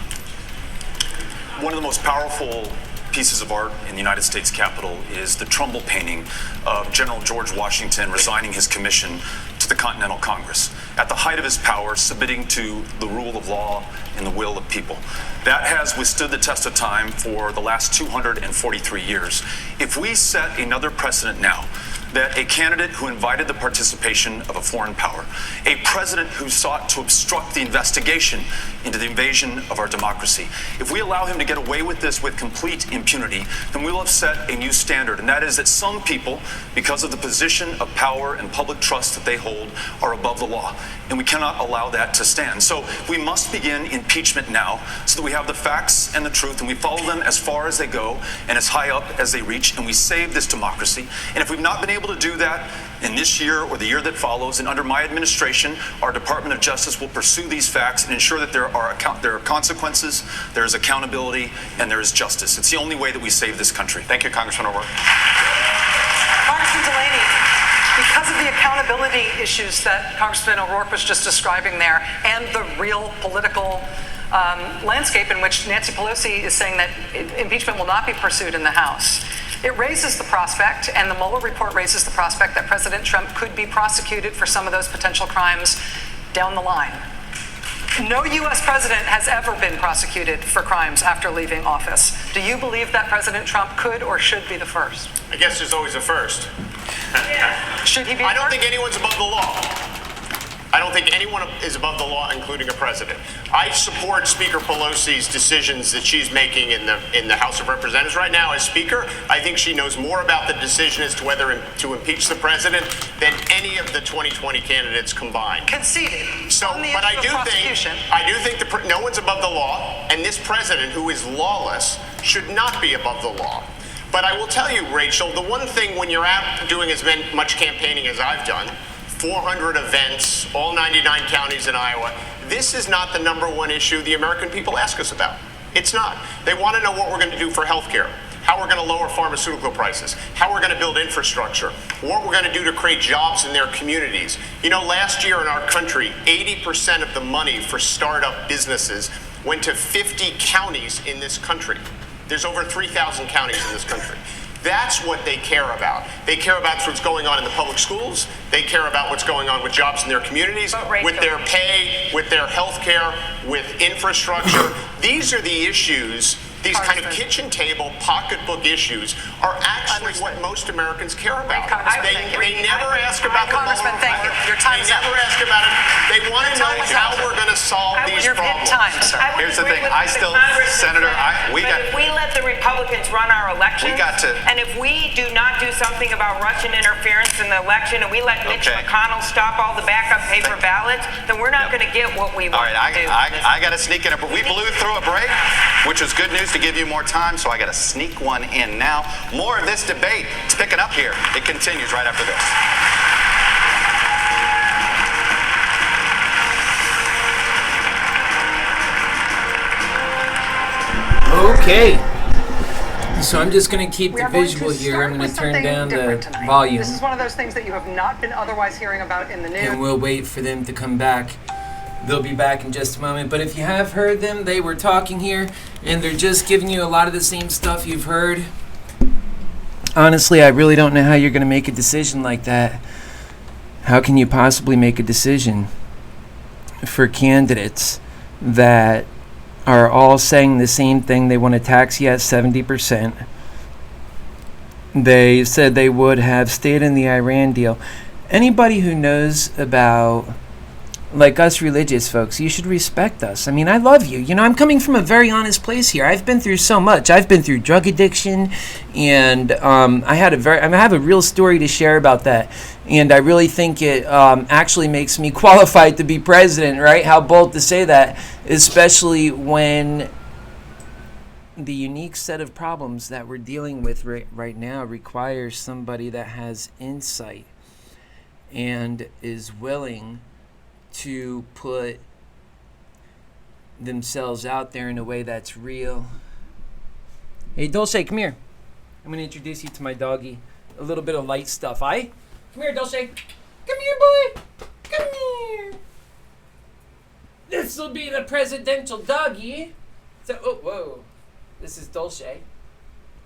[SPEAKER 12] One of the most powerful pieces of art in the United States Capitol is the Trumbull painting of General George Washington resigning his commission to the Continental Congress, at the height of his power, submitting to the rule of law and the will of people. That has withstood the test of time for the last 243 years. If we set another precedent now, that a candidate who invited the participation of a foreign power, a president who sought to obstruct the investigation into the invasion of our democracy, if we allow him to get away with this with complete impunity, then we will have set a new standard, and that is that some people, because of the position of power and public trust that they hold, are above the law, and we cannot allow that to stand. So we must begin impeachment now so that we have the facts and the truth, and we follow them as far as they go and as high up as they reach, and we save this democracy. And if we've not been able to do that in this year or the year that follows, and under my administration, our Department of Justice will pursue these facts and ensure that there are consequences, there is accountability, and there is justice. It's the only way that we save this country.
[SPEAKER 20] Thank you, Congressman O'Rourke.
[SPEAKER 6] Congressman Delaney, because of the accountability issues that Congressman O'Rourke was just describing there, and the real political landscape in which Nancy Pelosi is saying that impeachment will not be pursued in the House, it raises the prospect, and the Mueller report raises the prospect, that President Trump could be prosecuted for some of those potential crimes down the line. No U.S. president has ever been prosecuted for crimes after leaving office. Do you believe that President Trump could or should be the first?
[SPEAKER 7] I guess there's always a first.
[SPEAKER 6] Should he be?
[SPEAKER 7] I don't think anyone's above the law. I don't think anyone is above the law, including a president. I support Speaker Pelosi's decisions that she's making in the House of Representatives right now as Speaker. I think she knows more about the decision as to whether to impeach the president than any of the 2020 candidates combined.
[SPEAKER 6] Conceded.
[SPEAKER 7] So, but I do think no one's above the law, and this president, who is lawless, should not be above the law. But I will tell you, Rachel, the one thing when you're out doing as much campaigning as I've done, 400 events, all 99 counties in Iowa, this is not the number one issue the American people ask us about. It's not. They want to know what we're going to do for health care, how we're going to lower pharmaceutical prices, how we're going to build infrastructure, what we're going to do to create jobs in their communities. You know, last year in our country, 80% of the money for startup businesses went to 50 counties in this country. There's over 3,000 counties in this country. That's what they care about. They care about what's going on in the public schools. They care about what's going on with jobs in their communities, with their pay, with their health care, with infrastructure. These are the issues. These kind of kitchen table, pocketbook issues are actually what most Americans care about. They never ask about the
[SPEAKER 6] Congressman, thank you. Your time is up.
[SPEAKER 7] They never ask about it. They want to know how we're going to solve these problems.
[SPEAKER 20] Here's the thing. Senator,
[SPEAKER 11] if we let the Republicans run our election, and if we do not do something about Russian interference in the election, and we let Mitch McConnell stop all the backup paper ballots, then we're not going to get what we want to do.
[SPEAKER 20] I got to sneak in, but we blew through a break, which was good news to give you more time, so I got to sneak one in now. More of this debate. It's picking up here. It continues right after this.
[SPEAKER 2] Okay. So I'm just going to keep the visual here. I'm going to turn down the volume.
[SPEAKER 6] This is one of those things that you have not been otherwise hearing about in the news.
[SPEAKER 2] And we'll wait for them to come back. They'll be back in just a moment. But if you have heard them, they were talking here, and they're just giving you a lot of the same stuff you've heard. Honestly, I really don't know how you're going to make a decision like that. How can you possibly make a decision for candidates that are all saying the same thing? They want to tax you at 70%. They said they would have stayed in the Iran deal. Anybody who knows about, like us religious folks, you should respect us. I mean, I love you. You know, I'm coming from a very honest place here. I've been through so much. I've been through drug addiction, and I have a real story to share about that. And I really think it actually makes me qualified to be president, right? How bold to say that, especially when the unique set of problems that we're dealing with right now requires somebody that has insight and is willing to put themselves out there in a way that's real. Hey, Dulce, come here. I'm going to introduce you to my doggy. A little bit of light stuff, aye? Come here, Dulce. Come here, boy. Come here. This will be the presidential doggy. So, oh, whoa. This is Dulce.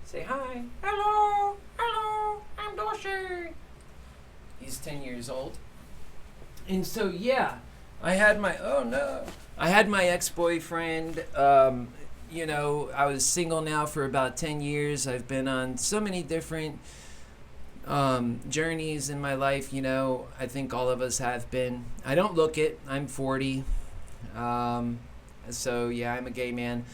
[SPEAKER 2] Say hi. Hello. Hello. I'm Dulce. He's 10 years old. And so, yeah, I had my ex-boyfriend. You know, I was single now for about 10 years. I've been on so many different journeys in my life, you know. I think all of us have been. I don't look it. I'm 40. So, yeah, I'm a gay man.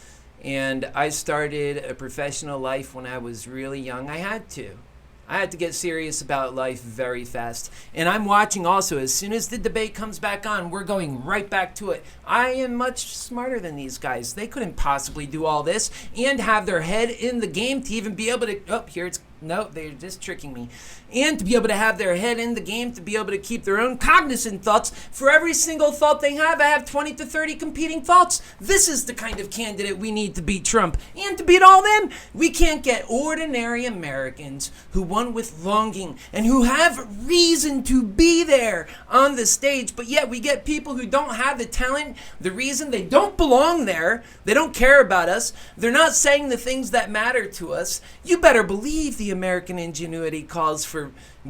[SPEAKER 2] And I started a professional life when I was really young. I had to get serious about life very fast. And I'm watching also, as soon as the debate comes back on, we're going right back to it. I am much smarter than these guys. They couldn't possibly do all this and have their head in the game to even be able to, no, they're just tricking me. And to be able to have their head in the game, to be able to keep their own cognizant thoughts. For every single thought they have, I have 20 to 30 competing thoughts. This is the kind of candidate we need to beat Trump. And to beat all them, we can't get ordinary Americans who won with longing and who have reason to be there on the stage. But yet we get people who don't have the talent, the reason they don't belong there. They don't care about us. They're not saying the things that matter to us. You better believe the American ingenuity calls for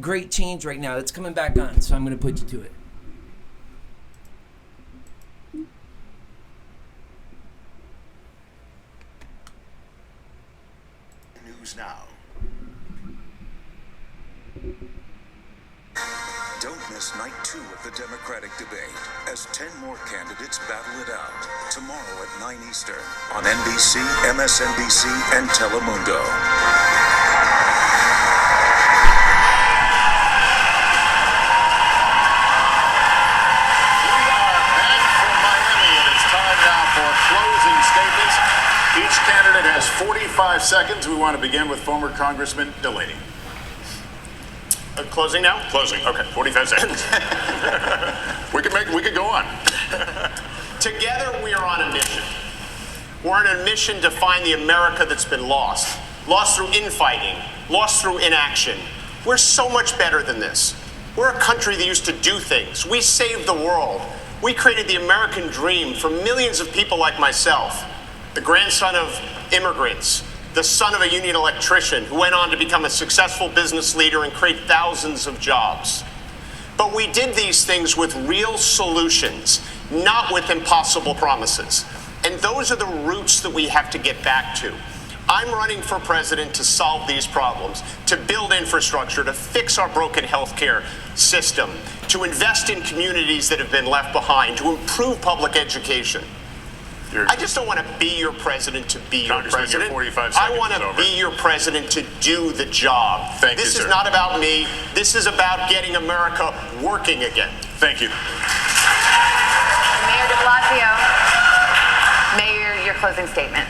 [SPEAKER 2] great change right now. It's coming back on, so I'm going to put you to it.
[SPEAKER 21] News now. Don't miss night 2 of the Democratic debate as 10 more candidates battle it out tomorrow at 9 Eastern on NBC, MSNBC, and Telemundo.
[SPEAKER 1] Each candidate has 45 seconds. We want to begin with former Congressman Delaney.
[SPEAKER 7] Closing now?
[SPEAKER 1] Closing. Okay, 45 seconds. we could go on.
[SPEAKER 7] Together we are on a mission. We're on a mission to find the America that's been lost. Lost through infighting, lost through inaction. We're so much better than this. We're a country that used to do things. We saved the world. We created the American dream for millions of people like myself. The grandson of immigrants, the son of a union electrician who went on to become a successful business leader and create thousands of jobs. But we did these things with real solutions, not with impossible promises. And those are the roots that we have to get back to. I'm running for president to solve these problems, to build infrastructure, to fix our broken healthcare system, to invest in communities that have been left behind, to improve public education. I just don't want to be your president to be your president.
[SPEAKER 1] 45 seconds
[SPEAKER 7] I want to be your president to do the job.
[SPEAKER 1] Thank you,
[SPEAKER 7] This
[SPEAKER 1] sir.
[SPEAKER 7] is not about me. This is about getting America working again.
[SPEAKER 1] Thank you.
[SPEAKER 4] Mayor de Blasio, Mayor, your closing statement.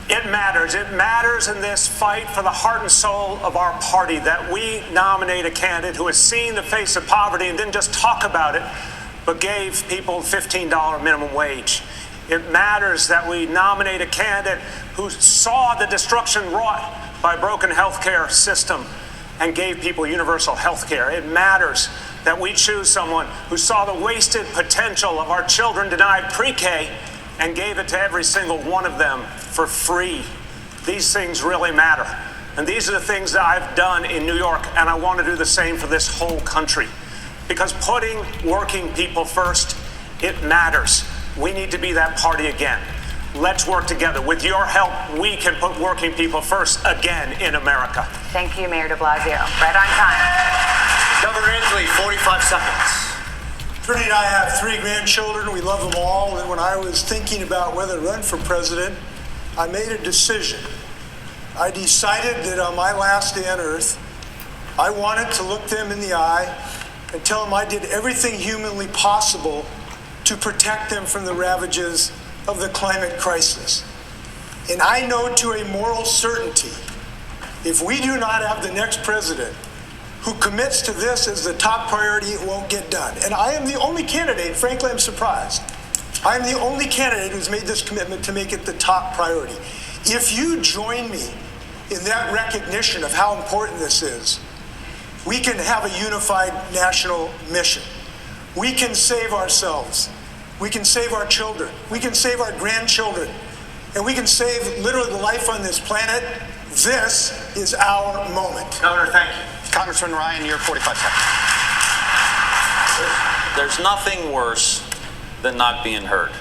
[SPEAKER 9] It matters. It matters in this fight for the heart and soul of our party that we nominate a candidate who has seen the face of poverty and didn't just talk about it, but gave people $15 minimum wage. It matters that we nominate a candidate who saw the destruction wrought by a broken healthcare system and gave people universal health care. It matters that we choose someone who saw the wasted potential of our children denied pre-K and gave it to every single one of them for free. These things really matter. And these are the things that I've done in New York, and I want to do the same for this whole country. Because putting working people first, it matters. We need to be that party again. Let's work together. With your help, we can put working people first again in America.
[SPEAKER 4] Thank you, Mayor de Blasio. Right on time.
[SPEAKER 17] Governor Inslee, 45 seconds.
[SPEAKER 18] Brittany and I have 3 grandchildren. We love them all. And when I was thinking about whether to run for president, I made a decision. I decided that on my last day on earth, I wanted to look them in the eye and tell them I did everything humanly possible to protect them from the ravages of the climate crisis. And I know to a moral certainty, if we do not have the next president who commits to this as the top priority, it won't get done. And I am the only candidate, frankly, I'm surprised, I'm the only candidate who's made this commitment to make it the top priority. If you join me in that recognition of how important this is, we can have a unified national mission. We can save ourselves. We can save our children. We can save our grandchildren. And we can save literally the life on this planet. This is our moment.
[SPEAKER 20] Governor, thank you. Congressman Ryan, your 45 seconds.
[SPEAKER 19] There's nothing worse than not being heard.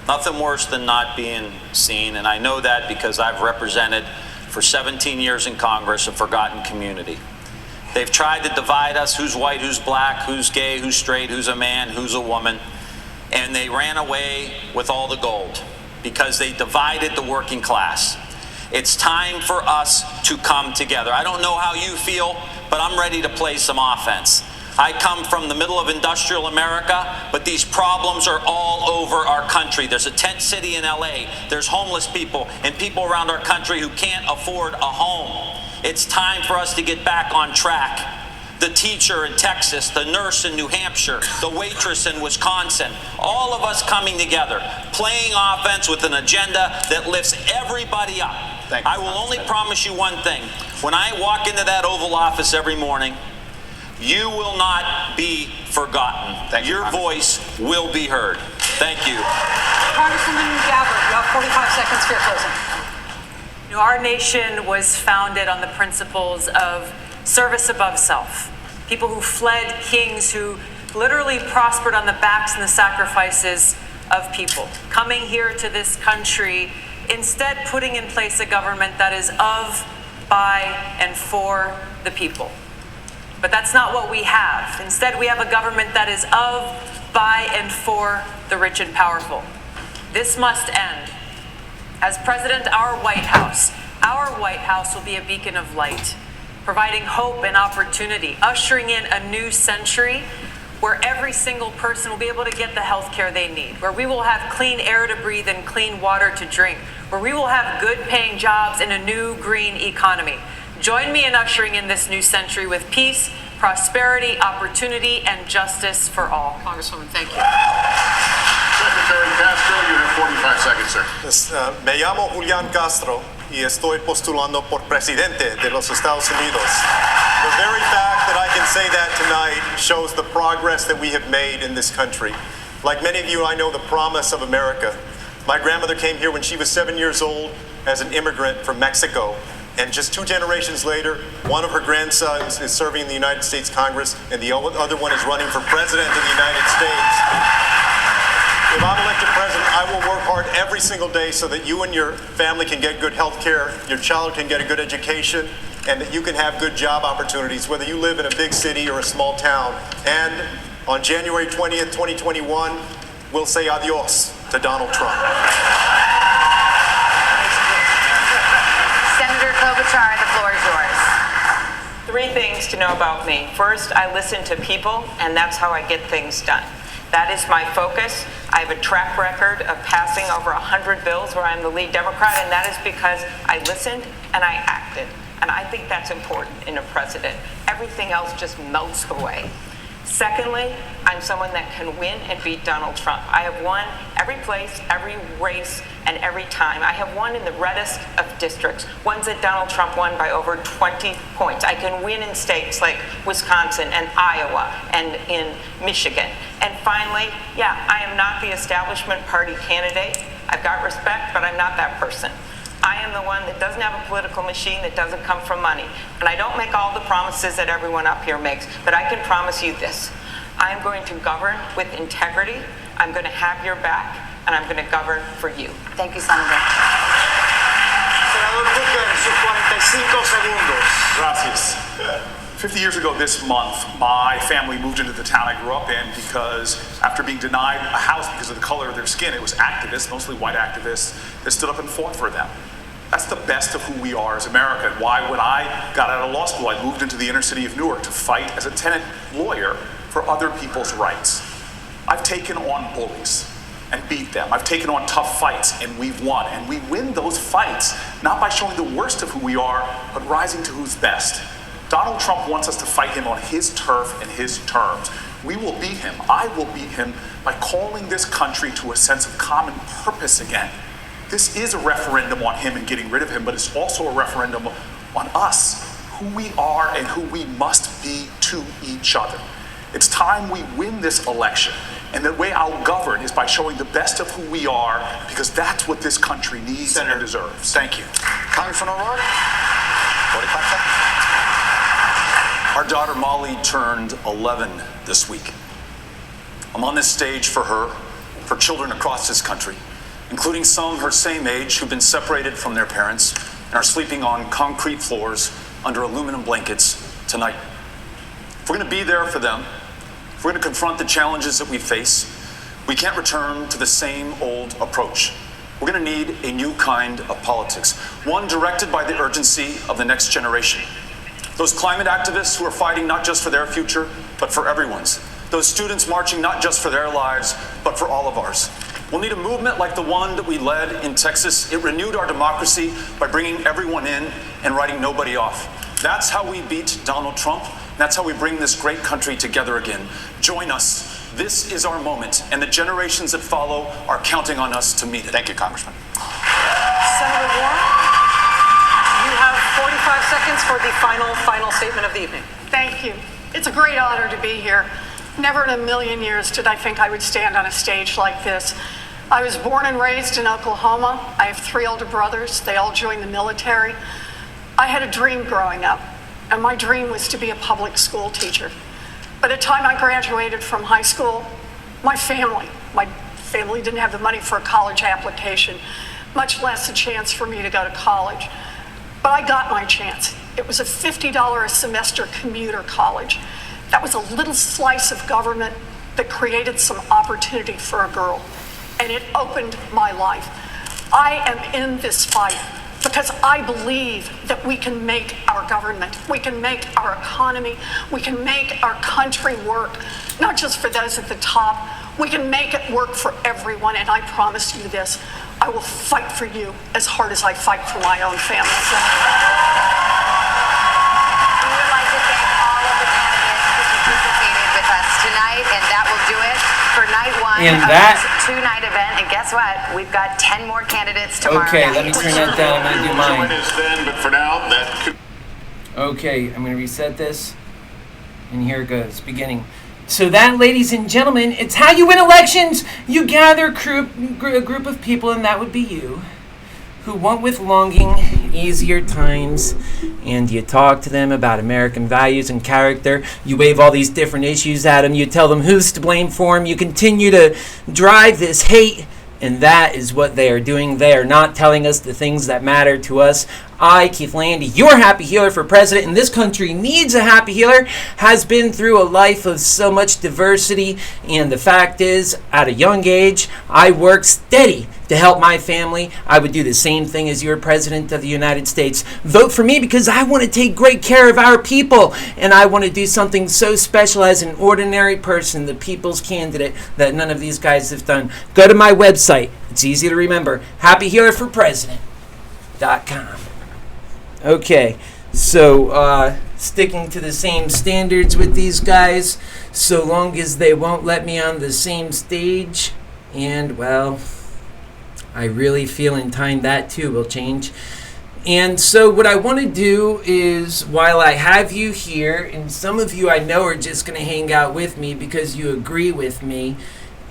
[SPEAKER 19] Nothing worse than not being seen, and I know that because I've represented for 17 years in Congress a forgotten community. They've tried to divide us, who's white, who's black, who's gay, who's straight, who's a man, who's a woman, and they ran away with all the gold because they divided the working class. It's time for us to come together. I don't know how you feel, but I'm ready to play some offense. I come from the middle of industrial America, but these problems are all over our country. There's a tent city in LA. There's homeless people and people around our country who can't afford a home. It's time for us to get back on track. The teacher in Texas, the nurse in New Hampshire, the waitress in Wisconsin, all of us coming together, playing offense with an agenda that lifts everybody up. I will only promise you one thing. When I walk into that Oval Office every morning, you will not be forgotten. Your voice will be heard. Thank you.
[SPEAKER 6] Congresswoman Gabbard, you have 45 seconds for your closing.
[SPEAKER 16] You know, our nation was founded on the principles of service above self. People who fled kings who literally prospered on the backs and the sacrifices of people. Coming here to this country, instead putting in place a government that is of, by, and for the people. But that's not what we have. Instead, we have a government that is of, by, and for the rich and powerful. This must end. As President, our White House will be a beacon of light, providing hope and opportunity, ushering in a new century where every single person will be able to get the health care they need, where we will have clean air to breathe and clean water to drink, where we will have good paying jobs in a new green economy. Join me in ushering in this new century with peace, prosperity, opportunity, and justice for all.
[SPEAKER 6] Congresswoman, thank you.
[SPEAKER 1] Secretary Castro, you have 45 seconds, sir.
[SPEAKER 15] Me llamo Julián Castro y estoy postulando por presidente de los Estados Unidos. The very fact that I can say that tonight shows the progress that we have made in this country. Like many of you, I know the promise of America. My grandmother came here when she was 7 years old as an immigrant from Mexico. And just 2 generations later, one of her grandsons is serving in the United States Congress, and the other one is running for president of the United States. If I'm elected president, I will work hard every single day so that you and your family can get good health care, your child can get a good education, and that you can have good job opportunities, whether you live in a big city or a small town. And on January 20th, 2021, we'll say adios to Donald Trump.
[SPEAKER 4] Senator Klobuchar, the floor is yours.
[SPEAKER 11] 3 things to know about me. First, I listen to people, and that's how I get things done. That is my focus. I have a track record of passing over 100 bills where I'm the lead Democrat, and that is because I listened and I acted. And I think that's important in a president. Everything else just melts away. Secondly, I'm someone that can win and beat Donald Trump. I have won every place, every race, and every time. I have won in the reddest of districts, ones that Donald Trump won by over 20 points. I can win in states like Wisconsin and Iowa and in Michigan. And finally, yeah, I am not the establishment party candidate. I've got respect, but I'm not that person. I am the one that doesn't have a political machine that doesn't come from money. And I don't make all the promises that everyone up here makes, but I can promise you this. I'm going to govern with integrity, I'm going to have your back, and I'm going to govern for you.
[SPEAKER 4] Thank you, Senator.
[SPEAKER 13] Senador Booker, sus 45 segundos. Gracias. 50 years ago this month, my family moved into the town I grew up in because after being denied a house because of the color of their skin, it was activists, mostly white activists, that stood up and fought for them. That's the best of who we are as America. And why, when I got out of law school, I moved into the inner city of Newark to fight as a tenant lawyer for other people's rights. I've taken on bullies and beat them. I've taken on tough fights and we've won. And we win those fights not by showing the worst of who we are, but rising to who's best. Donald Trump wants us to fight him on his turf and his terms. We will beat him. I will beat him by calling this country to a sense of common purpose again. This is a referendum on him and getting rid of him, but it's also a referendum on us, who we are and who we must be to each other. It's time we win this election, and the way I'll govern is by showing the best of who we are, because that's what this country needs and deserves. Thank you.
[SPEAKER 12] Congressman O'Rourke, 45 seconds. Our daughter Molly turned 11 this week. I'm on this stage for her, for children across this country, including some her same age who've been separated from their parents and are sleeping on concrete floors under aluminum blankets tonight. If we're going to be there for them, if we're going to confront the challenges that we face, we can't return to the same old approach. We're going to need a new kind of politics, one directed by the urgency of the next generation. Those climate activists who are fighting not just for their future, but for everyone's. Those students marching not just for their lives, but for all of ours. We'll need a movement like the one that we led in Texas. It renewed our democracy by bringing everyone in and writing nobody off. That's how we beat Donald Trump. That's how we bring this great country together again. Join us. This is our moment, and the generations that follow are counting on us to meet it.
[SPEAKER 6] Thank you, Congressman. Senator Warren, you have 45 seconds for the final statement of the evening.
[SPEAKER 14] Thank you. It's a great honor to be here. Never in a million years did I think I would stand on a stage like this. I was born and raised in Oklahoma. I have 3 older brothers. They all joined the military. I had a dream growing up, and my dream was to be a public school teacher. By the time I graduated from high school, my family didn't have the money for a college application, much less a chance for me to go to college. But I got my chance. It was a $50 a semester commuter college. That was a little slice of government that created some opportunity for a girl, and it opened my life. I am in this fight because I believe that we can make our government, we can make our economy, we can make our country work, not just for those at the top. We can make it work for everyone, and I promise you this, I will fight for you as hard as I fight for my own family.
[SPEAKER 4] We would like to thank all of the candidates who participated with us tonight, and that will do it for night one
[SPEAKER 2] And
[SPEAKER 4] of
[SPEAKER 2] that-
[SPEAKER 4] this 2-night event. And guess what? We've got 10 more candidates tomorrow
[SPEAKER 2] Okay,
[SPEAKER 4] night.
[SPEAKER 2] let me turn that down. I'm going to do mine.
[SPEAKER 1] Join us then, but for now, that could...
[SPEAKER 2] Okay, I'm going to reset this. And here it goes, beginning. So that, ladies and gentlemen, it's how you win elections. You gather a group of people, and that would be you, who want with longing easier times, and you talk to them about American values and character. You wave all these different issues at them. You tell them who's to blame for them. You continue to drive this hate, and that is what they are doing. They are not telling us the things that matter to us. I, Keith Landy, your happy healer for president, and this country needs a happy healer, has been through a life of so much diversity, and the fact is, at a young age, I worked steady to help my family. I would do the same thing as your president of the United States. Vote for me because I want to take great care of our people, and I want to do something so special as an ordinary person, the people's candidate, that none of these guys have done. Go to my website. It's easy to remember. happyhealerforpresident.com. Okay, so sticking to the same standards with these guys, so long as they won't let me on the same stage, and well, I really feel in time that too will change. And so what I want to do is, while I have you here, and some of you I know are just going to hang out with me because you agree with me,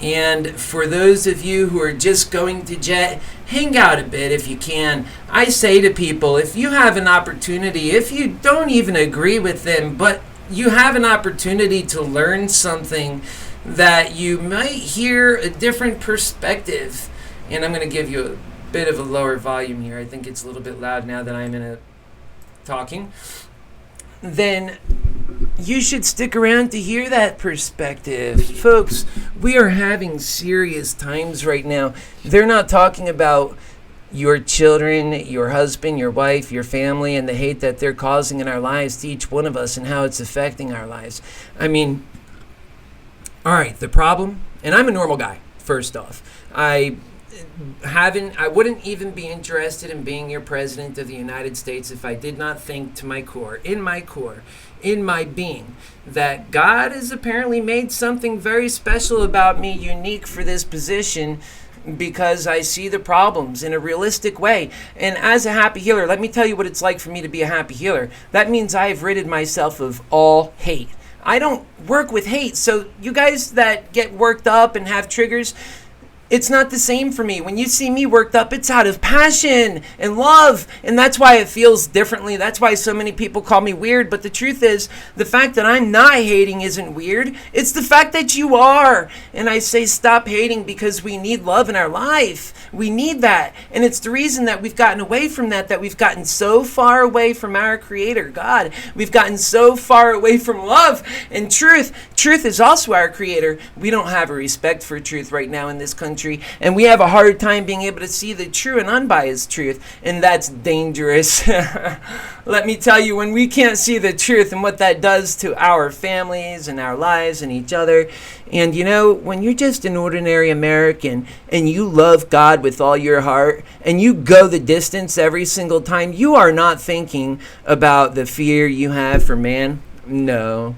[SPEAKER 2] and for those of you who are just going to jet, hang out a bit if you can. I say to people, if you have an opportunity, if you don't even agree with them, but you have an opportunity to learn something that you might hear a different perspective, and I'm going to give you a bit of a lower volume here. I think it's a little bit loud now that I'm in a talking. Then you should stick around to hear that perspective. Folks, we are having serious times right now. They're not talking about your children, your husband, your wife, your family, and the hate that they're causing in our lives to each one of us and how it's affecting our lives. I mean, all right, the problem, and I'm a normal guy, first off. I I wouldn't even be interested in being your president of the United States if I did not think to my core, in my being, that God has apparently made something very special about me, unique for this position, because I see the problems in a realistic way. And as a happy healer, let me tell you what it's like for me to be a happy healer. That means I've ridded myself of all hate. I don't work with hate. So you guys that get worked up and have triggers, it's not the same for me. When you see me worked up, it's out of passion and love. And that's why it feels differently. That's why so many people call me weird. But the truth is, the fact that I'm not hating isn't weird. It's the fact that you are. And I say stop hating because we need love in our life. We need that. And it's the reason that we've gotten away from that we've gotten so far away from our Creator, God. We've gotten so far away from love and truth. Truth is also our Creator. We don't have a respect for truth right now in this country. And we have a hard time being able to see the true and unbiased truth. And that's dangerous. Let me tell you, when we can't see the truth and what that does to our families and our lives and each other. And you know, when you're just an ordinary American and you love God with all your heart and you go the distance every single time, you are not thinking about the fear you have for man. No,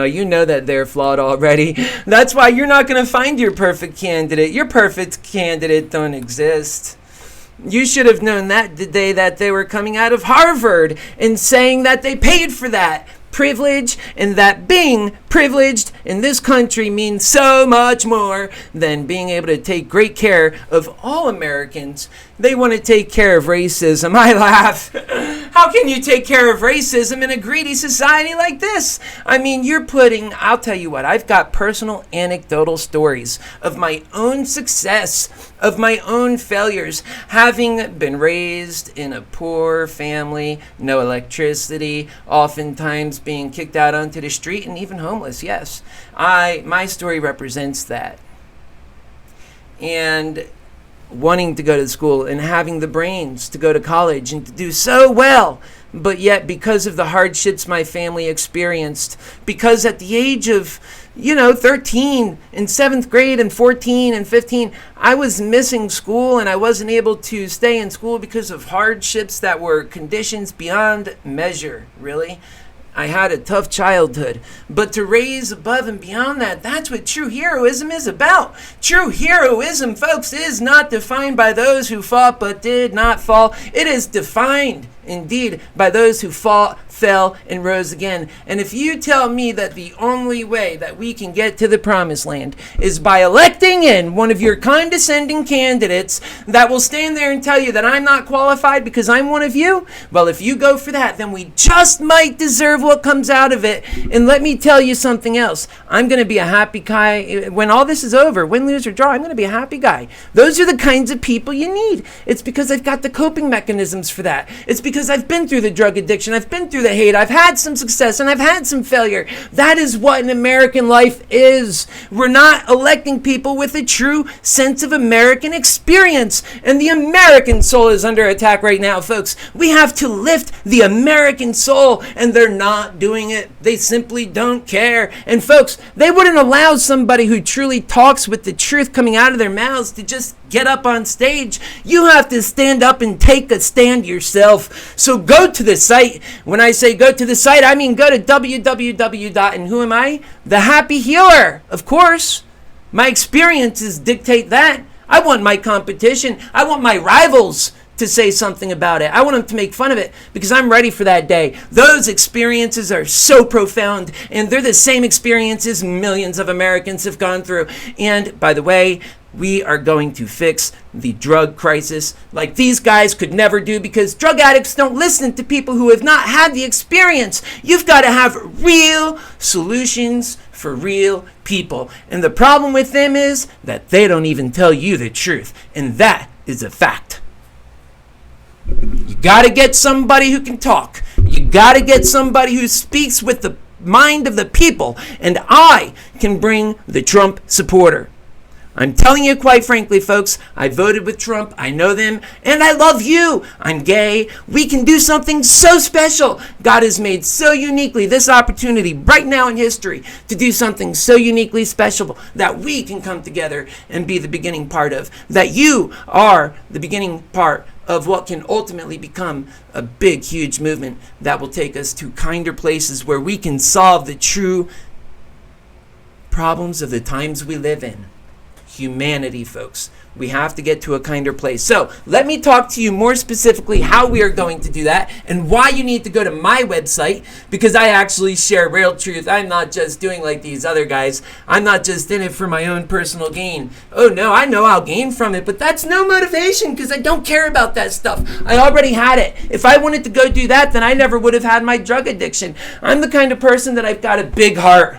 [SPEAKER 2] you know that they're flawed already. That's why you're not going to find your perfect candidate. Your perfect candidate don't exist. You should have known that the day that they were coming out of Harvard and saying that they paid for that privilege, and that being privileged in this country means so much more than being able to take great care of all Americans. They want to take care of racism. I laugh. How can you take care of racism in a greedy society like this? I mean, I'll tell you what, I've got personal anecdotal stories of my own success, of my own failures, having been raised in a poor family, no electricity, oftentimes being kicked out onto the street, and even homeless. Yes, my story represents that. And wanting to go to school and having the brains to go to college and to do so well, but yet because of the hardships my family experienced, because at the age of 13 in 7th grade and 14 and 15, I was missing school and I wasn't able to stay in school because of hardships that were conditions beyond measure, really. I had a tough childhood, but to raise above and beyond that, that's what true heroism is about. True heroism, folks, is not defined by those who fought but did not fall. It is defined, indeed, by those who fought, fell, and rose again. And if you tell me that the only way that we can get to the promised land is by electing in one of your condescending candidates that will stand there and tell you that I'm not qualified because I'm one of you, well, if you go for that, then we just might deserve what comes out of it. And let me tell you something else. I'm going to be a happy guy. When all this is over, win, lose, or draw, I'm going to be a happy guy. Those are the kinds of people you need. It's because I've got the coping mechanisms for that. It's because I've been through the drug addiction. I've been through the hate. I've had some success and I've had some failure. That is what an American life is. We're not electing people with a true sense of American experience. And the American soul is under attack right now, folks. We have to lift the American soul, and they're not doing it. They simply don't care. And folks, they wouldn't allow somebody who truly talks with the truth coming out of their mouths to just get up on stage. You have to stand up and take a stand yourself. So go to the site. When I say go to the site, I mean go to www. And who am I? The Happy Healer, of course. My experiences dictate that. I want my competition. I want my rivals to say something about it. I want them to make fun of it because I'm ready for that day. Those experiences are so profound, and they're the same experiences millions of Americans have gone through. And by the way, we are going to fix the drug crisis like these guys could never do, because drug addicts don't listen to people who have not had the experience. You've got to have real solutions for real people. And the problem with them is that they don't even tell you the truth. And that is a fact. You got to get somebody who can talk. You got to get somebody who speaks with the mind of the people. And I can bring the Trump supporter. I'm telling you quite frankly, folks, I voted with Trump. I know them, and I love you. I'm gay. We can do something so special. God has made so uniquely this opportunity right now in history to do something so uniquely special that we can come together and be the beginning part of. That you are the beginning part of what can ultimately become a big, huge movement that will take us to kinder places where we can solve the true problems of the times we live in. Humanity, folks. We have to get to a kinder place. So let me talk to you more specifically how we are going to do that and why you need to go to my website, because I actually share real truth. I'm not just doing like these other guys. I'm not just in it for my own personal gain. Oh no, I know I'll gain from it, but that's no motivation because I don't care about that stuff. I already had it. If I wanted to go do that, then I never would have had my drug addiction. I'm the kind of person that I've got a big heart.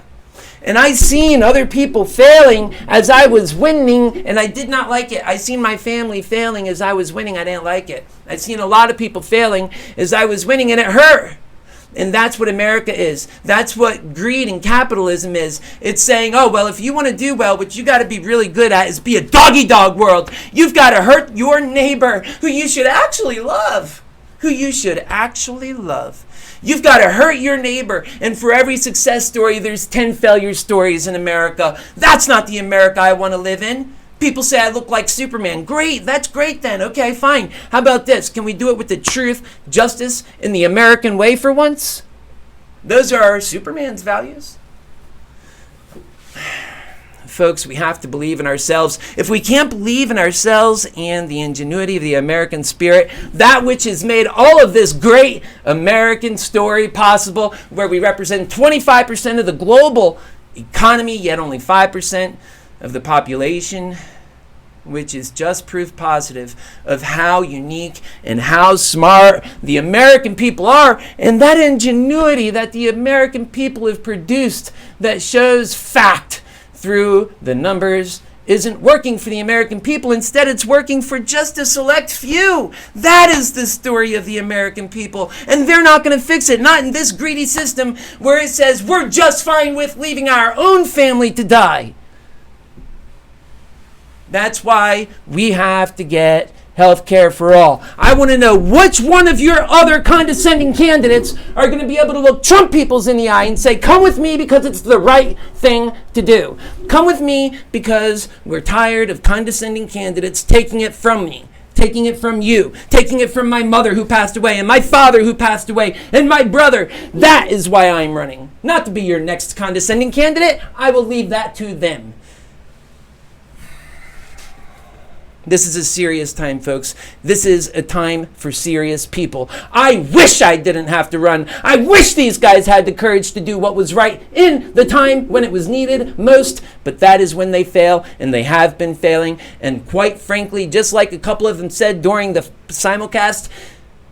[SPEAKER 2] And I seen other people failing as I was winning, and I did not like it. I seen my family failing as I was winning. I didn't like it. I seen a lot of people failing as I was winning, and it hurt. And that's what America is. That's what greed and capitalism is. It's saying, oh, well, if you want to do well, what you got to be really good at is be a dog-eat-dog world. You've got to hurt your neighbor who you should actually love. You've got to hurt your neighbor. And for every success story, there's 10 failure stories in America. That's not the America I want to live in. People say I look like Superman. Great, that's great then. Okay, fine. How about this? Can we do it with the truth, justice, and the American way for once? Those are Superman's values. Folks, we have to believe in ourselves. If we can't believe in ourselves and the ingenuity of the American spirit, that which has made all of this great American story possible, where we represent 25% of the global economy, yet only 5% of the population, which is just proof positive of how unique and how smart the American people are, and that ingenuity that the American people have produced that shows fact through the numbers isn't working for the American people. Instead, it's working for just a select few. That is the story of the American people. And they're not going to fix it. Not in this greedy system where it says we're just fine with leaving our own family to die. That's why we have to get health care for all. I want to know which one of your other condescending candidates are going to be able to look Trump peoples in the eye and say, come with me because it's the right thing to do. Come with me because we're tired of condescending candidates taking it from me, taking it from you, taking it from my mother who passed away and my father who passed away and my brother. That is why I'm running. Not to be your next condescending candidate. I will leave that to them. This is a serious time, folks. This is a time for serious people. I wish I didn't have to run. I wish these guys had the courage to do what was right in the time when it was needed most, but that is when they fail, and they have been failing. And quite frankly, just like a couple of them said during the simulcast,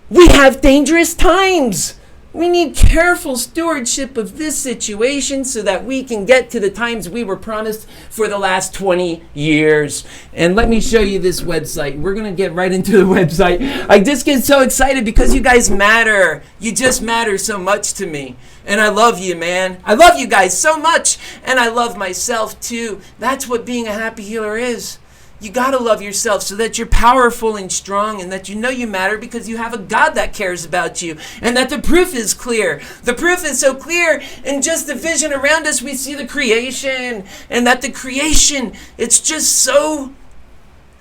[SPEAKER 2] we have dangerous times. We need careful stewardship of this situation so that we can get to the times we were promised for the last 20 years. And let me show you this website. We're going to get right into the website. I just get so excited because you guys matter. You just matter so much to me. And I love you, man. I love you guys so much. And I love myself too. That's what being a happy healer is. You got to love yourself so that you're powerful and strong and that you know you matter because you have a God that cares about you and that the proof is clear. The proof is so clear in just the vision around us. We see the creation and that the creation, it's just so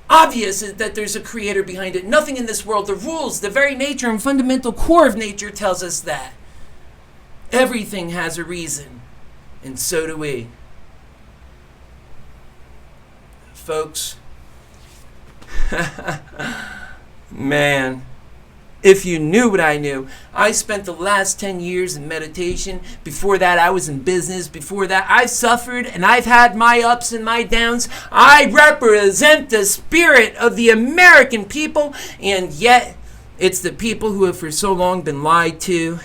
[SPEAKER 2] obvious that there's a creator behind it. Nothing in this world, the rules, the very nature and fundamental core of nature tells us that. Everything has a reason, and so do we. Folks, man, if you knew what I knew, I spent the last 10 years in meditation. Before that, I was in business. Before that, I've suffered and I've had my ups and my downs. I represent the spirit of the American people, and yet it's the people who have for so long been lied to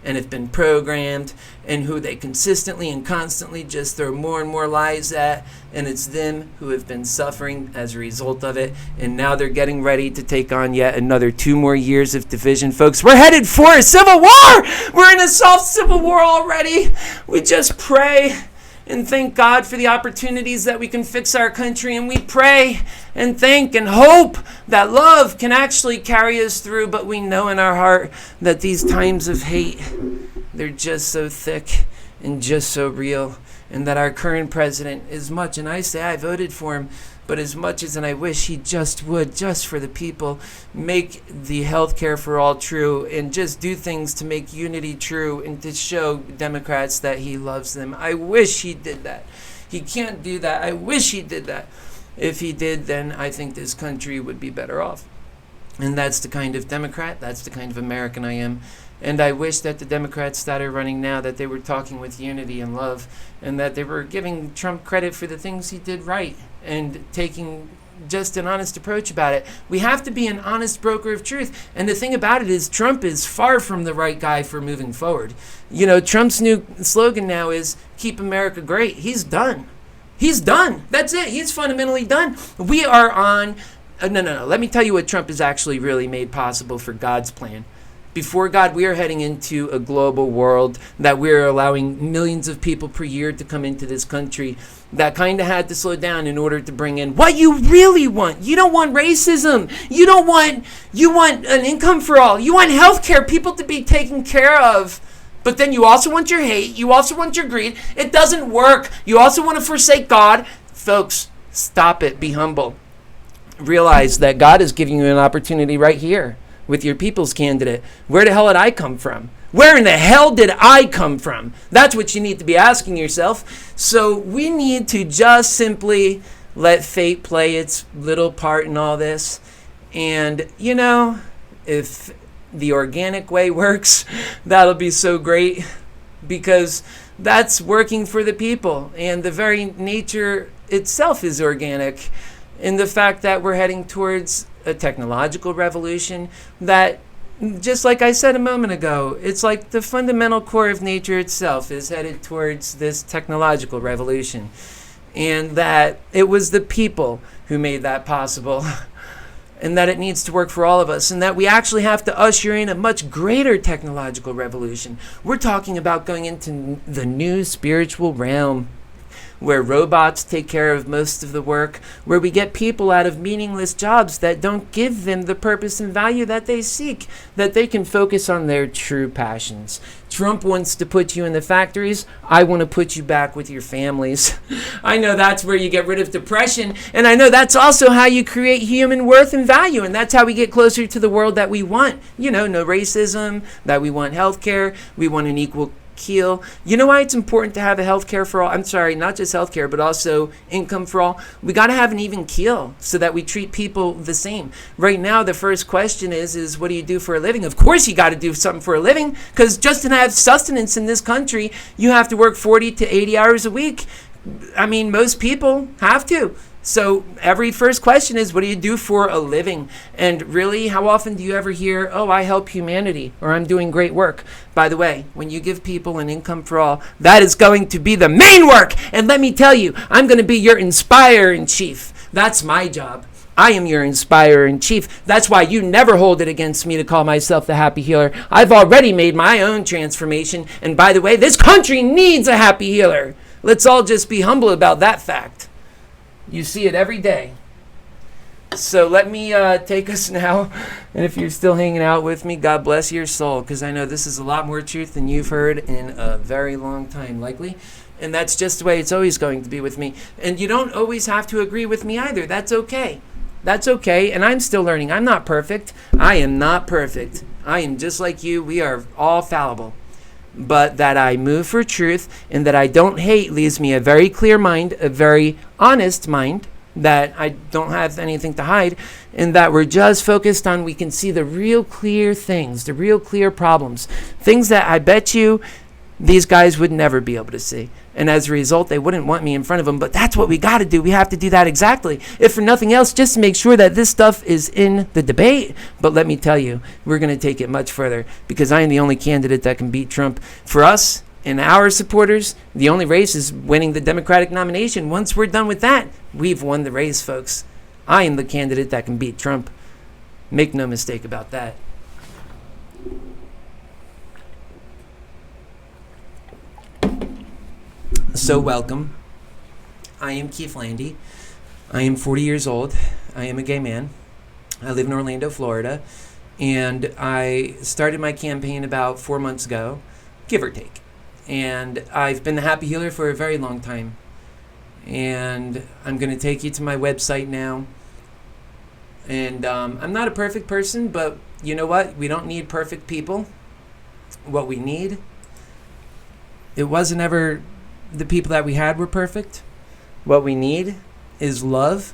[SPEAKER 2] and have been programmed, and who they consistently and constantly just throw more and more lies at, and it's them who have been suffering as a result of it, and now they're getting ready to take on yet another 2 more years of division. Folks, we're headed for a civil war! We're in a soft civil war already! We just pray and thank God for the opportunities that we can fix our country. And we pray and think and hope that love can actually carry us through. But we know in our heart that these times of hate, they're just so thick and just so real. And that our current president, as much, and I say I voted for him, but as much as, and I wish he just would, just for the people, make the health care for all true and just do things to make unity true and to show Democrats that he loves them. I wish he did that. He can't do that. I wish he did that. If he did, then I think this country would be better off. And that's the kind of Democrat, that's the kind of American I am. And I wish that the Democrats that are running now, that they were talking with unity and love, and that they were giving Trump credit for the things he did right and taking just an honest approach about it. We have to be an honest broker of truth. And the thing about it is Trump is far from the right guy for moving forward. You know, Trump's new slogan now is keep America great. He's done. He's done. That's it. He's fundamentally done. We are on... No. Let me tell you what Trump has actually really made possible for God's plan. Before God, we are heading into a global world that we're allowing millions of people per year to come into this country. That kind of had to slow down in order to bring in what you really want. You don't want racism. You want an income for all. You want health care, people to be taken care of. But then you also want your hate. You also want your greed. It doesn't work. You also want to forsake God. Folks, stop it. Be humble. Realize that God is giving you an opportunity right here with your people's candidate. Where the hell did I come from? Where in the hell did I come from? That's what you need to be asking yourself. So we need to just simply let fate play its little part in all this. And, you know, if the organic way works, that'll be so great, because that's working for the people. And the very nature itself is organic. In the fact that we're heading towards a technological revolution that, just like I said a moment ago, it's like the fundamental core of nature itself is headed towards this technological revolution. And that it was the people who made that possible. And that it needs to work for all of us. And that we actually have to usher in a much greater technological revolution. We're talking about going into the new spiritual realm, where robots take care of most of the work, where we get people out of meaningless jobs that don't give them the purpose and value that they seek, that they can focus on their true passions. Trump wants to put you in the factories. I want to put you back with your families. I know that's where you get rid of depression, and I know that's also how you create human worth and value, and that's how we get closer to the world that we want. You know, no racism, that we want healthcare, we want an equal keel. You know why it's important to have a health care for all? I'm sorry, not just health care, but also income for all. We got to have an even keel so that we treat people the same. Right now, the first question is what do you do for a living? Of course, you got to do something for a living, because just to have sustenance in this country, you have to work 40 to 80 hours a week. I mean, most people have to. So every first question is, what do you do for a living? And really, how often do you ever hear, oh, I help humanity, or I'm doing great work? By the way, when you give people an income for all, that is going to be the main work. And let me tell you, I'm going to be your inspirer-in-chief. That's my job. I am your inspirer-in-chief. That's why you never hold it against me to call myself the happy healer. I've already made my own transformation. And by the way, this country needs a happy healer. Let's all just be humble about that fact. You see it every day. So let me take us now. And if you're still hanging out with me, God bless your soul, because I know this is a lot more truth than you've heard in a very long time, likely. And that's just the way it's always going to be with me. And you don't always have to agree with me either. That's okay. That's okay. And I'm still learning. I'm not perfect. I am not perfect. I am just like you. We are all fallible. But that I move for truth and that I don't hate leaves me a very clear mind, a very honest mind, that I don't have anything to hide, and that we're just focused on, we can see the real clear things, the real clear problems, things that I bet you these guys would never be able to see. And as a result, they wouldn't want me in front of them. But that's what we got to do. We have to do that exactly. If for nothing else, just to make sure that this stuff is in the debate. But let me tell you, we're going to take it much further, because I am the only candidate that can beat Trump. For us and our supporters, the only race is winning the Democratic nomination. Once we're done with that, we've won the race, folks. I am the candidate that can beat Trump. Make no mistake about that. So welcome. I am Keith Landy. I am 40 years old. I am a gay man. I live in Orlando, Florida. And I started my campaign about 4 months ago, give or take. And I've been the Happy Healer for a very long time. And I'm going to take you to my website now. And I'm not a perfect person, but you know what? We don't need perfect people. What we need, it wasn't ever the people that we had were perfect. What we need is love.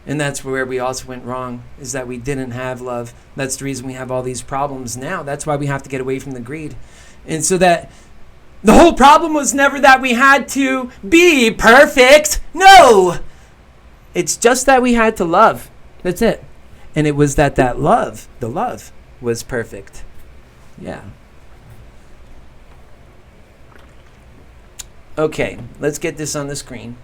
[SPEAKER 2] And that's where we also went wrong, is that we didn't have love. That's the reason we have all these problems now. That's why we have to get away from the greed. And so that the whole problem was never that we had to be perfect. No! It's just that we had to love. That's it. And it was that love, the love, was perfect. Yeah. Okay, let's get this on the screen.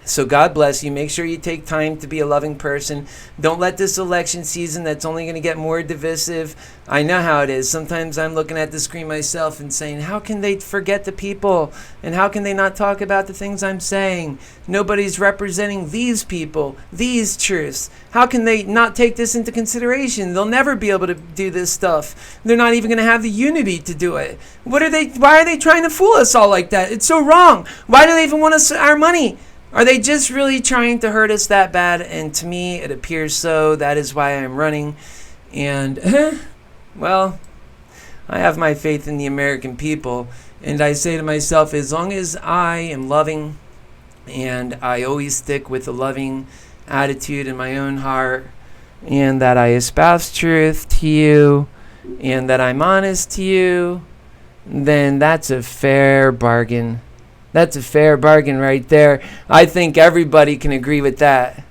[SPEAKER 2] So God bless you. Make sure you take time to be a loving person. Don't let this election season that's only going to get more divisive. I know how it is. Sometimes I'm looking at the screen myself and saying, how can they forget the people? And how can they not talk about the things I'm saying? Nobody's representing these people, these truths. How can they not take this into consideration? They'll never be able to do this stuff. They're not even going to have the unity to do it. Why are they trying to fool us all like that? It's so wrong. Why do they even want our money? Are they just really trying to hurt us that bad? And to me, it appears so. That is why I'm running. And, well, I have my faith in the American people. And I say to myself, as long as I am loving, and I always stick with a loving attitude in my own heart, and that I espouse truth to you, and that I'm honest to you, then that's a fair bargain. That's a fair bargain right there. I think everybody can agree with that.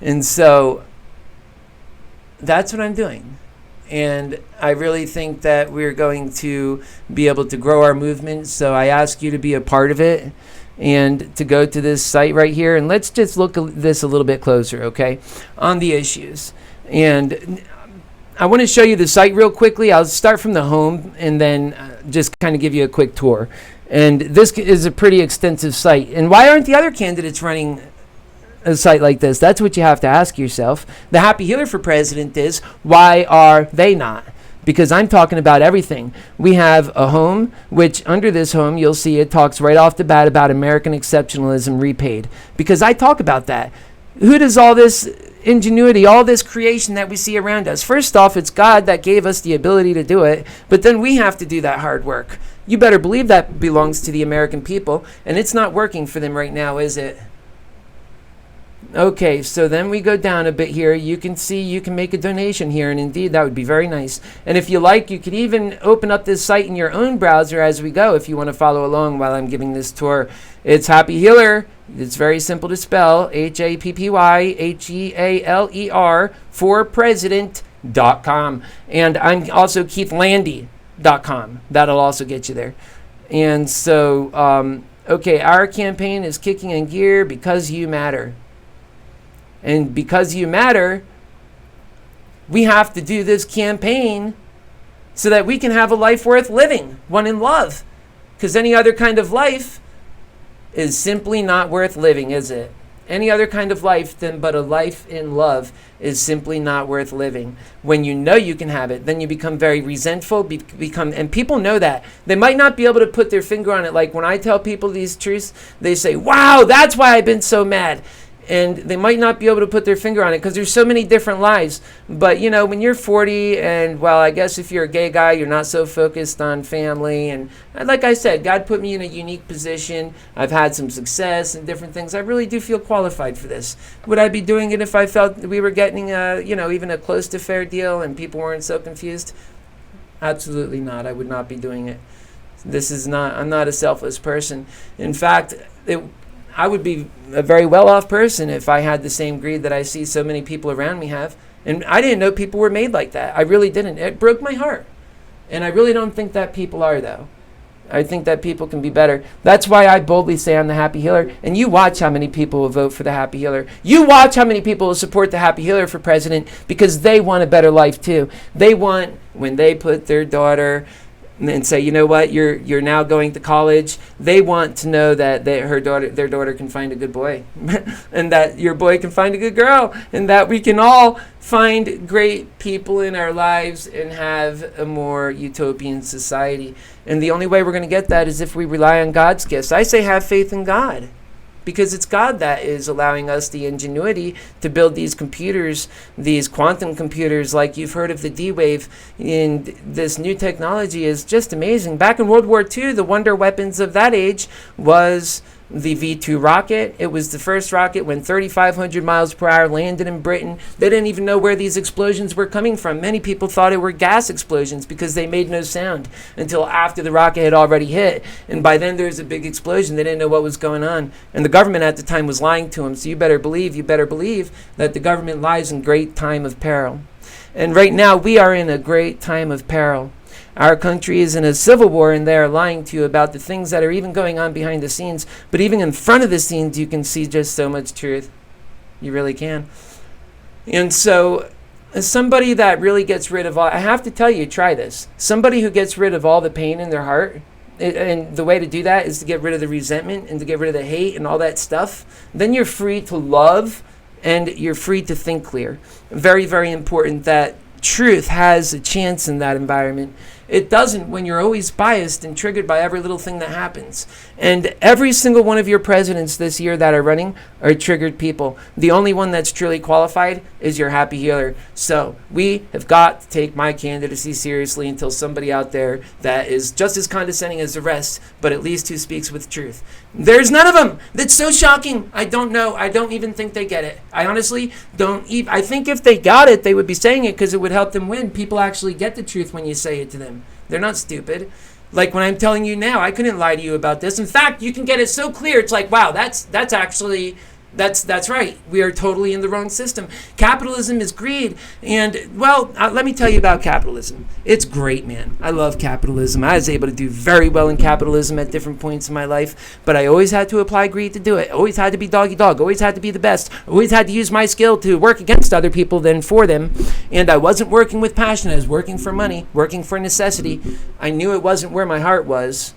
[SPEAKER 2] And so that's what I'm doing. And I really think that we're going to be able to grow our movement. So I ask you to be a part of it and to go to this site right here. And let's just look at this a little bit closer, okay, on the issues. And I want to show you the site real quickly. I'll start from the home and then just kind of give you a quick tour. And this is a pretty extensive site. And why aren't the other candidates running a site like this? That's what you have to ask yourself. The Happy Healer for President is, why are they not? Because I'm talking about everything. We have a home, which under this home, you'll see it talks right off the bat about American exceptionalism repaid. Because I talk about that. Who does all this ingenuity, all this creation that we see around us? First off, it's God that gave us the ability to do it, but then we have to do that hard work. You better believe that belongs to the American people, and it's not working for them right now, is it? Okay, so then we go down a bit here. You can see you can make a donation here, and indeed that would be very nice. And if you like, you could even open up this site in your own browser as we go if you want to follow along while I'm giving this tour. It's Happy Healer. It's very simple to spell, HAPPYHEALER for president.com. And I'm also KeithLandy.com. That'll also get you there. And so, okay, our campaign is kicking in gear because you matter. And because you matter, we have to do this campaign so that we can have a life worth living, one in love. Because any other kind of life is simply not worth living, is it? Any other kind of life than but a life in love is simply not worth living. When you know you can have it, then you become very resentful, and people know that. They might not be able to put their finger on it. Like when I tell people these truths, they say, wow, that's why I've been so mad. And they might not be able to put their finger on it because there's so many different lives. But, you know, when you're 40 and, well, I guess if you're a gay guy, you're not so focused on family. And like I said, God put me in a unique position. I've had some success and different things. I really do feel qualified for this. Would I be doing it if I felt we were getting, even a close to fair deal and people weren't so confused? Absolutely not. I would not be doing it. I'm not a selfless person. In fact, I would be a very well-off person if I had the same greed that I see so many people around me have. And I didn't know people were made like that. I really didn't. It broke my heart. And I really don't think that people are, though. I think that people can be better. That's why I boldly say I'm the Happy Healer. And you watch how many people will vote for the Happy Healer. You watch how many people will support the Happy Healer for president because they want a better life, too. They want when they put their daughter and say, you know what, you're now going to college, they want to know that their daughter can find a good boy and that your boy can find a good girl, and that we can all find great people in our lives and have a more utopian society. And the only way we're going to get that is if we rely on God's gifts. I say have faith in God, because it's God that is allowing us the ingenuity to build these computers, these quantum computers, like you've heard of the D-Wave. And this new technology is just amazing. Back in World War II, the wonder weapons of that age was the V-2 rocket. It was the first rocket when 3,500 miles per hour landed in Britain. They didn't even know where these explosions were coming from. Many people thought it were gas explosions because they made no sound until after the rocket had already hit. And by then there was a big explosion. They didn't know what was going on. And the government at the time was lying to them. So you better believe that the government lies in great time of peril. And right now we are in a great time of peril. Our country is in a civil war, and they are lying to you about the things that are even going on behind the scenes. But even in front of the scenes, you can see just so much truth. You really can. And so, as somebody that really gets rid of all, I have to tell you, try this. Somebody who gets rid of all the pain in their heart, and the way to do that is to get rid of the resentment and to get rid of the hate and all that stuff. Then you're free to love, and you're free to think clear. Very, very important that truth has a chance in that environment. It doesn't when you're always biased and triggered by every little thing that happens. And every single one of your presidents this year that are running are triggered people. The only one that's truly qualified is your happy healer. So we have got to take my candidacy seriously until somebody out there that is just as condescending as the rest, but at least who speaks with truth. There's none of them. That's so shocking. I don't know. I don't even think they get it. I honestly don't even. I think if they got it, they would be saying it because it would help them win. People actually get the truth when you say it to them. They're not stupid. Like when I'm telling you now, I couldn't lie to you about this. In fact, you can get it so clear. It's like, wow, that's right. We are totally in the wrong system. Capitalism is greed. And, well, let me tell you about capitalism. It's great, man. I love capitalism. I was able to do very well in capitalism at different points in my life, but I always had to apply greed to do it. Always had to be doggy dog. Always had to be the best. Always had to use my skill to work against other people than for them. And I wasn't working with passion. I was working for money, working for necessity. I knew it wasn't where my heart was.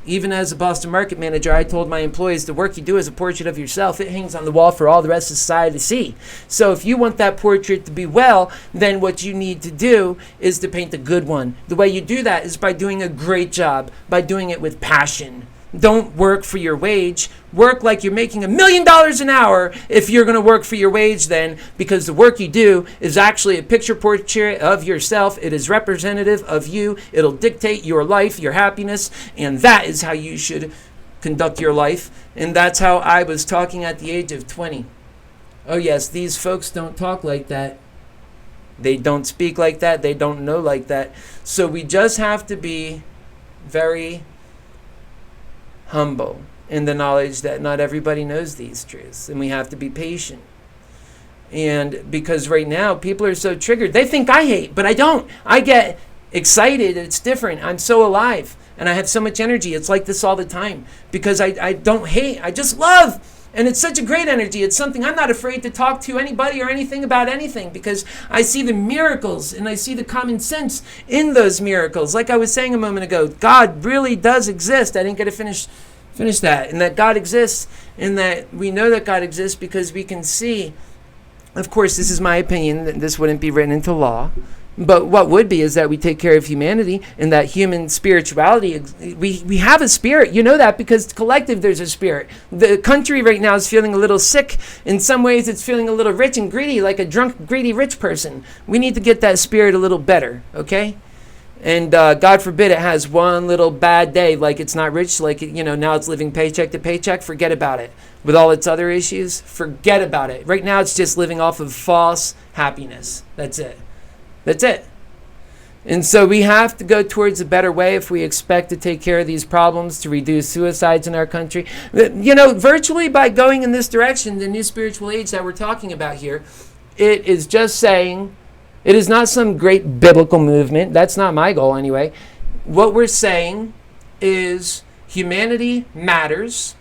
[SPEAKER 2] Even as a Boston market manager, I told my employees the work you do is a portrait of yourself. It hangs on the wall for all the rest of society to see. So if you want that portrait to be well, then what you need to do is to paint a good one. The way you do that is by doing a great job, by doing it with passion. Don't work for your wage. Work like you're making $1 million an hour if you're going to work for your wage then, because the work you do is actually a picture portrait of yourself. It is representative of you. It'll dictate your life, your happiness, and that is how you should conduct your life. And that's how I was talking at the age of 20. Oh yes, these folks don't talk like that. They don't speak like that. They don't know like that. So we just have to be very humble in the knowledge that not everybody knows these truths, and we have to be patient. And because right now people are so triggered, they think I hate, but I don't. I get excited. It's different. I'm so alive and I have so much energy. It's like this all the time because I don't hate. I just love. And it's such a great energy. It's something I'm not afraid to talk to anybody or anything about anything because I see the miracles and I see the common sense in those miracles. Like I was saying a moment ago, God really does exist. I didn't get to finish that. And that God exists, and that we know that God exists because we can see. Of course, this is my opinion, that this wouldn't be written into law. But what would be is that we take care of humanity and that human spirituality. We have a spirit. You know that because collective there's a spirit. The country right now is feeling a little sick. In some ways it's feeling a little rich and greedy, like a drunk, greedy, rich person. We need to get that spirit a little better, okay? And God forbid it has one little bad day, like it's not rich, like, now it's living paycheck to paycheck. Forget about it. With all its other issues, forget about it. Right now it's just living off of false happiness. That's it. That's it. And so we have to go towards a better way if we expect to take care of these problems, to reduce suicides in our country. Virtually by going in this direction, the new spiritual age that we're talking about here, it is just saying, it is not some great biblical movement. That's not my goal anyway. What we're saying is humanity matters.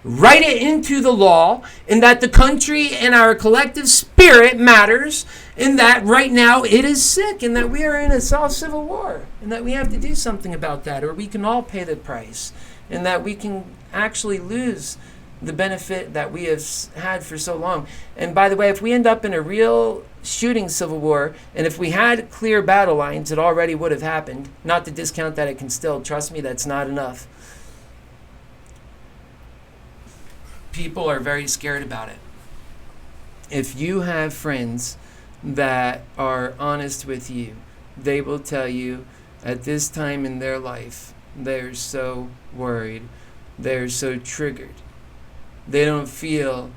[SPEAKER 2] write it into the law, and that the country and our collective spirit matters, and that right now it is sick, and that we are in a soft civil war, and that we have to do something about that, or we can all pay the price, and that we can actually lose the benefit that we have had for so long. And by the way, if we end up in a real shooting civil war, and if we had clear battle lines, it already would have happened. Not to discount that it can still. Trust me, that's not enough. People are very scared about it. If you have friends that are honest with you, they will tell you at this time in their life, they're so worried, they're so triggered. They don't feel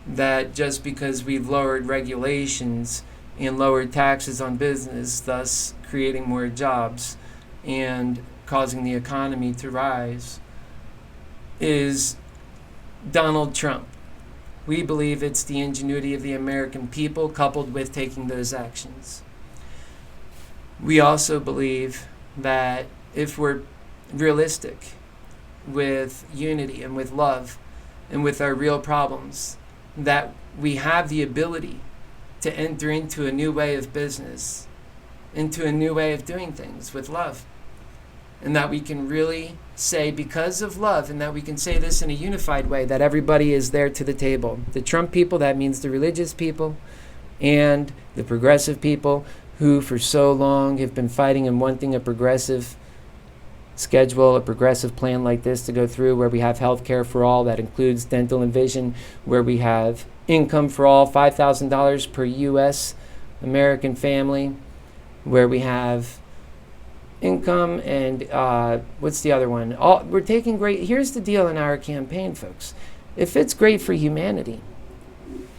[SPEAKER 2] that just because we've lowered regulations and lowered taxes on business, thus creating more jobs and causing the economy to rise, is Donald Trump. We believe it's the ingenuity of the American people coupled with taking those actions. We also believe that if we're realistic with unity and with love and with our real problems, that we have the ability to enter into a new way of business, into a new way of doing things with love. And that we can really say, because of love, and that we can say this in a unified way, that everybody is there to the table. The Trump people, that means the religious people, and the progressive people who for so long have been fighting and wanting a progressive schedule, a progressive plan like this to go through, where we have health care for all, that includes dental and vision, where we have income for all, $5,000 per U.S. American family, where we have income and what's the other one? We're taking great, here's the deal in our campaign, folks. If it's great for humanity,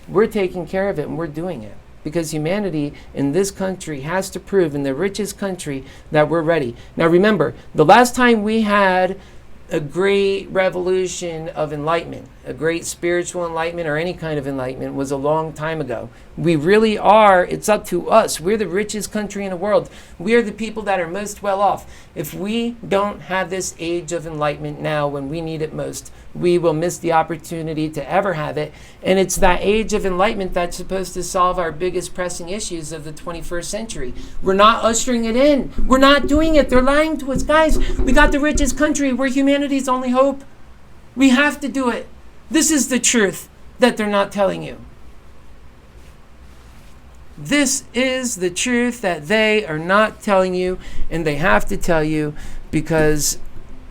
[SPEAKER 2] we're taking care of it and we're doing it. Because humanity in this country has to prove, in the richest country, that we're ready. Now remember, the last time we had a great revolution of enlightenment, a great spiritual enlightenment or any kind of enlightenment, was a long time ago. We really are, it's up to us. We're the richest country in the world. We are the people that are most well off. If we don't have this age of enlightenment now when we need it most, we will miss the opportunity to ever have it. And it's that age of enlightenment that's supposed to solve our biggest pressing issues of the 21st century. We're not ushering it in. We're not doing it. They're lying to us. Guys, we got the richest country. We're humanity's only hope. We have to do it. This is the truth that they're not telling you. This is the truth that they are not telling you, and they have to tell you, because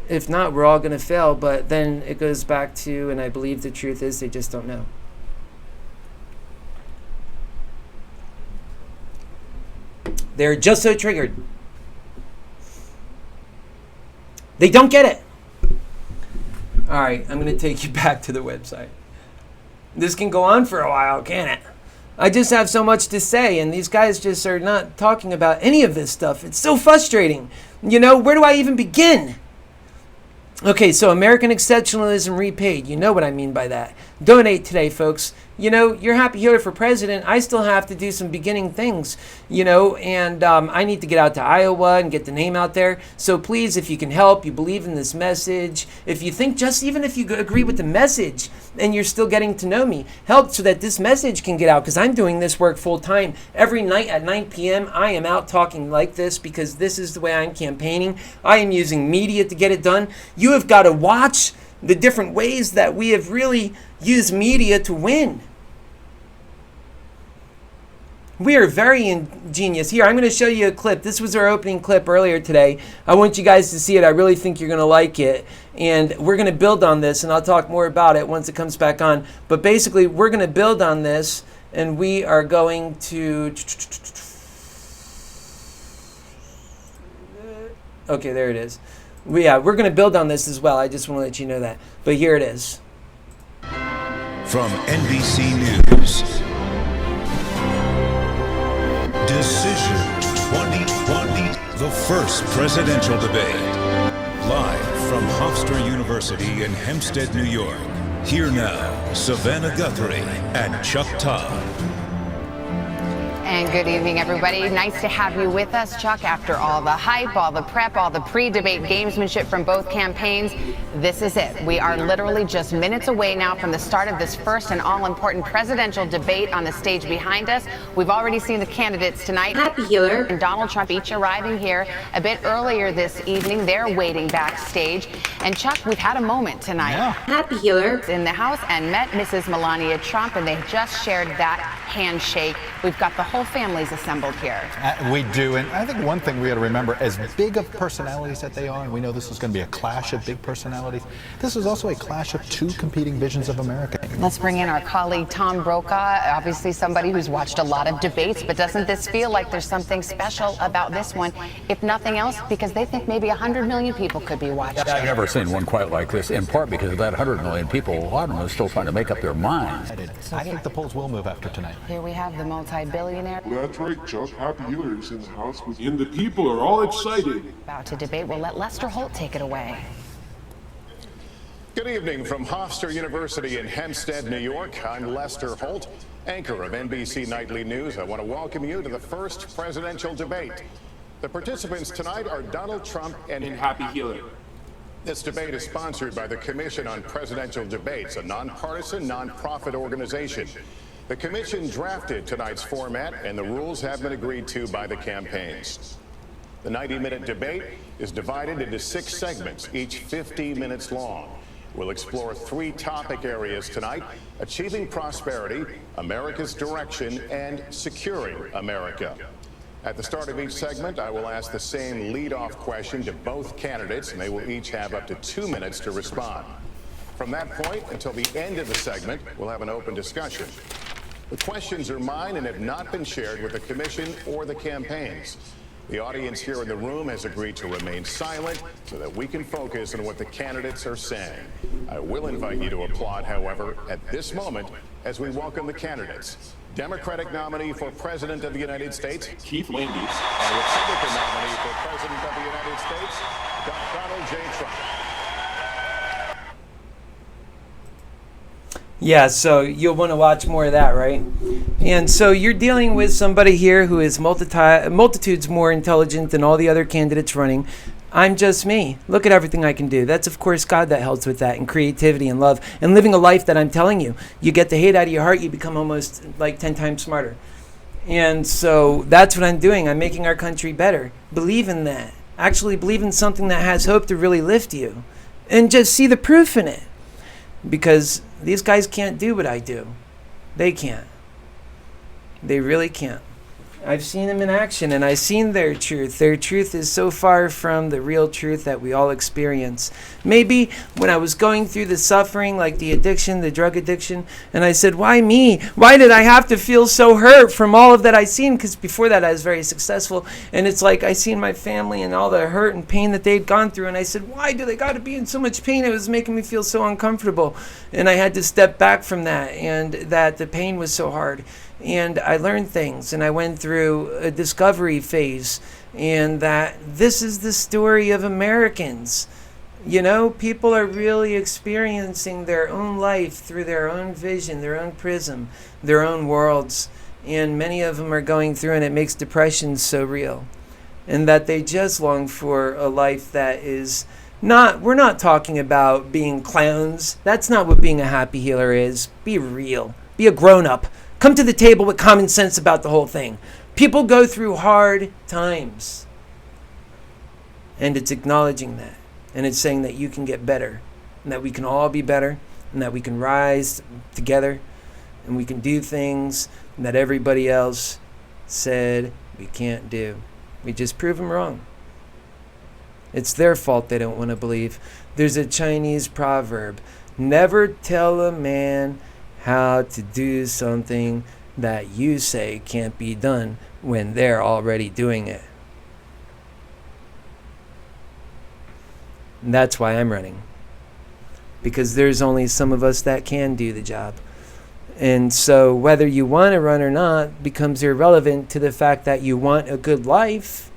[SPEAKER 2] if not, we're all going to fail. But then it goes back to, and I believe the truth is, they just don't know. They're just so triggered. They don't get it. All right, I'm going to take you back to the website. This can go on for a while, can't it? I just have so much to say, and these guys just are not talking about any of this stuff. It's so frustrating. You know, where do I even begin? Okay, so American exceptionalism repaid. You know what I mean by that. Donate today, folks. You know, you're Happy Healer for president. I still have to do some beginning things, you know, and I need to get out to Iowa and get the name out there. So please, if you can help, you believe in this message, if you think, just even if you agree with the message and you're still getting to know me, help so that this message can get out, because I'm doing this work full time. Every night at 9 p.m., I am out talking like this because this is the way I'm campaigning. I am using media to get it done. You have got to watch the different ways that we have really used media to win. We are very ingenious. Here, I'm going to show you a clip. This was our opening clip earlier today. I want you guys to see it. I really think you're going to like it. And we're going to build on this, and I'll talk more about it once it comes back on. But basically, we're going to build on this, and we are going to... Okay, there it is. We're going to build on this as well. I just want to let you know that. But here it is.
[SPEAKER 3] From NBC News, Decision 2020, the first presidential debate. Live from Hofstra University in Hempstead, New York. Here now, Savannah Guthrie and Chuck Todd.
[SPEAKER 4] And And good evening, everybody. Nice to have you with us, Chuck. After all the hype, all the prep, all the pre-debate gamesmanship from both campaigns, this is it. We are literally just minutes away now from the start of this first and all-important presidential debate on the stage behind us. We've already seen the candidates tonight. Happy Healer and Donald Trump each arriving here a bit earlier this evening. They're waiting backstage. And Chuck, we've had a moment tonight.
[SPEAKER 8] Yeah.
[SPEAKER 4] Happy Healer in the House and met Mrs. Melania Trump, and they just shared that handshake. We've got the whole families assembled here.
[SPEAKER 8] We do, and I think one thing we got to remember, as big of personalities that they are, and we know this is going to be a clash of big personalities, this is also a clash of two competing visions of America.
[SPEAKER 4] Let's bring in our colleague Tom Brokaw, obviously somebody who's watched a lot of debates, but doesn't this feel like there's something special about this one, if nothing else, because they think maybe 100 million people could be watching?
[SPEAKER 10] I've never seen one quite like this, in part because of that 100 million people, a lot of them are still trying to make up their minds.
[SPEAKER 8] I think the polls will move after tonight.
[SPEAKER 4] Here we have the multi-billionaire.
[SPEAKER 23] That's right, Chuck. Happy Healer is in the house with you. And the people are all excited.
[SPEAKER 4] About to debate. We'll let Lester Holt take it away.
[SPEAKER 1] Good evening from Hofstra University in Hempstead, New York. I'm Lester Holt, anchor of NBC Nightly News. I want to welcome you to the first presidential debate. The participants tonight are Donald Trump and
[SPEAKER 23] Happy Healer.
[SPEAKER 1] This debate is sponsored by the Commission on Presidential Debates, a nonpartisan, nonprofit organization. The commission drafted tonight's format, and the rules have been agreed to by the campaigns. The 90-minute debate is divided into 6 segments, each 50 minutes long. We'll explore 3 topic areas tonight: achieving prosperity, America's direction, and securing America. At the start of each segment, I will ask the same lead-off question to both candidates, and they will each have up to 2 minutes to respond. From that point until the end of the segment, we'll have an open discussion. The questions are mine and have not been shared with the commission or the campaigns. The audience here in the room has agreed to remain silent so that we can focus on what the candidates are saying. I will invite you to applaud, however, at this moment as we welcome the candidates. Democratic nominee for President of the United States,
[SPEAKER 23] Keith Landis.
[SPEAKER 1] And Republican nominee for President of the United States, Donald J. Trump.
[SPEAKER 2] Yeah, so you'll want to watch more of that, right? And so you're dealing with somebody here who is multitudes more intelligent than all the other candidates running. I'm just me. Look at everything I can do. That's, of course, God that helps with that, and creativity and love, and living a life that I'm telling you. You get the hate out of your heart, you become almost like 10 times smarter. And so that's what I'm doing. I'm making our country better. Believe in that. Actually believe in something that has hope to really lift you. And just see the proof in it. Because these guys can't do what I do. They can't. They really can't. I've seen them in action, and I've seen their truth. Their truth is so far from the real truth that we all experience. Maybe when I was going through the suffering, like the addiction, the drug addiction, and I said, why me? Why did I have to feel so hurt from all of that I seen? Because before that, I was very successful, and it's like I seen my family and all the hurt and pain that they'd gone through, and I said, why do they got to be in so much pain? It was making me feel so uncomfortable, and I had to step back from that, and that the pain was so hard. And I learned things, and I went through a discovery phase, and that this is the story of Americans. You know, people are really experiencing their own life through their own vision, their own prism, their own worlds. And many of them are going through, and it makes depression so real. And that they just long for a life that is not, we're not talking about being clowns. That's not what being a happy healer is. Be real. Be a grown-up. Come to the table with common sense about the whole thing. People go through hard times. And it's acknowledging that. And it's saying that you can get better. And that we can all be better. And that we can rise together. And we can do things that everybody else said we can't do. We just prove them wrong. It's their fault they don't want to believe. There's a Chinese proverb. Never tell a man how to do something that you say can't be done when they're already doing it. And that's why I'm running. Because there's only some of us that can do the job. And so whether you want to run or not becomes irrelevant to the fact that you want a good life,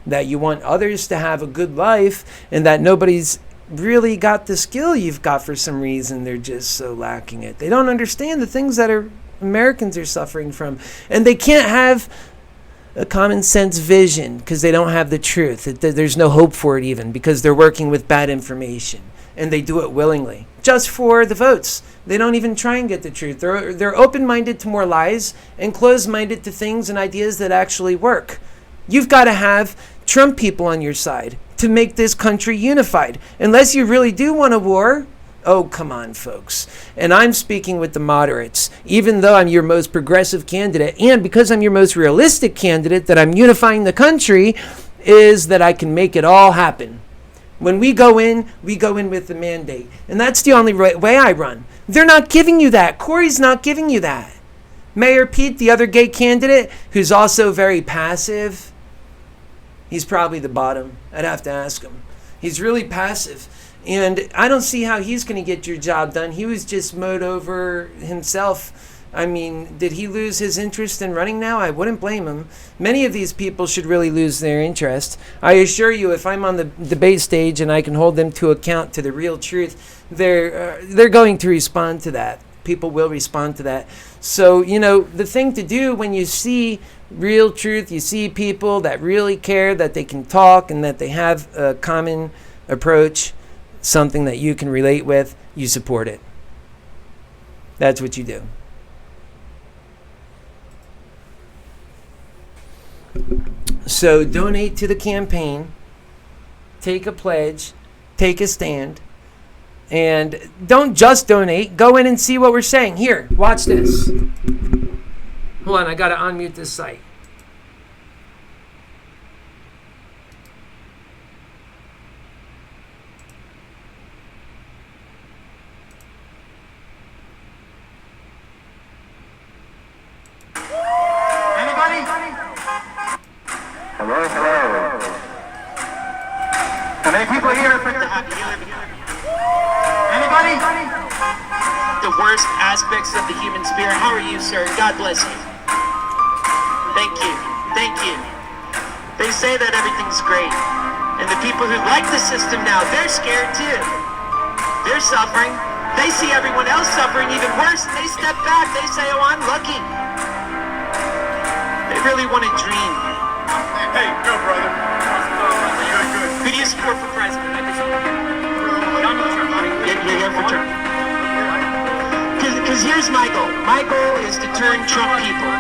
[SPEAKER 2] that you want others to have a good life, and that nobody's really got the skill you've got for some reason. They're just so lacking it. They don't understand the things that are Americans are suffering from. And they can't have a common sense vision because they don't have the truth. There's no hope for it even because they're working with bad information. And they do it willingly, just for the votes. They don't even try and get the truth. They're open-minded to more lies and closed-minded to things and ideas that actually work. You've got to have Trump people on your side to make this country unified. Unless you really do want a war, oh, come on, folks. And I'm speaking with the moderates, even though I'm your most progressive candidate, and because I'm your most realistic candidate that I'm unifying the country, is that I can make it all happen. When we go in with the mandate. And that's the only way I run. They're not giving you that. Corey's not giving you that. Mayor Pete, the other gay candidate, who's also very passive, he's probably the bottom. I'd have to ask him. He's really passive. And I don't see how he's going to get your job done. He was just mowed over himself. I mean, did he lose his interest in running now? I wouldn't blame him. Many of these people should really lose their interest. I assure you, if I'm on the debate stage and I can hold them to account to the real truth, they're going to respond to that. People will respond to that. So, the thing to do when you see real truth, you see people that really care, that they can talk and that they have a common approach, something that you can relate with, you support it. That's what you do. So donate to the campaign, take a pledge, take a stand, and don't just donate. Go in and see what we're saying. Here, watch this. Hold on, I got to unmute this site.
[SPEAKER 5] How many people here for the happy healer? Anybody? The worst aspects of the human spirit. How are you, sir? God bless you. Thank you. Thank you. They say that everything's great. And the people who like the system now, they're scared too. They're suffering. They see everyone else suffering even worse. And they step back. They say, oh, I'm lucky. They really want to dream.
[SPEAKER 15] Hey, go, brother.
[SPEAKER 5] Who do you support for president? You're here for Trump. Because here's my goal. My goal is to turn Trump people.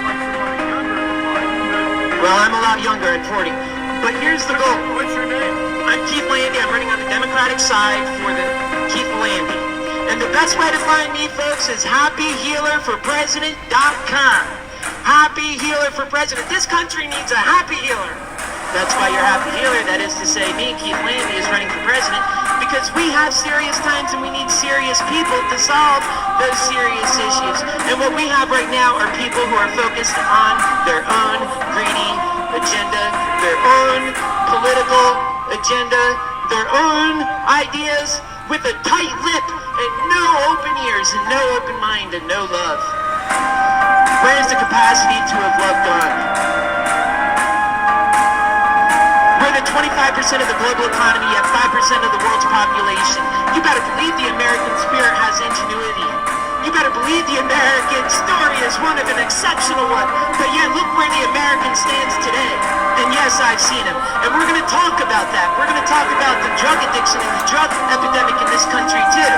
[SPEAKER 5] Well, I'm a lot younger at 40. But here's the goal.
[SPEAKER 15] What's your name?
[SPEAKER 5] I'm Keith Landy. I'm running on the Democratic side for the Keith Landy. And the best way to find me, folks, is happyhealerforpresident.com. Happy Healer for President. This country needs a happy healer. That's why you're happy healer. That is to say, me, Keith Landy, is running for president because we have serious times and we need serious people to solve those serious issues. And what we have right now are people who are focused on their own greedy agenda, their own political agenda, their own ideas with a tight lip and no open ears and no open mind and no love. Where is the capacity to have loved God? We're the 25% of the global economy, yet 5% of the world's population. You better believe the American spirit has ingenuity. You better believe the American story is one of an exceptional one. But yet look where the American stands today. And yes, I've seen him. And we're going to talk about that. We're going to talk about the drug addiction and the drug epidemic in this country too.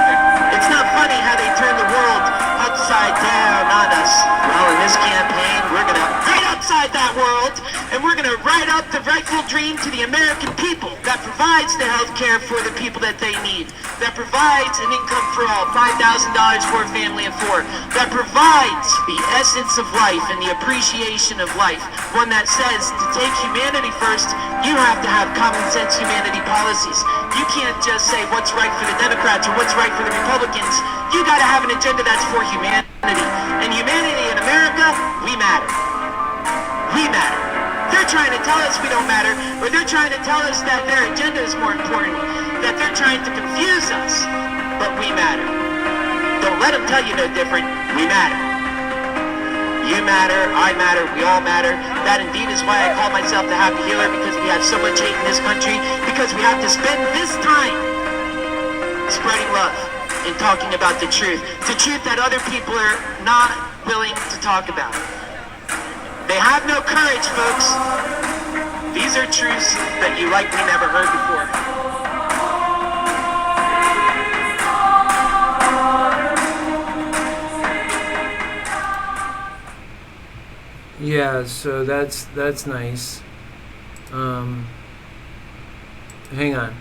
[SPEAKER 5] It's not funny how they turn the world upside down on us. Well, in this campaign, we're going to right upside that world, and we're going to write up the rightful dream to the American people that provides the health care for the people that they need, that provides an income for all, $5,000 for a family of four, that provides the essence of life and the appreciation of life, one that says to take humanity first, you have to have common sense humanity policies. You can't just say what's right for the Democrats or what's right for the Republicans. You got to have an agenda that's for humanity. And humanity in America, we matter. We matter. They're trying to tell us we don't matter, or they're trying to tell us that their agenda is more important, that they're trying to confuse us, but we matter. Don't let them tell you no different. We matter. You matter, I matter, we all matter. That indeed is why I call myself the Happy Healer, because we have so much hate in this country, because we have to spend this time spreading love and talking about the truth that other people are not willing to talk about it. They have no courage, folks. These are truths that you likely never heard before.
[SPEAKER 2] Yeah, so that's nice. Hang on.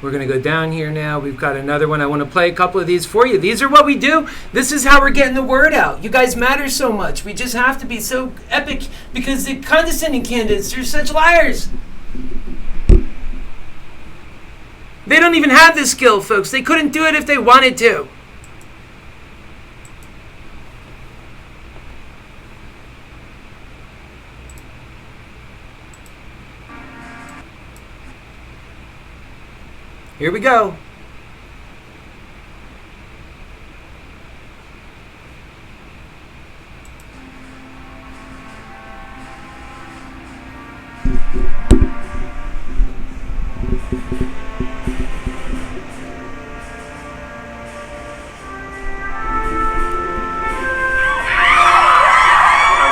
[SPEAKER 2] We're going to go down here now. We've got another one. I want to play a couple of these for you. These are what we do. This is how we're getting the word out. You guys matter so much. We just have to be so epic because the condescending candidates are such liars. They don't even have this skill, folks. They couldn't do it if they wanted to. Here we go.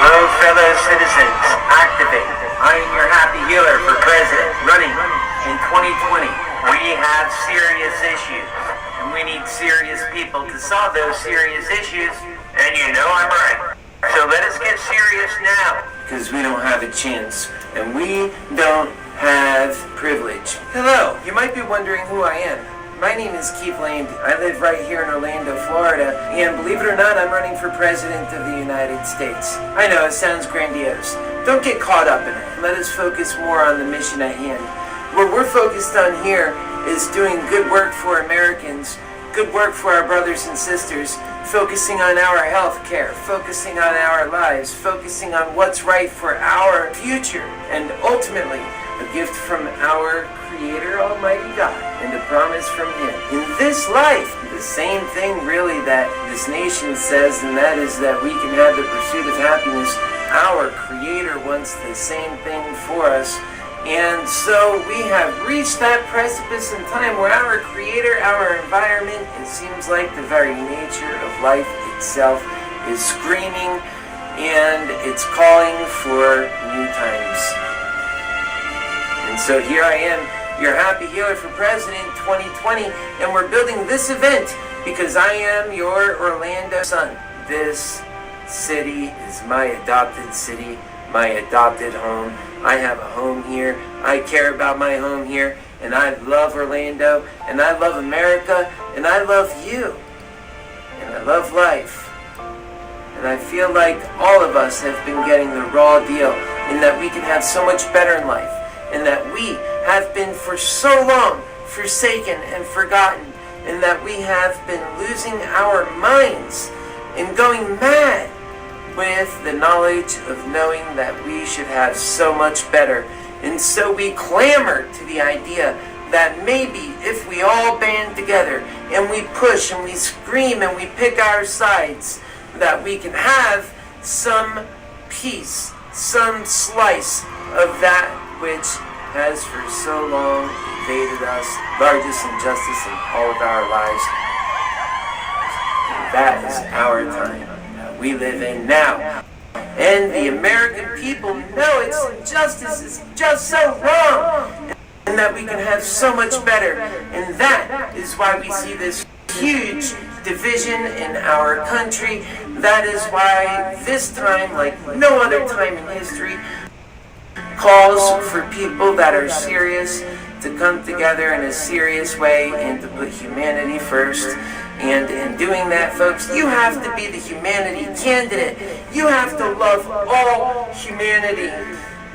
[SPEAKER 7] Hello, fellow citizens. Activate. I am your happy healer for president, running in 2020. We have serious issues, and we need serious people to solve those serious issues, and you know I'm right. So let us get serious now, because we don't have a chance, and we don't have privilege. Hello, you might be wondering who I am. My name is Keith Lane. I live right here in Orlando, Florida, and believe it or not, I'm running for President of the United States. I know, it sounds grandiose. Don't get caught up in it. Let us focus more on the mission at hand. What we're focused on here is doing good work for Americans, good work for our brothers and sisters, focusing on our health care, focusing on our lives, focusing on what's right for our future, and ultimately, a gift from our Creator, Almighty God, and a promise from Him. In this life, the same thing really that this nation says, and that is that we can have the pursuit of happiness. Our Creator wants the same thing for us. And so we have reached that precipice in time where our Creator, our environment, it seems like the very nature of life itself is screaming and it's calling for new times. And so here I am, your happy healer for President 2020, and we're building this event because I am your Orlando son. This city is my adopted city, my adopted home. I have a home here. I care about my home here. And I love Orlando. And I love America. And I love you. And I love life. And I feel like all of us have been getting the raw deal in that we can have so much better in life. And that we have been for so long forsaken and forgotten. And that we have been losing our minds and going mad with the knowledge of knowing that we should have so much better. And so we clamor to the idea that maybe if we all band together and we push and we scream and we pick our sides, that we can have some piece, some slice of that which has for so long invaded us, largest injustice in all of our lives. And that is our time. We live in now. And the American people know its injustice is just so wrong, and that we can have so much better. And that is why we see this huge division in our country. That is why this time, like no other time in history, calls for people that are serious to come together in a serious way and to put humanity first. And in doing that, folks, you have to be the humanity candidate. You have to love all humanity.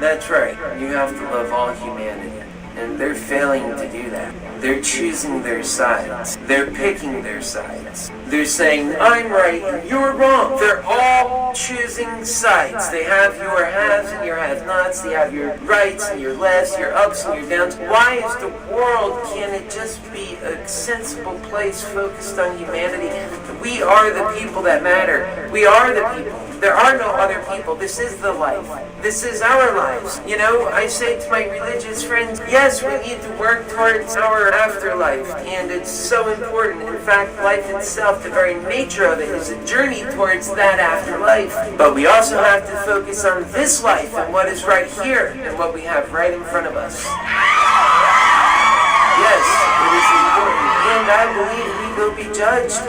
[SPEAKER 7] That's right. You have to love all humanity. And they're failing to do that. They're choosing their sides. They're picking their sides. They're saying, I'm right and you're wrong. They're all choosing sides. They have your haves and your have-nots. They have your rights and your lefts, your ups and your downs. Why is the world, can it just be a sensible place focused on humanity? We are the people that matter. We are the people
[SPEAKER 2] There are no other people. This is the life. This is our lives. You know, I say to my religious friends, yes, we need to work towards our afterlife, and it's so important. In fact, life itself, the very nature of it, is a journey towards that afterlife. But we also have to focus on this life and what is right here and what we have right in front of us. Yes, it is important, and I believe we will be judged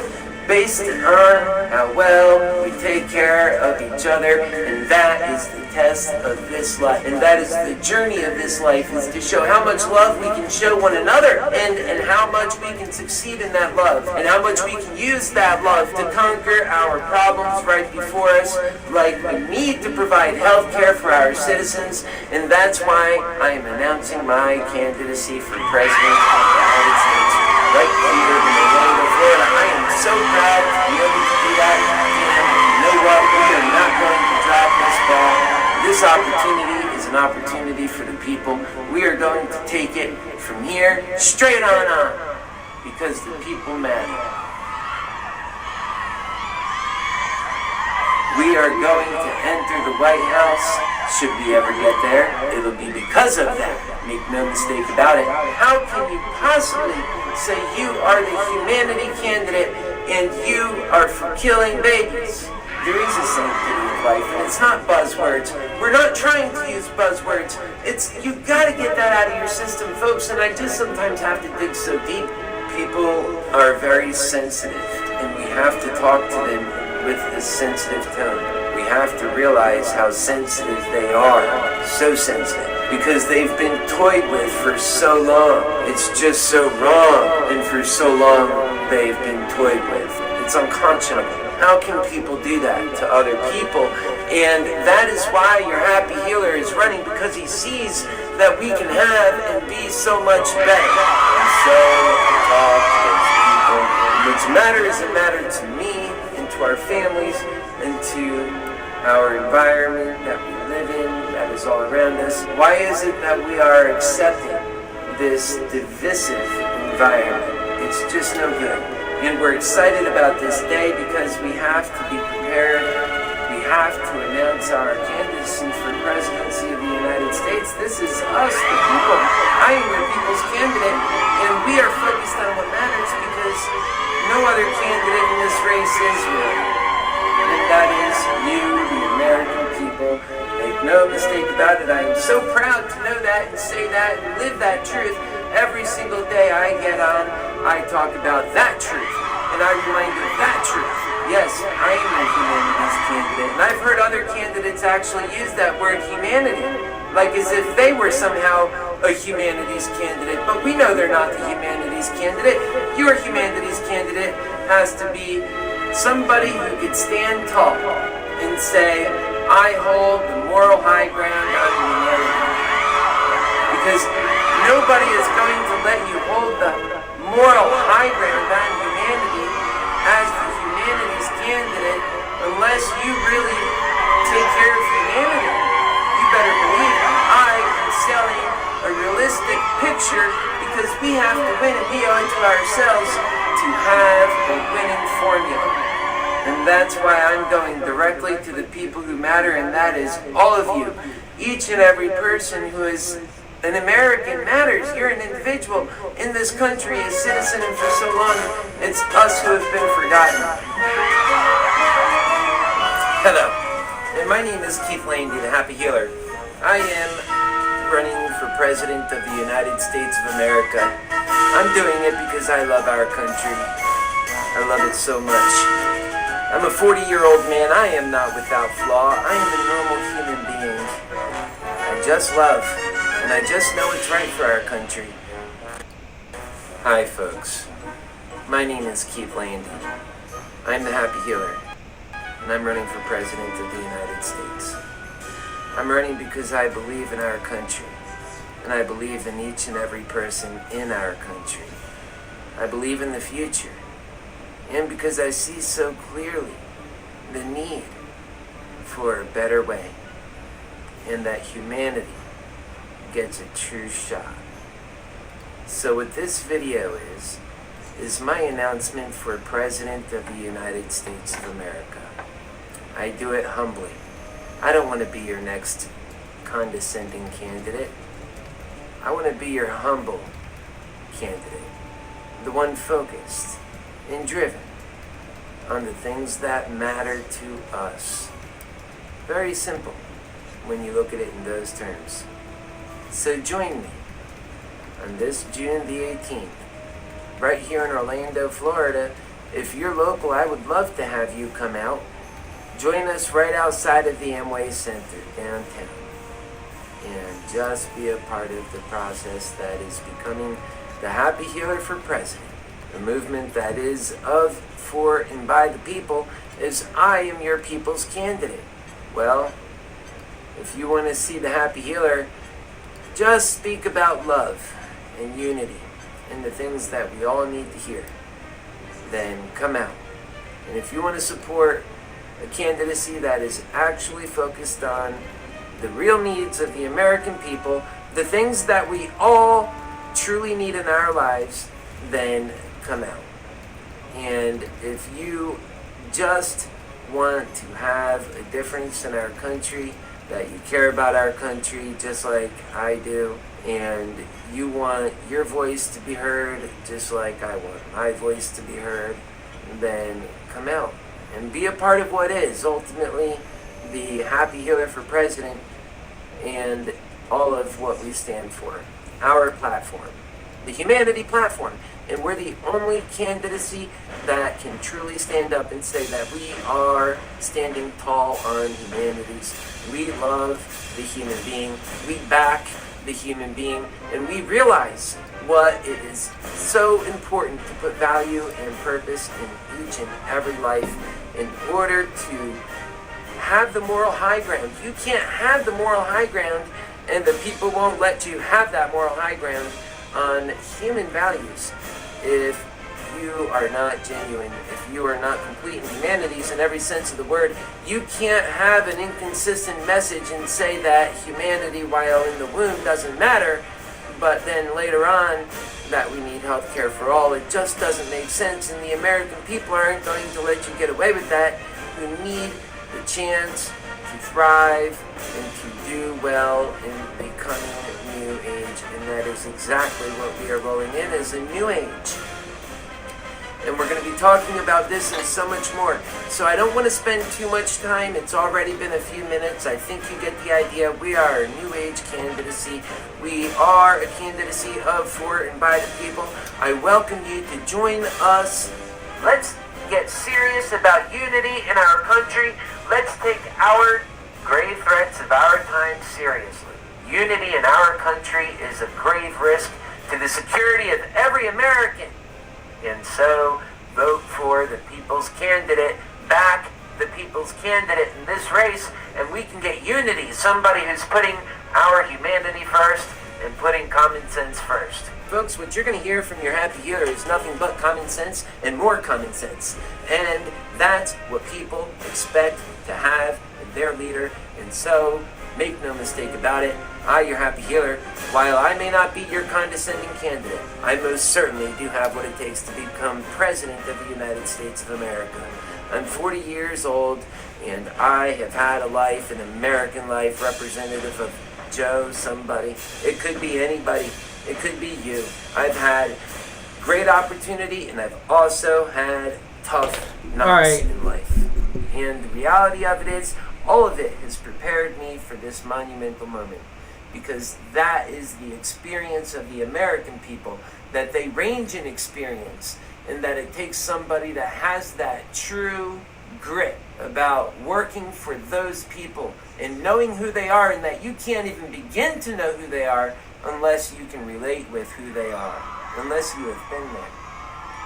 [SPEAKER 2] based on how well we take care of each other, and that is the test of this life. And that is the journey of this life, is to show how much love we can show one another, and how much we can succeed in that love, and how much we can use that love to conquer our problems right before us, like we need to provide health care for our citizens, and that's why I am announcing my candidacy for President of the United States right here in Orlando, Florida. I am so proud to be able to do that, and you know what? We are not going to drop this ball. This opportunity is an opportunity for the people. We are going to take it from here straight on, because the people matter. We are going to enter the White House. Should we ever get there, it'll be because of that. Make no mistake about it. How can you possibly say you are the humanity candidate and you are for killing babies? There is a sanctity of life, and it's not buzzwords. We're not trying to use buzzwords. You gotta get that out of your system, folks, and I just sometimes have to dig so deep. People are very sensitive, and we have to talk to them with a sensitive tone. We have to realize how sensitive they are, so sensitive, because they've been toyed with for so long. It's just so wrong, and for so long they've been toyed with. It's unconscionable. How can people do that to other people? And that is why your happy healer is running, because he sees that we can have and be so much better. So talk to those people. What's matter is a matter to me and to our families and to our environment that we live in, that is all around us. Why is it that we are accepting this divisive environment? It's just no good. And we're excited about this day because we have to be prepared. We have to announce our candidacy for presidency of the United States. This is us, the people. I am the people's candidate, and we are focused on what matters, because no other candidate in this race is really. And that is you, the American people. Make no mistake about it. I am so proud to know that and say that and live that truth. Every single day I get on, I talk about that truth, and I remind you of that truth. Yes, I am a humanities candidate, and I've heard other candidates actually use that word humanity, like as if they were somehow a humanities candidate, but we know they're not the humanities candidate. Your humanities candidate has to be somebody who could stand tall and say, I hold the moral high ground on humanity. Because nobody is going to let you hold the moral high ground on humanity as the humanities candidate unless you really take care of humanity. You better believe I am selling a realistic picture, because we have to win, and we owe it to ourselves to have a winning formula. And that's why I'm going directly to the people who matter, and that is all of you. Each and every person who is an American matters. You're an individual in this country, a citizen, and for so long, it's us who have been forgotten. Hello, and my name is Keith Landy, the Happy Healer. I am running for President of the United States of America. I'm doing it because I love our country. I love it so much. I'm a 40-year-old man. I am not without flaw. I am a normal human being. I just love, and I just know it's right for our country. Hi, folks. My name is Keith Landy. I'm the Happy Healer, and I'm running for President of the United States. I'm running because I believe in our country, and I believe in each and every person in our country. I believe in the future, and because I see so clearly the need for a better way, and that humanity gets a true shot. So what this video is my announcement for President of the United States of America.
[SPEAKER 9] I do it humbly. I don't want to be your next condescending candidate. I want to be your humble candidate. The one focused and driven on the things that matter to us. Very simple when you look at it in those terms. So join me on this June the 18th, right here in Orlando, Florida. If you're local, I would love to have you come out. Join us right outside of the Amway Center downtown and just be a part of the process that is becoming the Happy Healer for President, a movement that is of, for, and by the people, as I am your people's candidate. Well, if you want to see the Happy Healer, just speak about love and unity and the things that we all need to hear. Then come out. And if you want to support a candidacy that is actually focused on the real needs of the American people, the things that we all truly need in our lives, then come out. And if you just want to have a difference in our country, that you care about our country just like I do, and you want your voice to be heard just like I want my voice to be heard, then come out and be a part of what is ultimately the Happy Healer for President and all of what we stand for. Our platform, the Humanity Platform. And we're the only candidacy that can truly stand up and say that we are standing tall on humanities. We love the human being. We back the human being. And we realize what it is so important to put value and purpose in each and every life in order to have the moral high ground. You can't have the moral high ground, and the people won't let you have that moral high ground on human values if you are not genuine, if you are not complete in humanities in every sense of the word. You can't have an inconsistent message and say that humanity while in the womb doesn't matter, but then later on that we need health care for all. It just doesn't make sense, and the American people aren't going to let you get away with that. You need the chance to thrive and to do well in becoming a new age, and that is exactly what we are rolling in as a new age. And we're going to be talking about this and so much more. So I don't want to spend too much time. It's already been a few minutes. I think you get the idea. We are a new age candidacy. We are a candidacy of, for, and by the people. I welcome you to join us. Let's get serious about unity in our country. Let's take our grave threats of our time seriously. Unity in our country is a grave risk to the security of every American. And so, vote for the people's candidate, back the people's candidate in this race, and we can get unity, somebody who's putting our humanity first and putting common sense first. Folks, what you're going to hear from your Happy Healer is nothing but common sense and more common sense. And that's what people expect to have in their leader. And so, make no mistake about it, I, your Happy Healer, while I may not be your condescending candidate, I most certainly do have what it takes to become President of the United States of America. I'm 40 years old, and I have had a life, an American life, representative of Joe, somebody. It could be anybody. It could be you. I've had great opportunity, and I've also had tough knocks in life. And the reality of it is, all of it has prepared me for this monumental moment, because that is the experience of the American people, that they range in experience, and that it takes somebody that has that true grit about working for those people and knowing who they are, and that you can't even begin to know who they are unless you can relate with who they are, unless you have been there.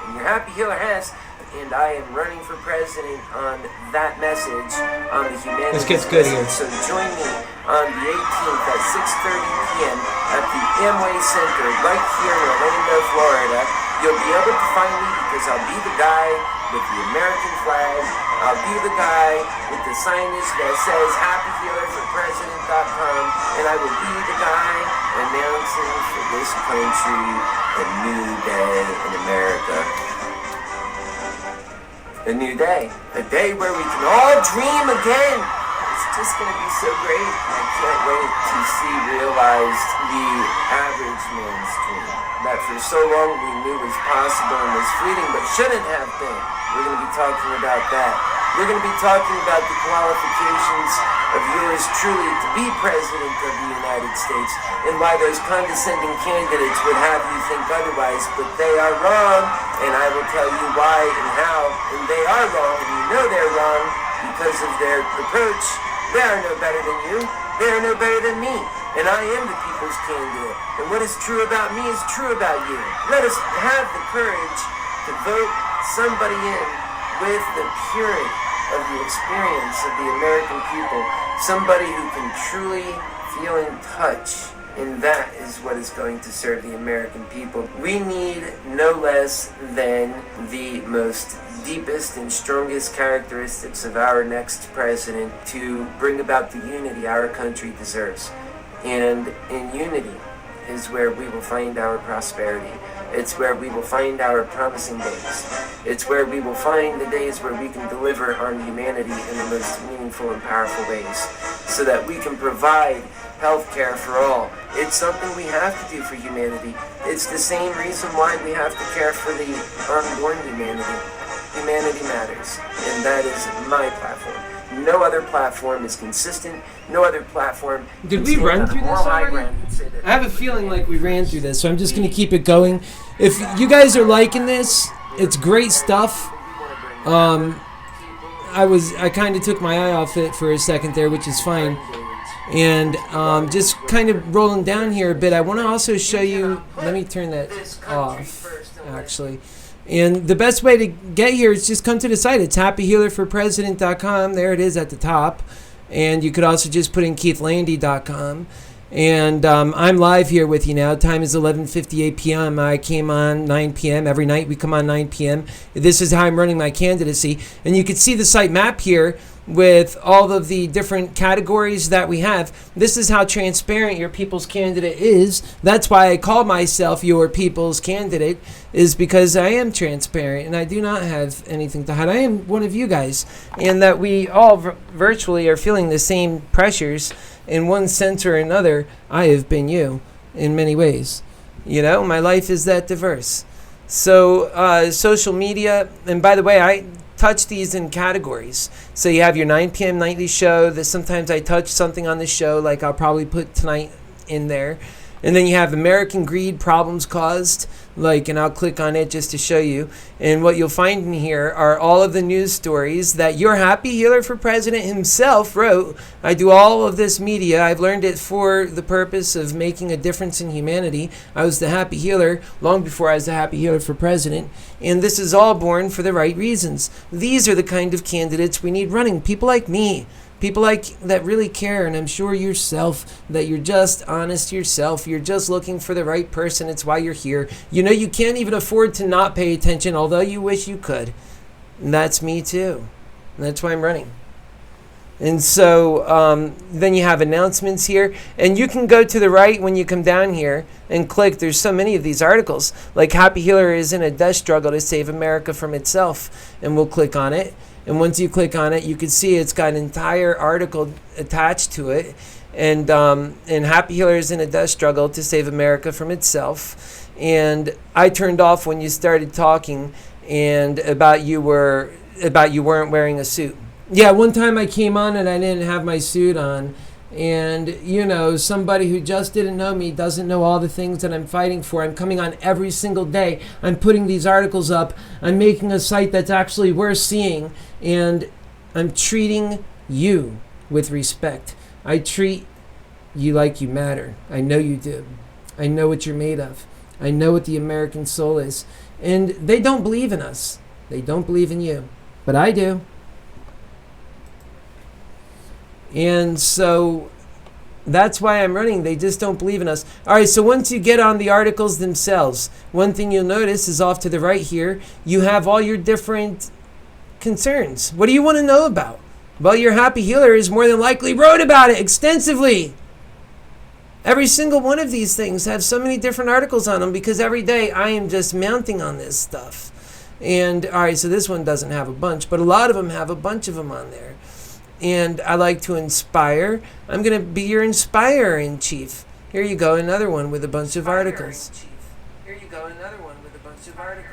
[SPEAKER 9] And your Happy Healer has, and I am running for president on that message on the humanities.
[SPEAKER 2] This gets good here.
[SPEAKER 9] So join me on the 18th at 6:30 p.m. at the Amway Center right here in Orlando, Florida. You'll be able to find me because I'll be the guy with the American flag. I'll be the guy with the signage that says happyhealerforpresident.com, and I will be the guy announcing for this country a new day in America. a new day. A day where we can all dream again. It's just gonna be so great. I can't wait to see realized the average man's dream. That for so long we knew was possible and was fleeting, but shouldn't have been. We're gonna be talking about that. We're gonna be talking about the qualifications of yours truly to be President of the United States and why those condescending candidates would have you think otherwise, but they are wrong, and I will tell you why and how, and they are wrong, and you know they're wrong because of their approach. They are no better than you. They are no better than me, and I am the people's candidate, and what is true about me is true about you. Let us have the courage to vote somebody in with the purity of the experience of the American people, somebody who can truly feel and touch, and that is what is going to serve the American people. We need no less than the most deepest and strongest characteristics of our next president to bring about the unity our country deserves. And in unity is where we will find our prosperity. It's where we will find our promising days. It's where we will find the days where we can deliver on humanity in the most meaningful and powerful ways, so that we can provide health care for all. It's something we have to do for humanity. It's the same reason why we have to care for the unborn humanity. Humanity matters, and that is my platform. No other platform is consistent. No other platform.
[SPEAKER 2] Did we run through this already? I have a feeling like we ran through this, so I'm just going to keep it going. If you guys are liking this, it's great stuff. I kind of took my eye off it for a second there, which is fine. And just kind of rolling down here a bit, I want to also show you. Let me turn that off, actually. And the best way to get here is just come to the site. It's happyhealerforpresident.com. There it is at the top. And you could also just put in keithlandy.com. And I'm live here with you now. Time is 11:58 p.m. I came on 9 p.m. Every night we come on 9 p.m. This is how I'm running my candidacy. And you can see the site map here with all of the different categories that we have. This is how transparent your people's candidate is. That's why I call myself your people's candidate, is because I am transparent and I do not have anything to hide. I am one of you guys, and that we all virtually are feeling the same pressures in one sense or another. I have been you in many ways. You know, my life is that diverse. So social media, and by the way, I touch these in categories. So you have your 9 p.m. nightly show. That sometimes I touch something on the show, like I'll probably put tonight in there. And then you have American Greed, Problems Caused, and I'll click on it just to show you. And what you'll find in here are all of the news stories that your Happy Healer for President himself wrote. I do all of this media. I've learned it for the purpose of making a difference in humanity. I was the Happy Healer long before I was the Happy Healer for President. And this is all born for the right reasons. These are the kind of candidates we need running. People like me. People that really care, and I'm sure yourself, that you're just honest yourself. You're just looking for the right person. It's why you're here. You know you can't even afford to not pay attention, although you wish you could. And that's me too. And that's why I'm running. And so then you have announcements here. And you can go to the right when you come down here and click. There's so many of these articles. Like Happy Healer is in a death struggle to save America from itself. And we'll click on it. And once you click on it, you can see it's got an entire article attached to it. And Happy Healer is in a death struggle to save America from itself. And I turned off when you started talking and about you weren't wearing a suit. Yeah, one time I came on and I didn't have my suit on. And, you know, somebody who just didn't know me doesn't know all the things that I'm fighting for. I'm coming on every single day. I'm putting these articles up. I'm making a site that's actually worth seeing. And I'm treating you with respect. I treat you like you matter. I know you do. I know what you're made of. I know what the American soul is. And they don't believe in us. They don't believe in you. But I do. And so that's why I'm running. They just don't believe in us. All right, so once you get on the articles themselves, one thing you'll notice is off to the right here, you have all your different concerns. What do you want to know about? Well, your Happy Healer is more than likely wrote about it extensively. Every single one of these things have so many different articles on them because every day I am just mounting on this stuff. And all right, so this one doesn't have a bunch, but a lot of them have a bunch of them on there. And I like to inspire. I'm going to be your inspirer-in-chief. Here you go, another one with a bunch of articles. Here you go, another one with a bunch of articles.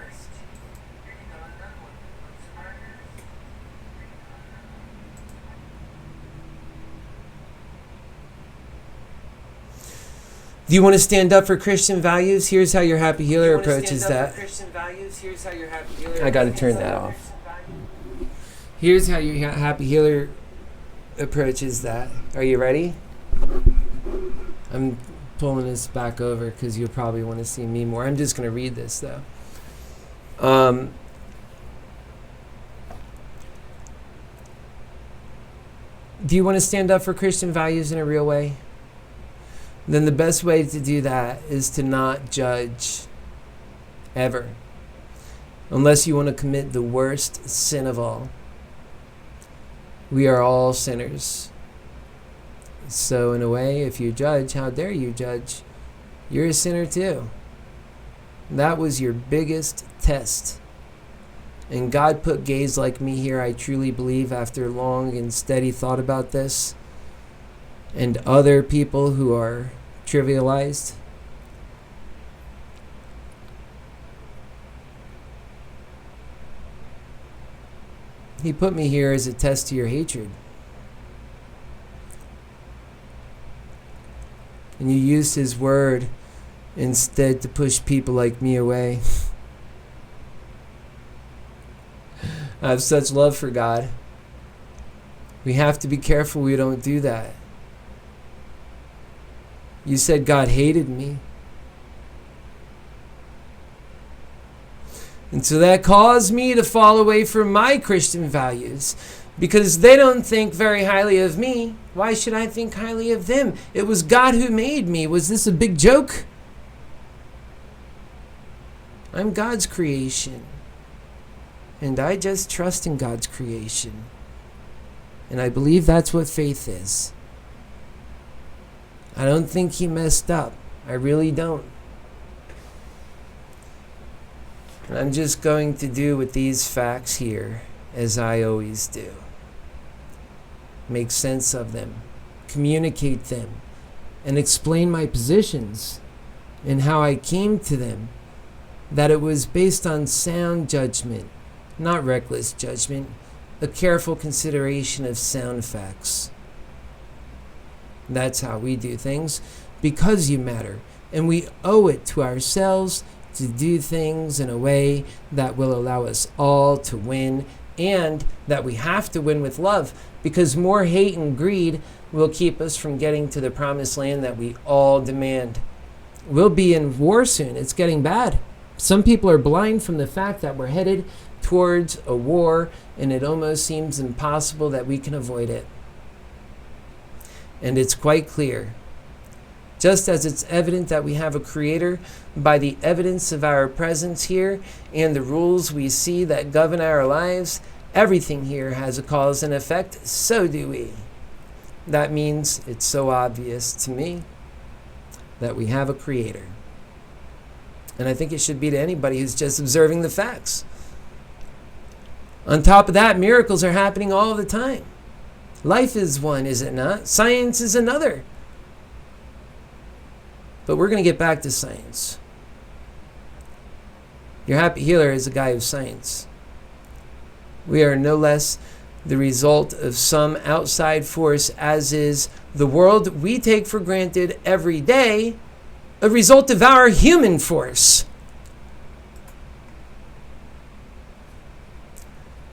[SPEAKER 2] Do you want to stand up for Christian values? Here's how your happy healer approaches that. I got to turn that off. Here's how your happy healer approaches that. Are you ready? I'm pulling this back over because you'll probably want to see me more. I'm just going to read this though. Do you want to stand up for Christian values in a real way? Then the best way to do that is to not judge ever. Unless you want to commit the worst sin of all. We are all sinners. So in a way, if you judge, how dare you judge? You're a sinner too. That was your biggest test. And God put gays like me here, I truly believe, after long and steady thought about this. And other people who are trivialized. He put me here as a test to your hatred. And you used his word instead to push people like me away. I have such love for God. We have to be careful we don't do that. You said God hated me. And so that caused me to fall away from my Christian values because they don't think very highly of me. Why should I think highly of them? It was God who made me. Was this a big joke? I'm God's creation. And I just trust in God's creation. And I believe that's what faith is. I don't think he messed up. I really don't. And I'm just going to do with these facts here as I always do. Make sense of them, communicate them, and explain my positions and how I came to them. That it was based on sound judgment, not reckless judgment, a careful consideration of sound facts. That's how we do things, because you matter, and we owe it to ourselves to do things in a way that will allow us all to win, and that we have to win with love, because more hate and greed will keep us from getting to the promised land that we all demand. We'll be in war soon. It's getting bad. Some people are blind from the fact that we're headed towards a war, and it almost seems impossible that we can avoid it. And it's quite clear. Just as it's evident that we have a creator by the evidence of our presence here and the rules we see that govern our lives, everything here has a cause and effect, so do we. That means it's so obvious to me that we have a creator. And I think it should be to anybody who's just observing the facts. On top of that, miracles are happening all the time. Life is one, is it not? Science is another. But we're going to get back to science. Your happy healer is a guy of science. We are no less the result of some outside force, as is the world we take for granted every day, a result of our human force.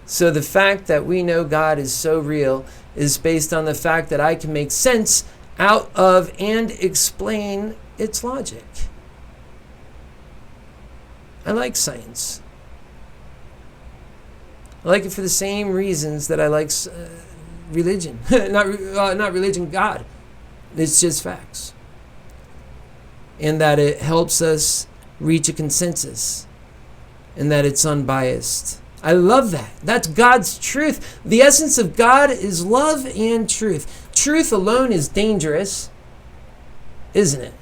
[SPEAKER 2] So the fact that we know God is so real is based on the fact that I can make sense out of and explain its logic. I like science. I like it for the same reasons that I like religion. not religion, God. It's just facts. And that it helps us reach a consensus. And that it's unbiased. I love that. That's God's truth. The essence of God is love and truth. Truth alone is dangerous, isn't it?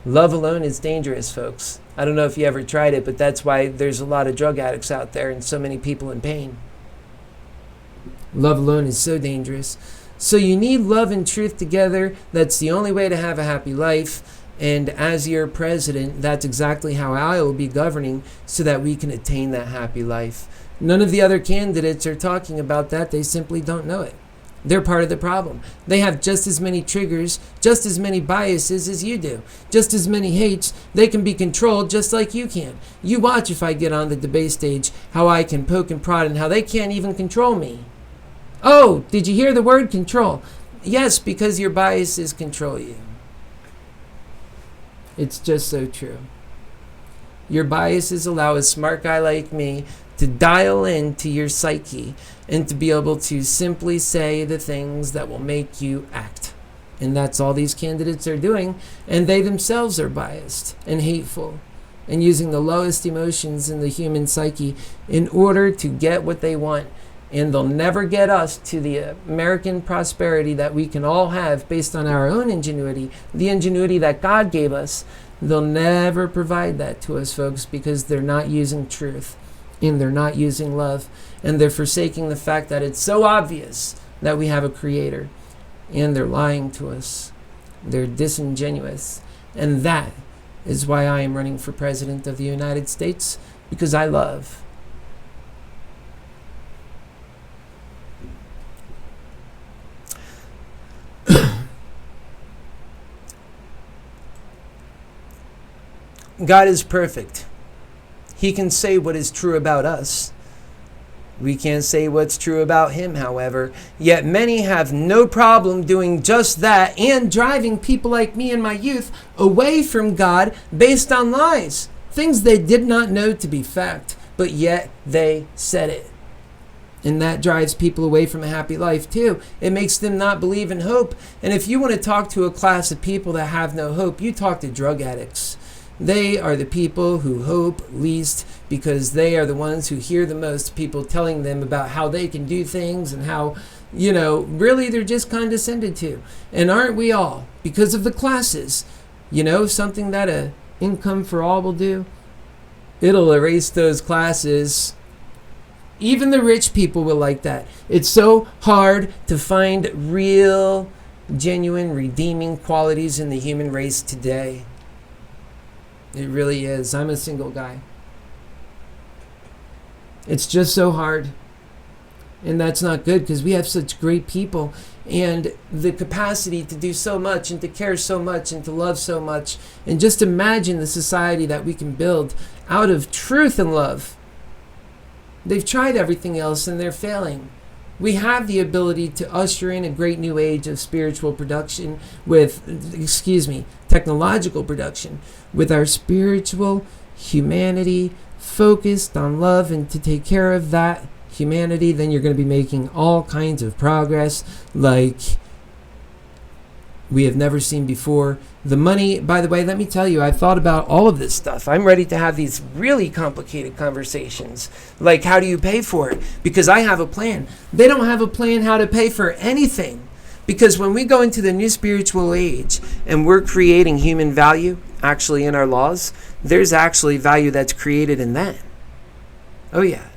[SPEAKER 2] Love alone is dangerous, folks. I don't know if you ever tried it, but that's why there's a lot of drug addicts out there and so many people in pain. Love alone is so dangerous. So you need love and truth together. That's the only way to have a happy life. And as your president, that's exactly how I will be governing so that we can attain that happy life. None of the other candidates are talking about that. They simply don't know it. They're part of the problem. They have just as many triggers, just as many biases as you do, just as many hates. They can be controlled just like you can. You watch if I get on the debate stage, how I can poke and prod and how they can't even control me. Oh, did you hear the word control? Yes, because your biases control you. It's just so true. Your biases allow a smart guy like me to dial into your psyche and to be able to simply say the things that will make you act. And that's all these candidates are doing. And they themselves are biased and hateful and using the lowest emotions in the human psyche in order to get what they want. And they'll never get us to the American prosperity that we can all have based on our own ingenuity, the ingenuity that God gave us. They'll never provide that to us, folks, because they're not using truth and they're not using love. And they're forsaking the fact that it's so obvious that we have a creator. And they're lying to us. They're disingenuous. And that is why I am running for president of the United States, because I love. God is perfect. He can say what is true about us. We can't say what's true about him, however. Yet many have no problem doing just that and driving people like me in my youth away from God based on lies. Things they did not know to be fact, but yet they said it. And that drives people away from a happy life too. It makes them not believe in hope. And if you want to talk to a class of people that have no hope, you talk to drug addicts. They are the people who hope least because they are the ones who hear the most people telling them about how they can do things and how, really they're just condescended to. And aren't we all? Because of the classes. Something that a income for all will do? It'll erase those classes. Even the rich people will like that. It's so hard to find real, genuine, redeeming qualities in the human race today. It really is. I'm a single guy. It's just so hard. And that's not good because we have such great people and the capacity to do so much and to care so much and to love so much. And just imagine the society that we can build out of truth and love. They've tried everything else and they're failing. We have the ability to usher in a great new age of spiritual production technological production with our spiritual humanity focused on love and to take care of that humanity. Then you're going to be making all kinds of progress like we have never seen before. The money, by the way, let me tell you, I've thought about all of this stuff. I'm ready to have these really complicated conversations. Like, how do you pay for it? Because I have a plan. They don't have a plan how to pay for anything. Because when we go into the new spiritual age and we're creating human value, actually in our laws, there's actually value that's created in that. Oh yeah.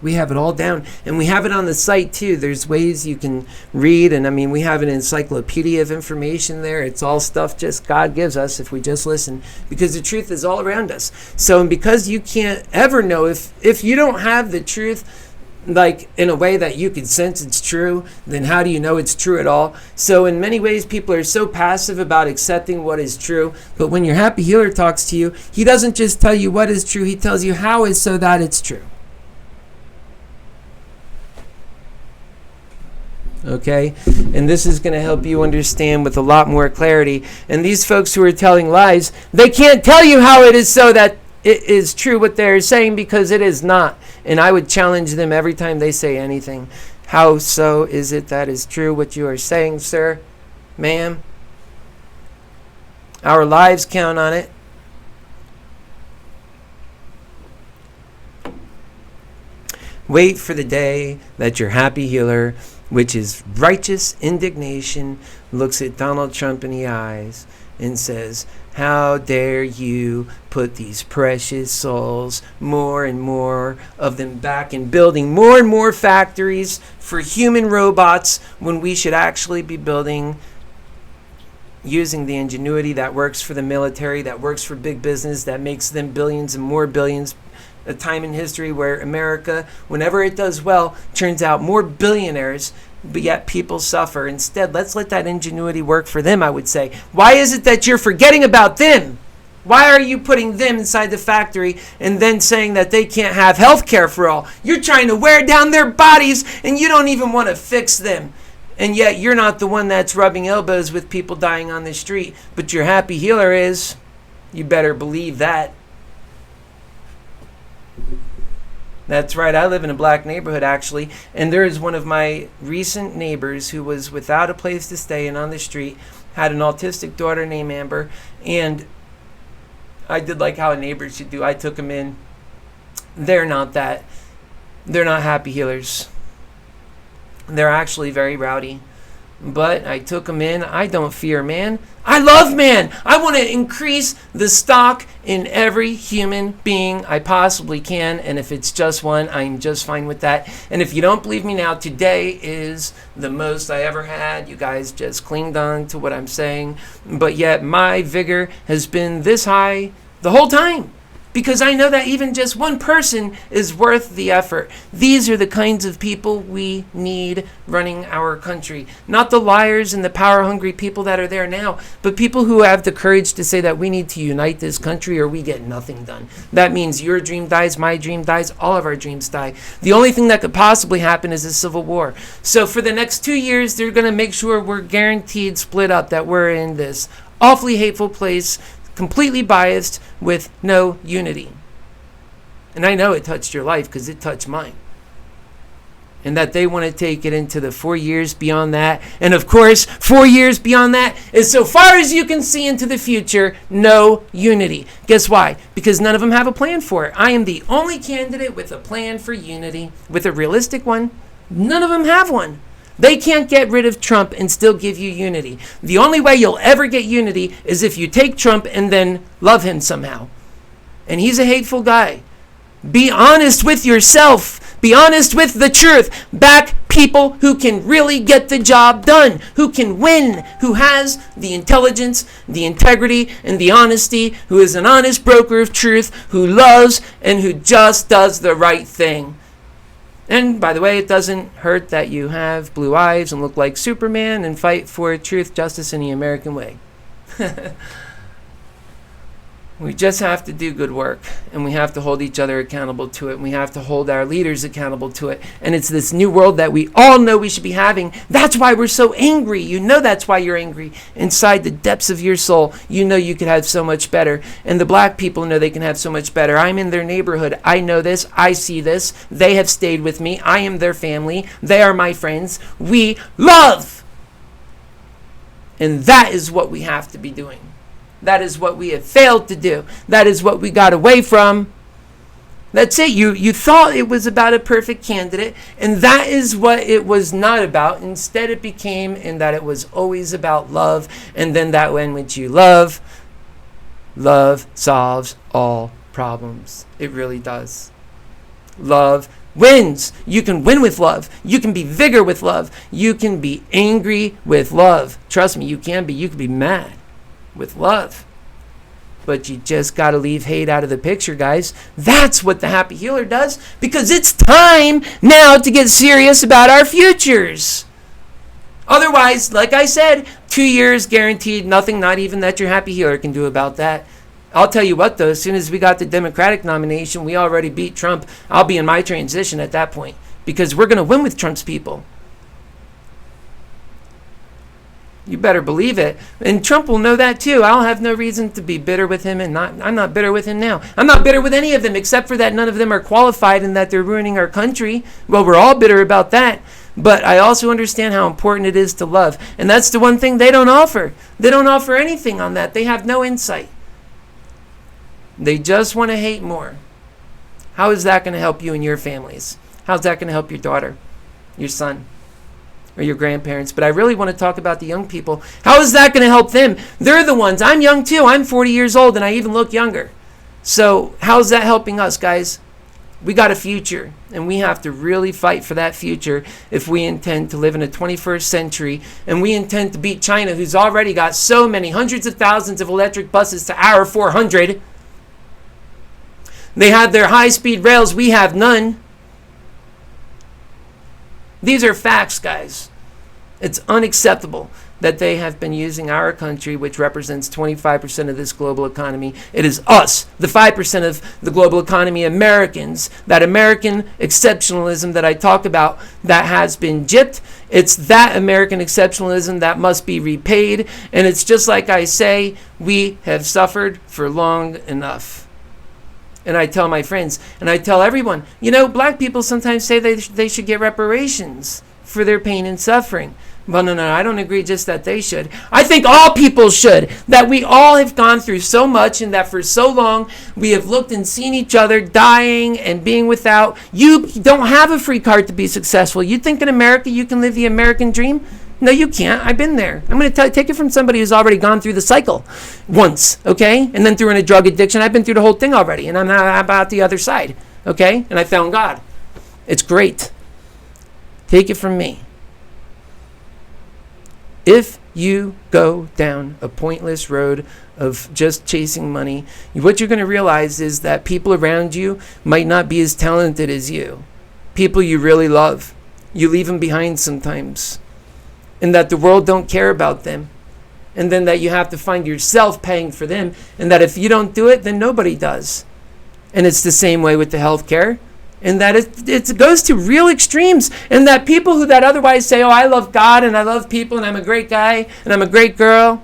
[SPEAKER 2] We have it all down, and we have it on the site too. There's ways you can read, and we have an encyclopedia of information there. It's all stuff just God gives us if we just listen, because the truth is all around us. So, and because you can't ever know if you don't have the truth, like in a way that you can sense it's true, then how do you know it's true at all? So in many ways, people are so passive about accepting what is true. But when your happy healer talks to you, he doesn't just tell you what is true, he tells you how is so that it's true. Okay, and this is going to help you understand with a lot more clarity. And these folks who are telling lies, they can't tell you how it is so that it is true what they're saying, because it is not. And I would challenge them every time they say anything. How so is it that is true what you are saying, sir, ma'am? Our lives count on it. Wait for the day that your happy healer, which is righteous indignation, looks at Donald Trump in the eyes and says, how dare you put these precious souls, more and more of them, back in building more and more factories for human robots when we should actually be building, using the ingenuity that works for the military, that works for big business, that makes them billions and more billions. A time in history where America, whenever it does well, turns out more billionaires, but yet people suffer. Instead, let's let that ingenuity work for them, I would say. Why is it that you're forgetting about them? Why are you putting them inside the factory and then saying that they can't have health care for all? You're trying to wear down their bodies and you don't even want to fix them. And yet you're not the one that's rubbing elbows with people dying on the street, but your happy healer is. You better believe that. That's right, I live in a black neighborhood actually, and there is one of my recent neighbors who was without a place to stay and on the street, had an autistic daughter named Amber, and I did like how a neighbor should do. I took them in. They're not happy healers. They're actually very rowdy. But I took them in. I don't fear man. I love man. I want to increase the stock in every human being I possibly can. And if it's just one, I'm just fine with that. And if you don't believe me now, today is the most I ever had. You guys just clinged on to what I'm saying. But yet my vigor has been this high the whole time. Because I know that even just one person is worth the effort. These are the kinds of people we need running our country. Not the liars and the power-hungry people that are there now, but people who have the courage to say that we need to unite this country or we get nothing done. That means your dream dies, my dream dies, all of our dreams die. The only thing that could possibly happen is a civil war. So for the next 2 years, they're going to make sure we're guaranteed split up, that we're in this awfully hateful place, completely biased, with no unity. And I know it touched your life because it touched mine. And that they want to take it into the 4 years beyond that. And of course, 4 years beyond that is so far as you can see into the future, no unity. Guess why? Because none of them have a plan for it. I am the only candidate with a plan for unity, with a realistic one. None of them have one. They can't get rid of Trump and still give you unity. The only way you'll ever get unity is if you take Trump and then love him somehow. And he's a hateful guy. Be honest with yourself. Be honest with the truth. Back people who can really get the job done, who can win, who has the intelligence, the integrity, and the honesty, who is an honest broker of truth, who loves and who just does the right thing. And by the way, it doesn't hurt that you have blue eyes and look like Superman and fight for truth, justice, and the American way. We just have to do good work, and we have to hold each other accountable to it, and we have to hold our leaders accountable to it. And it's this new world that we all know we should be having. That's why we're so angry. You know that's why you're angry. Inside the depths of your soul, you know you could have so much better. And the black people know they can have so much better. I'm in their neighborhood. I know this. I see this. They have stayed with me. I am their family. They are my friends. We love. And that is what we have to be doing. That is what we have failed to do. That is what we got away from. That's it. You thought it was about a perfect candidate, and that is what it was not about. Instead, it became in that it was always about love, and then that when which you love, love solves all problems. It really does. Love wins. You can win with love. You can be vigor with love. You can be angry with love. Trust me, you can be. You can be mad with love. But you just got to leave hate out of the picture, guys. That's what the Happy Healer does, because it's time now to get serious about our futures. Otherwise, like I said, 2 years guaranteed, nothing, not even that your Happy Healer can do about that. I'll tell you what, though, as soon as we got the Democratic nomination, we already beat Trump. I'll be in my transition at that point, because we're going to win with Trump's people. You better believe it. And Trump will know that too. I'll have no reason to be bitter with him, and I'm not bitter with him now. I'm not bitter with any of them, except for that none of them are qualified and that they're ruining our country. Well, we're all bitter about that. But I also understand how important it is to love. And that's the one thing they don't offer. They don't offer anything on that. They have no insight. They just want to hate more. How is that going to help you and your families? How's that going to help your daughter, your son? or your grandparents, but I really want to talk about the young people. How is that going to help them? They're the ones. I'm young too. I'm 40 years old and I even look younger. So how's that helping us, guys? We got a future, and we have to really fight for that future if we intend to live in a 21st century, and we intend to beat China, who's already got so many hundreds of thousands of electric buses to our 400. They have their high-speed rails. We have none. These are facts, guys. It's unacceptable that they have been using our country, which represents 25% of this global economy. It is us, the 5% of the global economy, Americans, that American exceptionalism that I talk about that has been gypped. It's that American exceptionalism that must be repaid. And it's just like I say, we have suffered for long enough. And I tell my friends, and I tell everyone, you know, black people sometimes say they should get reparations for their pain and suffering. Well, no, I don't agree just that they should. I think all people should. That we all have gone through so much and that for so long we have looked and seen each other dying and being without. You don't have a free card to be successful. You think in America you can live the American dream? No, you can't. I've been there. I'm going to take it from somebody who's already gone through the cycle once, okay? And then through in a drug addiction. I've been through the whole thing already, and I'm not about the other side, okay? And I found God. It's great. Take it from me. If you go down a pointless road of just chasing money, what you're going to realize is that people around you might not be as talented as you. People you really love. You leave them behind sometimes. And that the world don't care about them. And then that you have to find yourself paying for them. And that if you don't do it, then nobody does. And it's the same way with the healthcare. And that it goes to real extremes. And that people who that otherwise say, oh, I love God and I love people and I'm a great guy and I'm a great girl.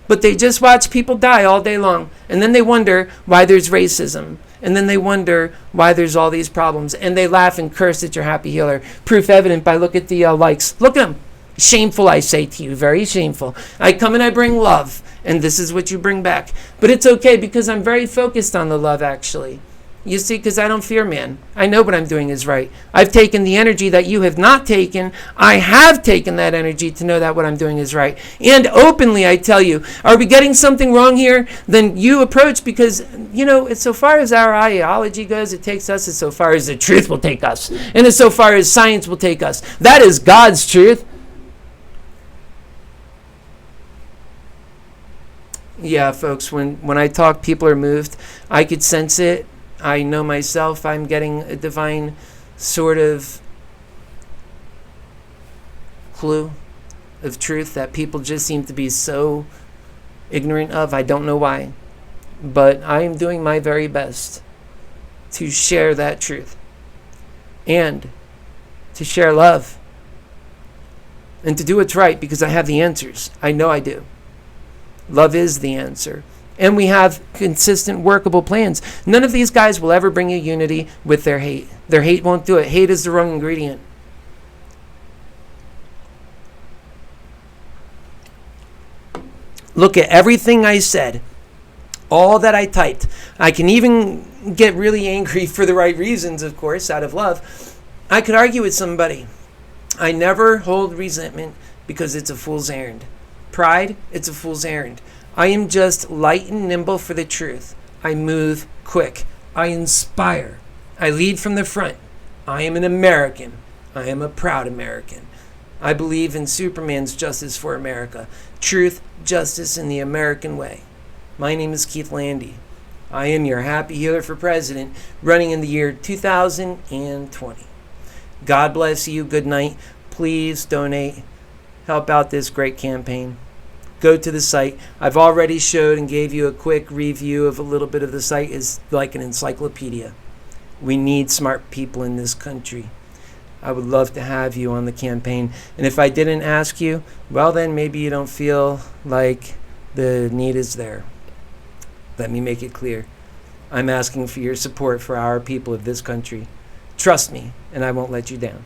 [SPEAKER 2] But they just watch people die all day long. And then they wonder why there's racism. And then they wonder why there's all these problems. And they laugh and curse at your happy healer. Proof evident by look at the likes. Look at them. Shameful, I say to you. Very shameful. I come and I bring love. And this is what you bring back. But it's okay because I'm very focused on the love, actually. You see, because I don't fear man. I know what I'm doing is right. I've taken the energy that you have not taken. I have taken that energy to know that what I'm doing is right. And openly, I tell you, are we getting something wrong here? Then you approach because, you know, it's so far as our ideology goes, it takes us as so far as the truth will take us. And as so far as science will take us. That is God's truth. Yeah, folks, when I talk, people are moved. I could sense it. I know myself, I'm getting a divine sort of clue of truth that people just seem to be so ignorant of. I don't know why. But I am doing my very best to share that truth and to share love and to do what's right because I have the answers. I know I do. Love is the answer. And we have consistent, workable plans. None of these guys will ever bring you unity with their hate. Their hate won't do it. Hate is the wrong ingredient. Look at everything I said. All that I typed. I can even get really angry for the right reasons, of course, out of love. I could argue with somebody. I never hold resentment because it's a fool's errand. Pride, it's a fool's errand. I am just light and nimble for the truth. I move quick. I inspire. I lead from the front. I am an American. I am a proud American. I believe in Superman's justice for America. Truth, justice, in the American way. My name is Keith Landy. I am your happy healer for president, running in the year 2020. God bless you. Good night. Please donate. Help out this great campaign. Go to the site. I've already showed and gave you a quick review of a little bit of the site. Is like an encyclopedia. We need smart people in this country. I would love to have you on the campaign. And if I didn't ask you, well then maybe you don't feel like the need is there. Let me make it clear. I'm asking for your support for our people of this country. Trust me, and I won't let you down.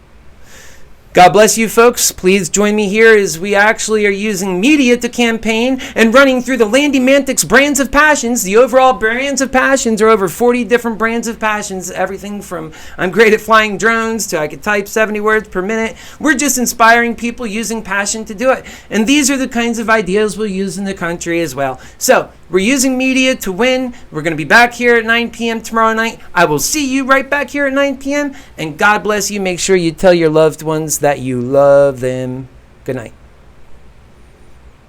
[SPEAKER 2] God bless you, folks. Please join me here as we actually are using media to campaign and running through the Landy Mantix brands of passions. The overall brands of passions are over 40 different brands of passions. Everything from I'm great at flying drones to I could type 70 words per minute. We're just inspiring people using passion to do it. And these are the kinds of ideas we'll use in the country as well. So we're using media to win. We're going to be back here at 9 p.m. tomorrow night. I will see you right back here at 9 p.m. And God bless you. Make sure you tell your loved ones that you love them. Good night.